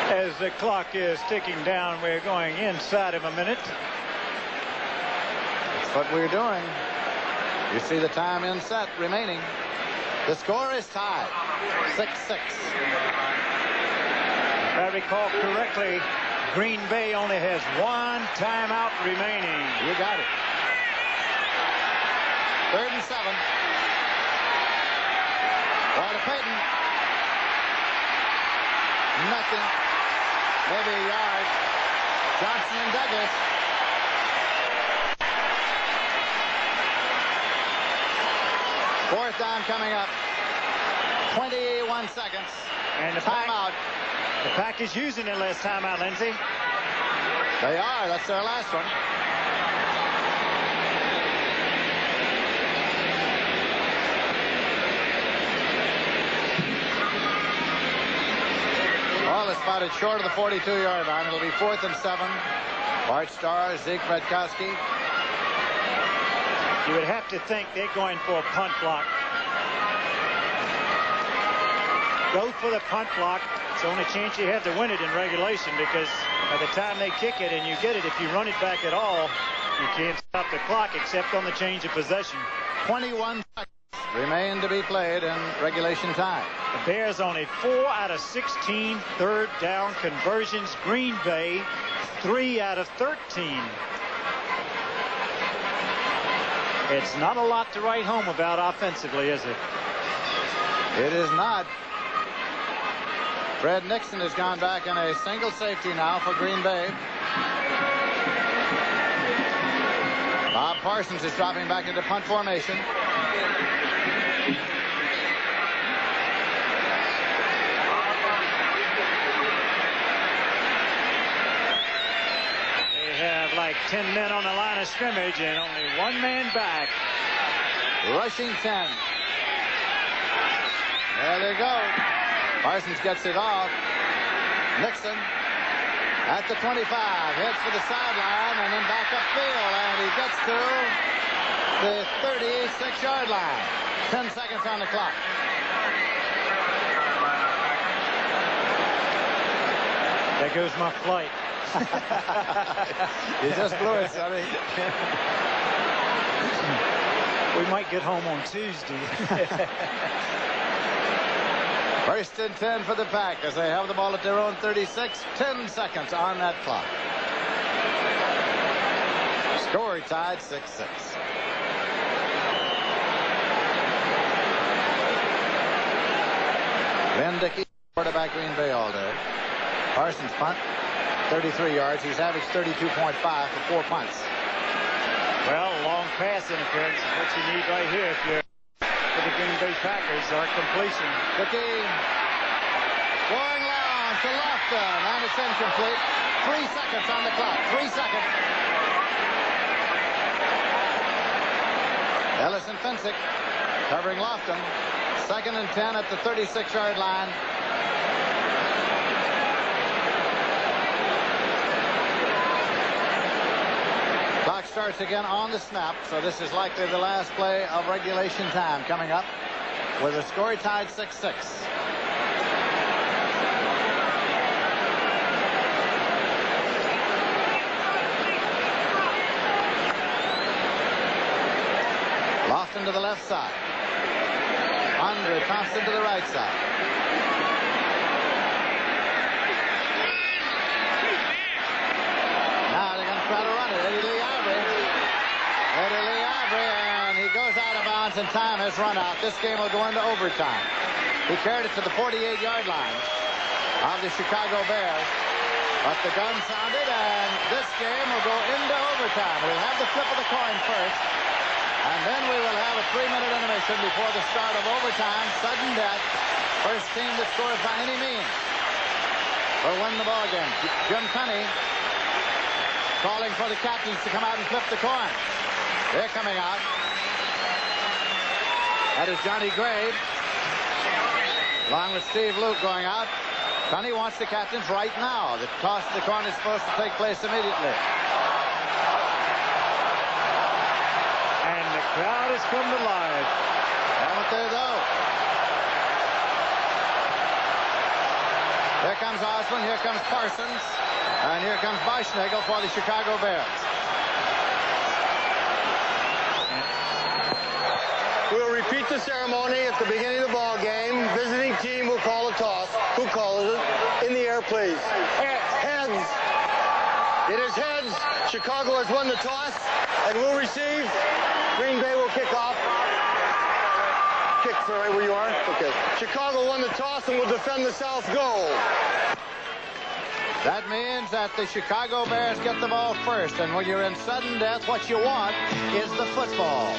As the clock is ticking down, we're going inside of a minute. That's what we're doing. You see the time in set remaining. The score is tied. 6-6. If I recall correctly, Green Bay only has 1 timeout remaining. You got it. 3rd and 7. Ball to Payton. Nothing. Maybe a yard. Johnson and Douglas. Fourth down coming up. 21 seconds. And the timeout. The Pack is using it last timeout, Lindsey. They are. That's their last one. Ball is spotted short of the 42-yard line. It'll be 4th and 7. Bart Starr, Zeke Redkowski. You would have to think they're going for a punt block. Go for the punt block. It's the only chance you have to win it in regulation, because by the time they kick it and you get it, if you run it back at all, you can't stop the clock except on the change of possession. 21 seconds remain to be played in regulation time. The Bears on a 4 out of 16 third down conversions. Green Bay 3 out of 13. It's not a lot to write home about offensively, is it? It is not. Fred Nixon has gone back in a single safety now for Green Bay. Bob Parsons is dropping back into punt formation. They have like 10 men on the line of scrimmage and only one man back. Rushing 10. There they go. Parsons gets it off. Nixon at the 25, heads for the sideline and then back upfield, and he gets to the 36-yard line. 10 seconds on the clock. There goes my flight. You just blew it, Sonny. We might get home on Tuesday. First and 10 for the Packers. They have the ball at their own 36. 10 seconds on that clock. Score tied 6-6. Ben Dickey, quarterback Green Bay all day. Parsons punt, 33 yards. He's averaged 32.5 for 4 punts. Well, long pass interference is what you need right here if you're for the Green Bay Packers. Our completion. Dickey going long to Lofton, and it's incomplete. 3 seconds on the clock. 3 seconds. Ellison Finsick covering Lofton. 2nd and 10 at the 36-yard line. Clock starts again on the snap, so this is likely the last play of regulation time coming up with a score tied 6-6. Lofton to the left side. Andre Thompson to the right side. Now they're going to try to run it. Eddie Lee Ivory, and he goes out of bounds, and time has run out. This game will go into overtime. He carried it to the 48-yard line of the Chicago Bears. But the gun sounded, and this game will go into overtime. We'll have the flip of the coin first. And then we will have a 3-minute intermission before the start of overtime. Sudden death. First team that scores by any means will win the ball game. Jim Tunney calling for the captains to come out and flip the coin. They're coming out. That is Johnny Graves, along with Steve Luke going out. Tunney wants the captains right now. The toss of the coin is supposed to take place immediately. Crowd has come to life. Haven't they, though? Here comes Osmond, here comes Parsons, and here comes Boschnagel for the Chicago Bears. We'll repeat the ceremony at the beginning of the ball game. Visiting team will call a toss. Who calls it? In the air, please. Heads. It is heads. Chicago has won the toss and will receive. Green Bay will kick off. Kick, sorry, where you are? Okay. Chicago won the toss and will defend the south goal. That means that the Chicago Bears get the ball first, and when you're in sudden death, what you want is the football.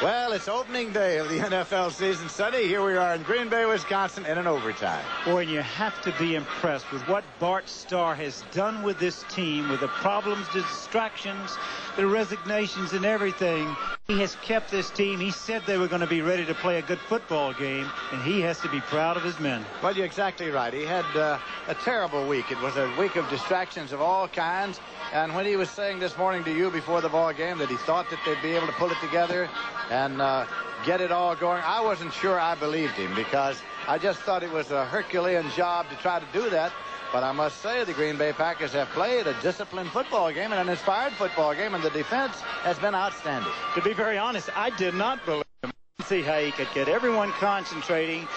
Well, it's opening day of the NFL season, Sonny. Here we are in Green Bay, Wisconsin, in an overtime. Boy, and you have to be impressed with what Bart Starr has done with this team, with the problems, the distractions, the resignations, and everything. He has kept this team. He said they were going to be ready to play a good football game, and he has to be proud of his men. Well, you're exactly right. He had a terrible week. It was a week of distractions of all kinds. And when he was saying this morning to you before the ball game that he thought that they'd be able to pull it together and get it all going, I wasn't sure I believed him, because I just thought it was a Herculean job to try to do that. But I must say the Green Bay Packers have played a disciplined football game and an inspired football game, and the defense has been outstanding. To be very honest, I did not believe him. See how he could get everyone concentrating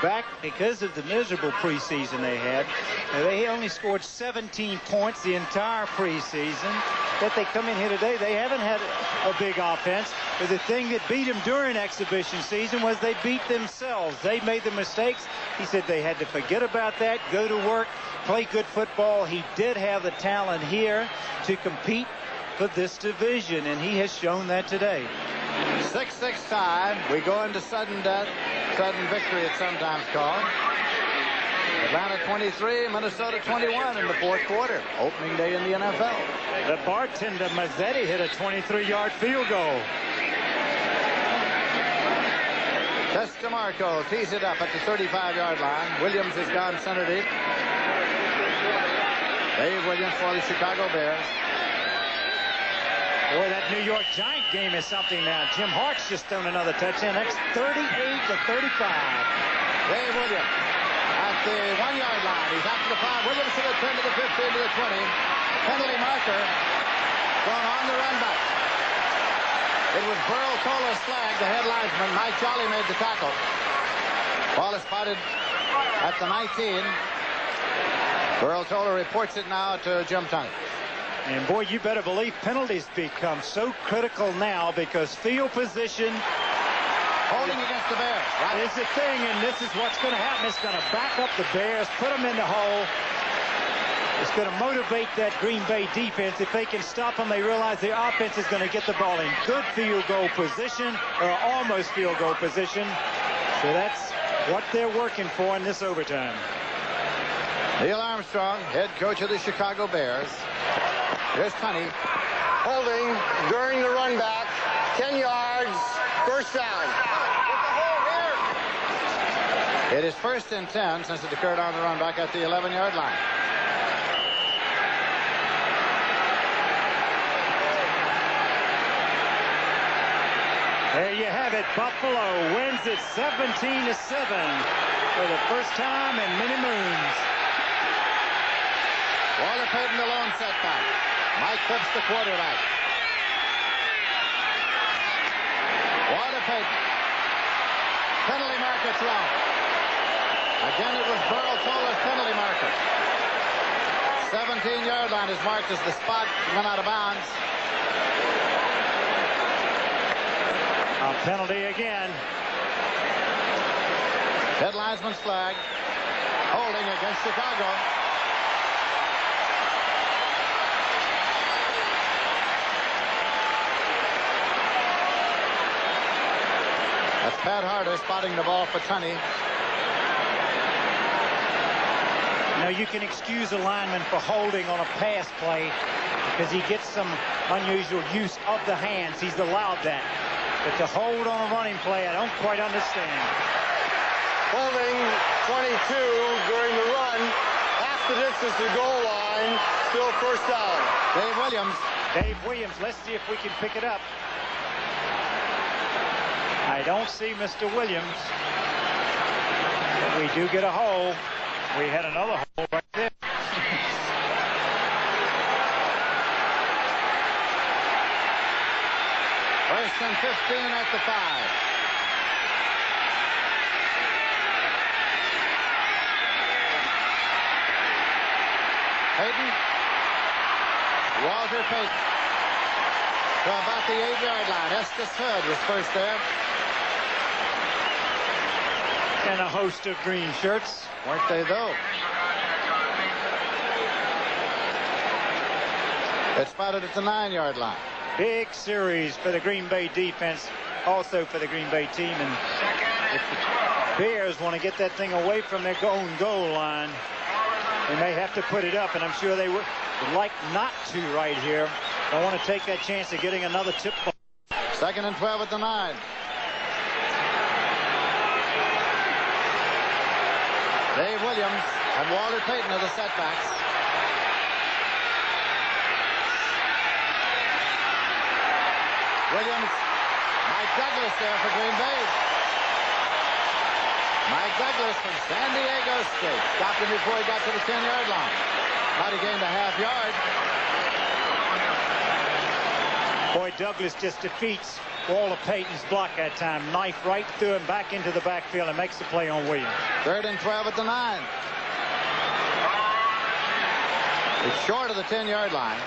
back because of the miserable preseason they had. They only scored 17 points the entire preseason. That they come in here today, they haven't had a big offense. But the thing that beat them during exhibition season was they beat themselves. They made the mistakes. He said they had to forget about that, go to work, play good football. He did have the talent here to compete for this division, and he has shown that today. 6-6 time. We go into sudden death, sudden victory it's sometimes called. Atlanta 23, Minnesota 21 in the fourth quarter. Opening day in the NFL. The bartender Mazzetti hit a 23-yard field goal. Testamarco tees it up at the 35-yard line. Williams has gone center deep. Dave Williams for the Chicago Bears. Boy, that New York Giant game is something now. Jim Hart's just thrown another touchdown. That's 38-35. Dave Williams at the 1-yard line. He's after the 5. Williams to the 10 to the 15 to the 20. Penalty marker going on the run back. It was Burl Tola's flag, the head linesman. Mike Jolly made the tackle. Ball is spotted at the 19. Burl Tola reports it now to Jim Tunge. And boy, you better believe penalties become so critical now because field position holding against the Bears. Right. Is the thing, and this is what's going to happen. It's going to back up the Bears, put them in the hole. It's going to motivate that Green Bay defense. If they can stop them, they realize the offense is going to get the ball in good field goal position or almost field goal position. So that's what they're working for in this overtime. Neil Armstrong, head coach of the Chicago Bears. Here's Tunney. Holding during the run back. 10 yards. First down. It is 1st and 10 since it occurred on the run back at the 11-yard line. There you have it. Buffalo wins it 17-7 for the first time in many moons. Walter Payton the lone setback. Mike Phipps the quarterback. Walter Payton. Penalty marker thrown. Again, it was Burl Tola's penalty marker. 17-yard line is marked as the spot went out of bounds. A penalty again. Head linesman's flag. Holding against Chicago. That's Pat Harder spotting the ball for Tunney. Now you can excuse a lineman for holding on a pass play because he gets some unusual use of the hands. He's allowed that. But to hold on a running play, I don't quite understand. Holding 22 during the run. Half the distance to the goal line. Still first down. Dave Williams. Dave Williams. Let's see if we can pick it up. I don't see Mr. Williams. But we do get a hole. We had another hole right there. First and 15 at the 5. Payton. Walter Payton. To about the 8-yard line. Estes Hood was first there. And a host of green shirts. Weren't they, though? It's spotted at the 9-yard line. Big series for the Green Bay defense, also for the Green Bay team. And if the Bears want to get that thing away from their own goal line, they may have to put it up, and I'm sure they would like not to right here. They want to take that chance of getting another tip ball. 2nd and 12 at the 9. Dave Williams and Walter Payton are the setbacks. Williams, Mike Douglas there for Green Bay. Mike Douglas from San Diego State. Stopped him before he got to the 10-yard line. Might have gained a half yard. Boy, Douglas just defeats Walter Payton's block that time. Knife right through him, back into the backfield, and makes the play on Williams. 3rd and 12 at the 9. It's short of the 10-yard line.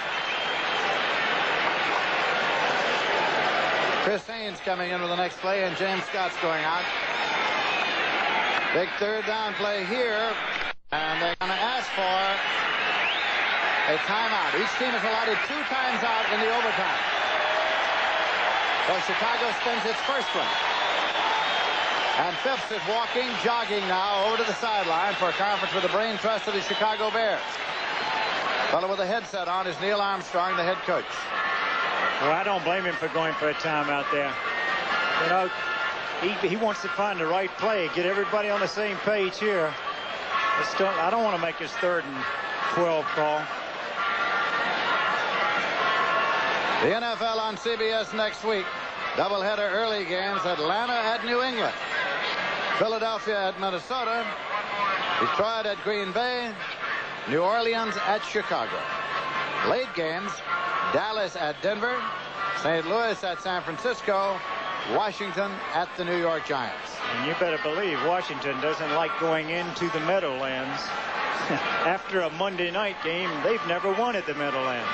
Chris Haynes coming in with the next play, and James Scott's going out. Big 3rd down play here, and they're going to ask for a timeout. Each team is allotted 2 times out in the overtime. So Chicago spends its first one. And Phipps is walking, jogging now over to the sideline for a conference with the brain trust of the Chicago Bears. Fellow with a headset on is Neil Armstrong, the head coach. Well, I don't blame him for going for a timeout there. You know, he wants to find the right play, get everybody on the same page here. I don't want to make his 3rd and 12 call. The NFL on CBS next week. Doubleheader early games. Atlanta at New England. Philadelphia at Minnesota. Detroit at Green Bay. New Orleans at Chicago. Late games. Dallas at Denver. St. Louis at San Francisco. Washington at the New York Giants. And you better believe Washington doesn't like going into the Meadowlands. After a Monday night game, they've never won at the Meadowlands.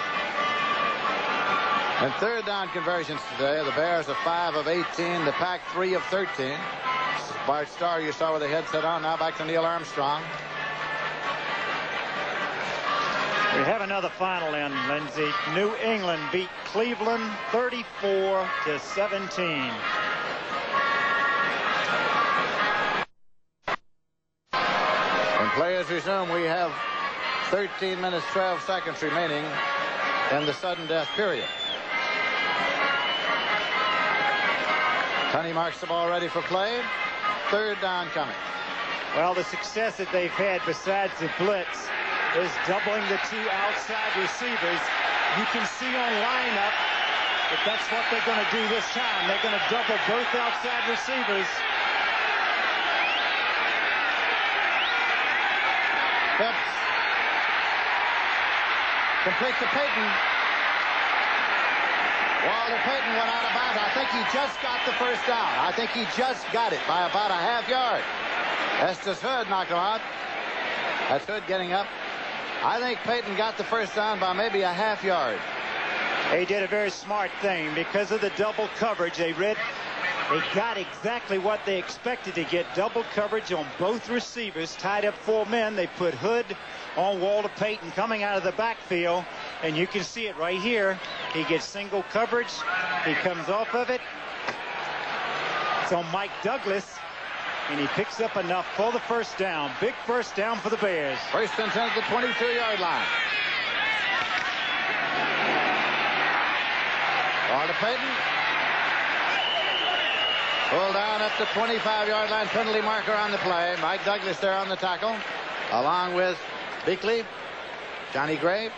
And 3rd down conversions today. The Bears are 5 of 18. The Pack 3 of 13. Bart Starr, you saw with the headset on. Now back to Neil Armstrong. We have another final in, Lindsay. New England beat Cleveland 34-17. When players resume, we have 13 minutes, 12 seconds remaining in the sudden death period. Tunney marks the ball ready for play. 3rd down coming. Well, the success that they've had besides the blitz is doubling the 2 outside receivers. You can see on lineup that that's what they're going to do this time. They're going to double both outside receivers. Phipps. Complete to Payton. Walter Payton went out of bounds. I think he just got the first down. I think he just got it by about a half yard. Estes Hood knocked him out. That's Hood getting up. I think Payton got the first down by maybe a half yard. They did a very smart thing. Because of the double coverage, they got exactly what they expected to get. Double coverage on both receivers, tied up 4 men. They put Hood on Walter Payton coming out of the backfield, and you can see it right here. He gets single coverage. He comes off of it. It's on Mike Douglas, and he picks up enough for the first down. Big first down for the Bears. 1st and 10 at the 22-yard line. Walter Payton. Pulled down at the 25-yard line. Penalty marker on the play. Mike Douglas there on the tackle, along with Beakley, Johnny Gray.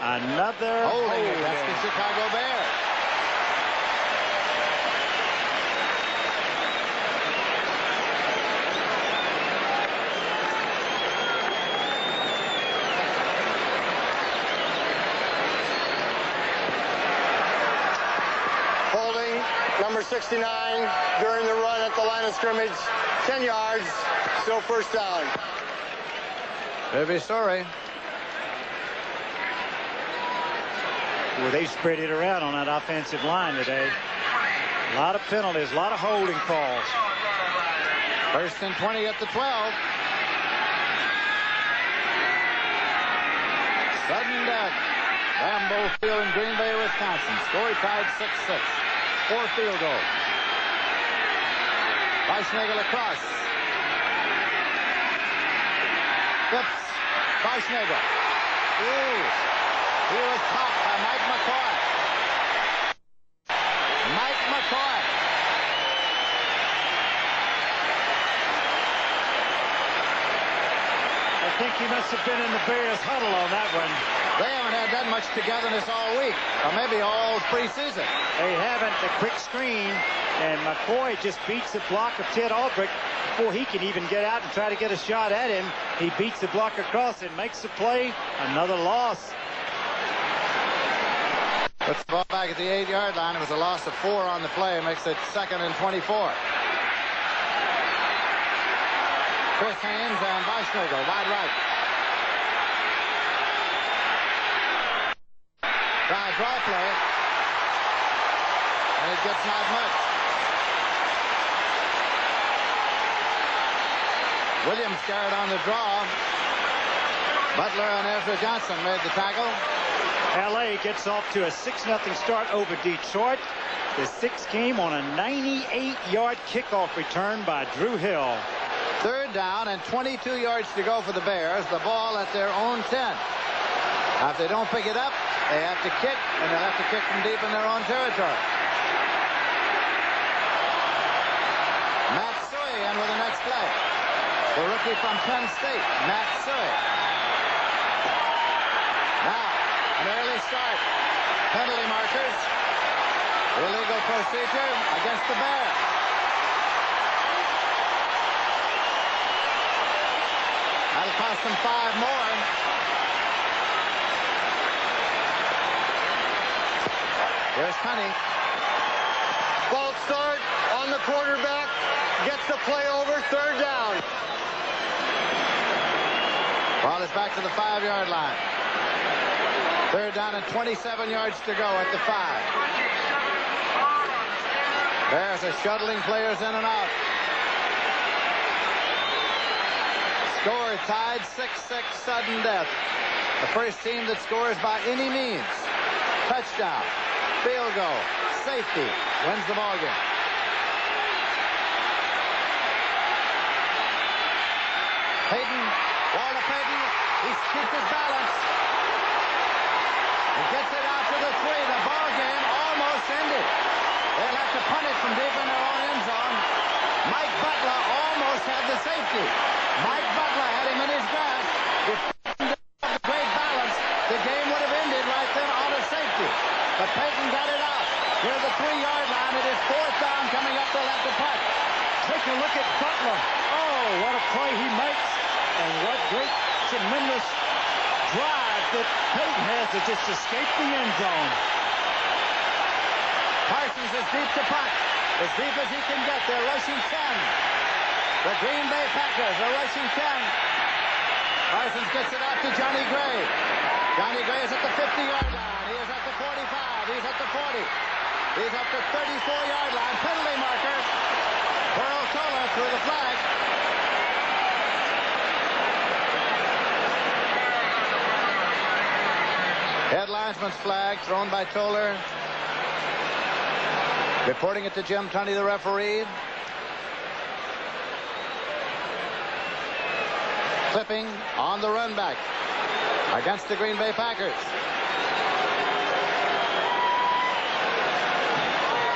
Another holding against the Chicago Bears. Holding number 69 during the run at the line of scrimmage. 10 yards. Still first down. Very sorry. Well, they spread it around on that offensive line today. A lot of penalties, a lot of holding calls. 1st and 20 at the 12. Sudden death. Lambeau Field in Green Bay, Wisconsin. Score tied 6-6. 4 field goals. Weischnagel across. Phipps. Weischnagel. Ooh. He was caught by Mike McCoy. Mike McCoy. think he must have been in the Bears huddle on that one. They haven't had that much togetherness all week, or maybe all preseason. They haven't. The quick screen, and McCoy just beats the block of Ted Albrecht before he can even get out and try to get a shot at him. He beats the block across and makes the play. Another loss. Puts the ball back at the 8-yard line. It was a loss of 4 on the play. Makes it 2nd and 24. Chris Haynes and Weisschnagel, wide right. Try draw play. And it gets not much. Williams carried on the draw. Butler and Ezra Johnson made the tackle. L.A. gets off to a 6-0 start over Detroit. The 6 came on a 98-yard kickoff return by Drew Hill. 3rd down and 22 yards to go for the Bears. The ball at their own 10. Now, if they don't pick it up, they have to kick, and they'll have to kick from deep in their own territory. Matt Suey in with the next play. The rookie from Penn State, Matt Suey. Now, an early start. Penalty markers. Illegal procedure against the Bears. That'll cost them 5 more. Here's Tunney. False start on the quarterback. Gets the play over. 3rd down. Ball is back to the 5-yard line. 3rd down and 27 yards to go at the 5. Bears are shuttling players in and out. Score tied 6-6, sudden death. The first team that scores by any means. Touchdown, field goal, safety wins the ball game. Payton, Walter Payton, he keeps his balance. He gets it out to the 3. The ball game almost ended. They'll have to punt it from deep in their own end zone. Mike Butler almost had the safety. Mike Butler had him in his grasp. If Payton didn't have the great balance, the game would have ended right then on a safety. But Payton got it out. Near the 3-yard line, it is 4th down coming up. They'll have to punt. Take a look at Butler. Oh, what a play he makes. And what great, tremendous drive that Payton has to just escape the end zone. Parsons is deep to punt. As deep as he can get. They're rushing 10. The Green Bay Packers are rushing 10. Parsons gets it out to Johnny Gray. Johnny Gray is at the 50-yard line. He is at the 45. He's at the 40. He's at the 34-yard line. Penalty marker. Burl Toller through the flag. Head linesman's flag thrown by Toller. Reporting it to Jim Tunney, the referee. Clipping on the run back against the Green Bay Packers.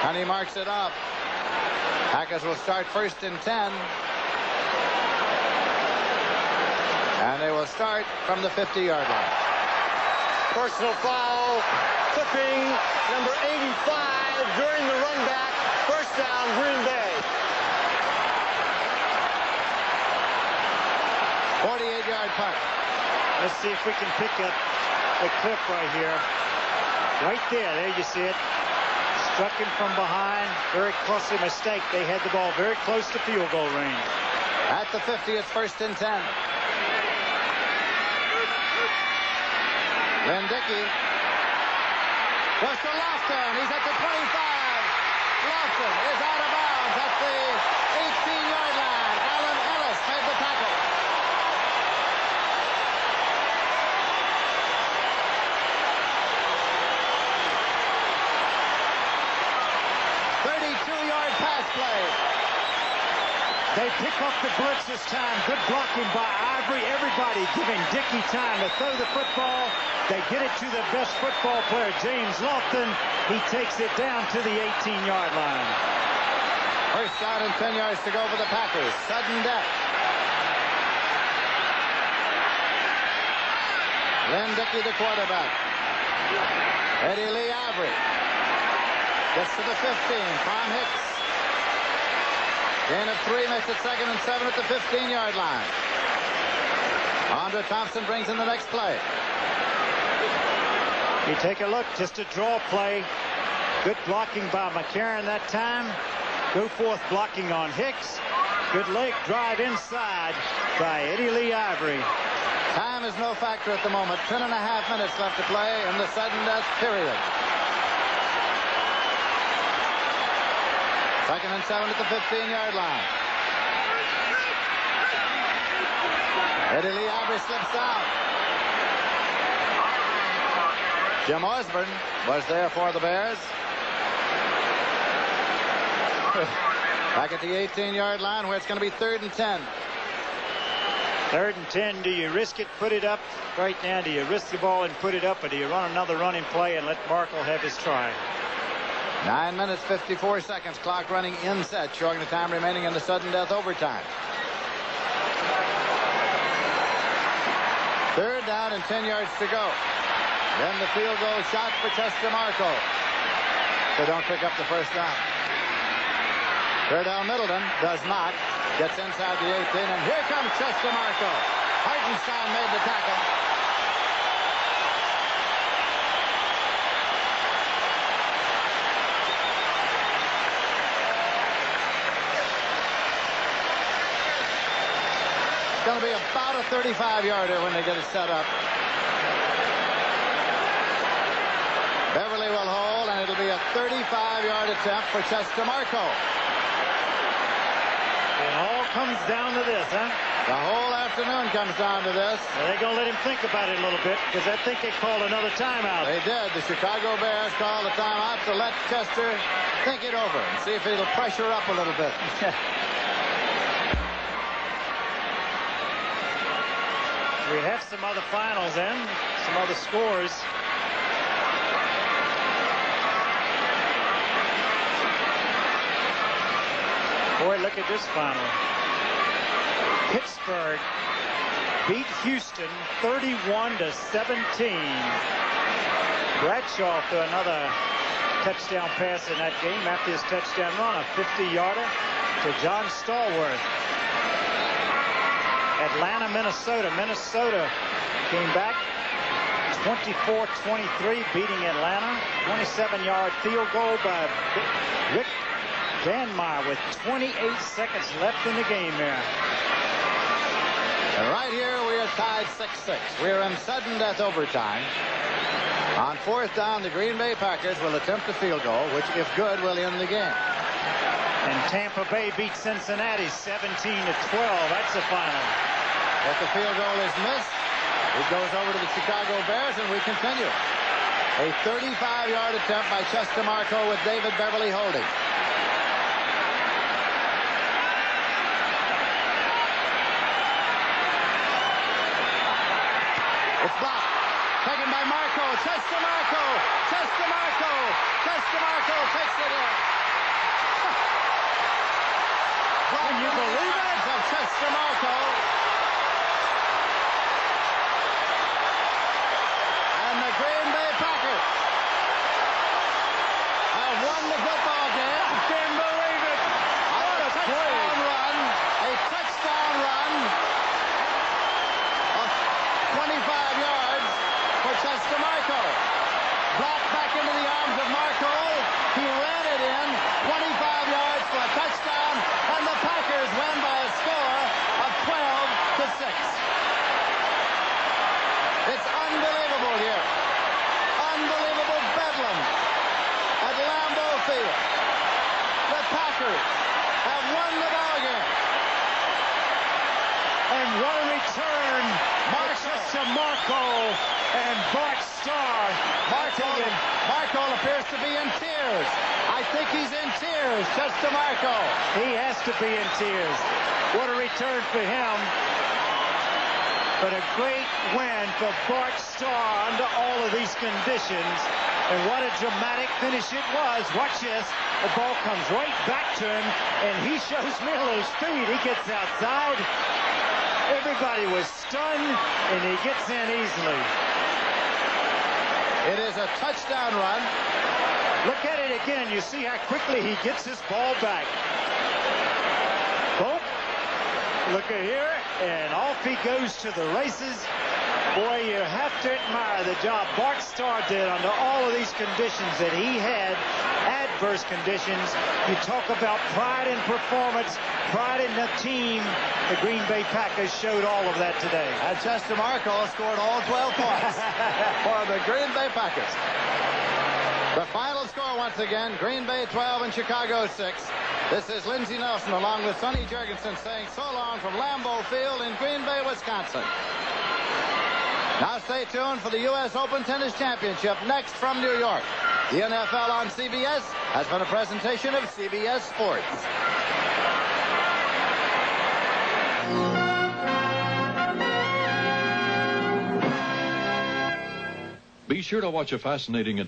Tunney marks it up. Packers will start 1st and 10. And they will start from the 50-yard line. Personal foul. Clipping number 85 during the run back. 1st down, Green Bay. 48-yard punt. Let's see if we can pick up the clip right here. Right there you see it. Struck him from behind. Very costly mistake. They had the ball very close to field goal range. At the 50, it's 1st and 10. Then Dickey goes to Lofton. He's at the 25. Lofton is out of bounds at the 18-yard line. Allen Ellis made the tackle. They pick up the blitz this time. Good blocking by Ivory. Everybody giving Dickey time to throw the football. They get it to the best football player, James Lofton. He takes it down to the 18-yard line. 1st down and 10 yards to go for the Packers. Sudden death. Lynn Dickey, the quarterback. Eddie Lee Avery gets to the 15. Tom Hicks. Gain of 3, makes it 2nd and 7 at the 15-yard line. Andre Thompson brings in the next play. You take a look, just a draw play. Good blocking by McCarron that time. Go forth blocking on Hicks. Good leg drive inside by Eddie Lee Ivory. Time is no factor at the moment. 10.5 minutes left to play in the sudden death period. 2nd and 7 at the 15-yard line. Eddie Lee Ivory slips out. Jim Osborne was there for the Bears. Back at the 18-yard line where it's going to be 3rd and 10. 3rd and 10. Do you risk it, put it up? Right now, do you risk the ball and put it up, or do you run another running play and let Markle have his try? 9 minutes, 54 seconds. Clock running inset, showing the time remaining in the sudden death overtime. 3rd down and 10 yards to go. Then the field goal shot for Chester Markle. They don't pick up the first down. Cordell Middleton does not. Gets inside the 18, and here comes Chester Markle. Hartenstein made the tackle. It's going to be about a 35-yarder when they get it set up. Beverly will hold, and it'll be a 35-yard attempt for Chester Markle. It all comes down to this, huh? The whole afternoon comes down to this. They're going to let him think about it a little bit, because I think they called another timeout. They did. The Chicago Bears called a timeout to let Chester think it over and see if it'll pressure up a little bit. We have some other finals then, some other scores. Boy, look at this final. Pittsburgh beat Houston 31-17. Bradshaw threw another touchdown pass in that game after his touchdown run, a 50-yarder to John Stallworth. Atlanta, Minnesota. Minnesota came back 24-23, beating Atlanta. 27-yard field goal by Rick Danmeyer with 28 seconds left in the game there. And right here we are tied 6-6. We are in sudden death overtime. On 4th down, the Green Bay Packers will attempt a field goal, which, if good, will end the game. And Tampa Bay beat Cincinnati 17-12. That's the final. If the field goal is missed, it goes over to the Chicago Bears, and we continue. A 35-yard attempt by Chester Markle with David Beverly holding. It's blocked. Taken by Markle. Chester Markle. Chester Markle. Chester Markle takes it in. Can you believe it? Of Chester Markle. And the Green Bay Packers have won the football game. I can't believe it. What a touchdown run. A touchdown run. 25 yards for Chester Markle. Blocked back into the arms of Markle. He ran it in 25 yards for a touchdown, and the Packers win by a score of 12-6. It's unbelievable here. Unbelievable bedlam at Lambeau Field. The Packers have won the ballgame. And what a return. Chester Markle and Bart Starr. Markle appears to be in tears. I think he's in tears, Chester Markle. He has to be in tears. What a return for him. But a great win for Bart Starr under all of these conditions. And what a dramatic finish it was. Watch this. The ball comes right back to him, and he shows me a little speed. He gets outside. Everybody was stunned, and he gets in easily. It is a touchdown run. Look at it again. You see how quickly he gets this ball back. Boom. Look at here. And off he goes to the races. Boy, you have to admire the job Bart Starr did under all of these conditions that he had, adverse conditions. You talk about pride in performance, pride in the team. The Green Bay Packers showed all of that today. And Chester Markle scored all 12 points for the Green Bay Packers. The final score once again, Green Bay 12 and Chicago 6. This is Lindsey Nelson along with Sonny Jurgensen saying so long from Lambeau Field in Green Bay, Wisconsin. Now stay tuned for the U.S. Open Tennis Championship next from New York. The NFL on CBS has been a presentation of CBS Sports. Be sure to watch a fascinating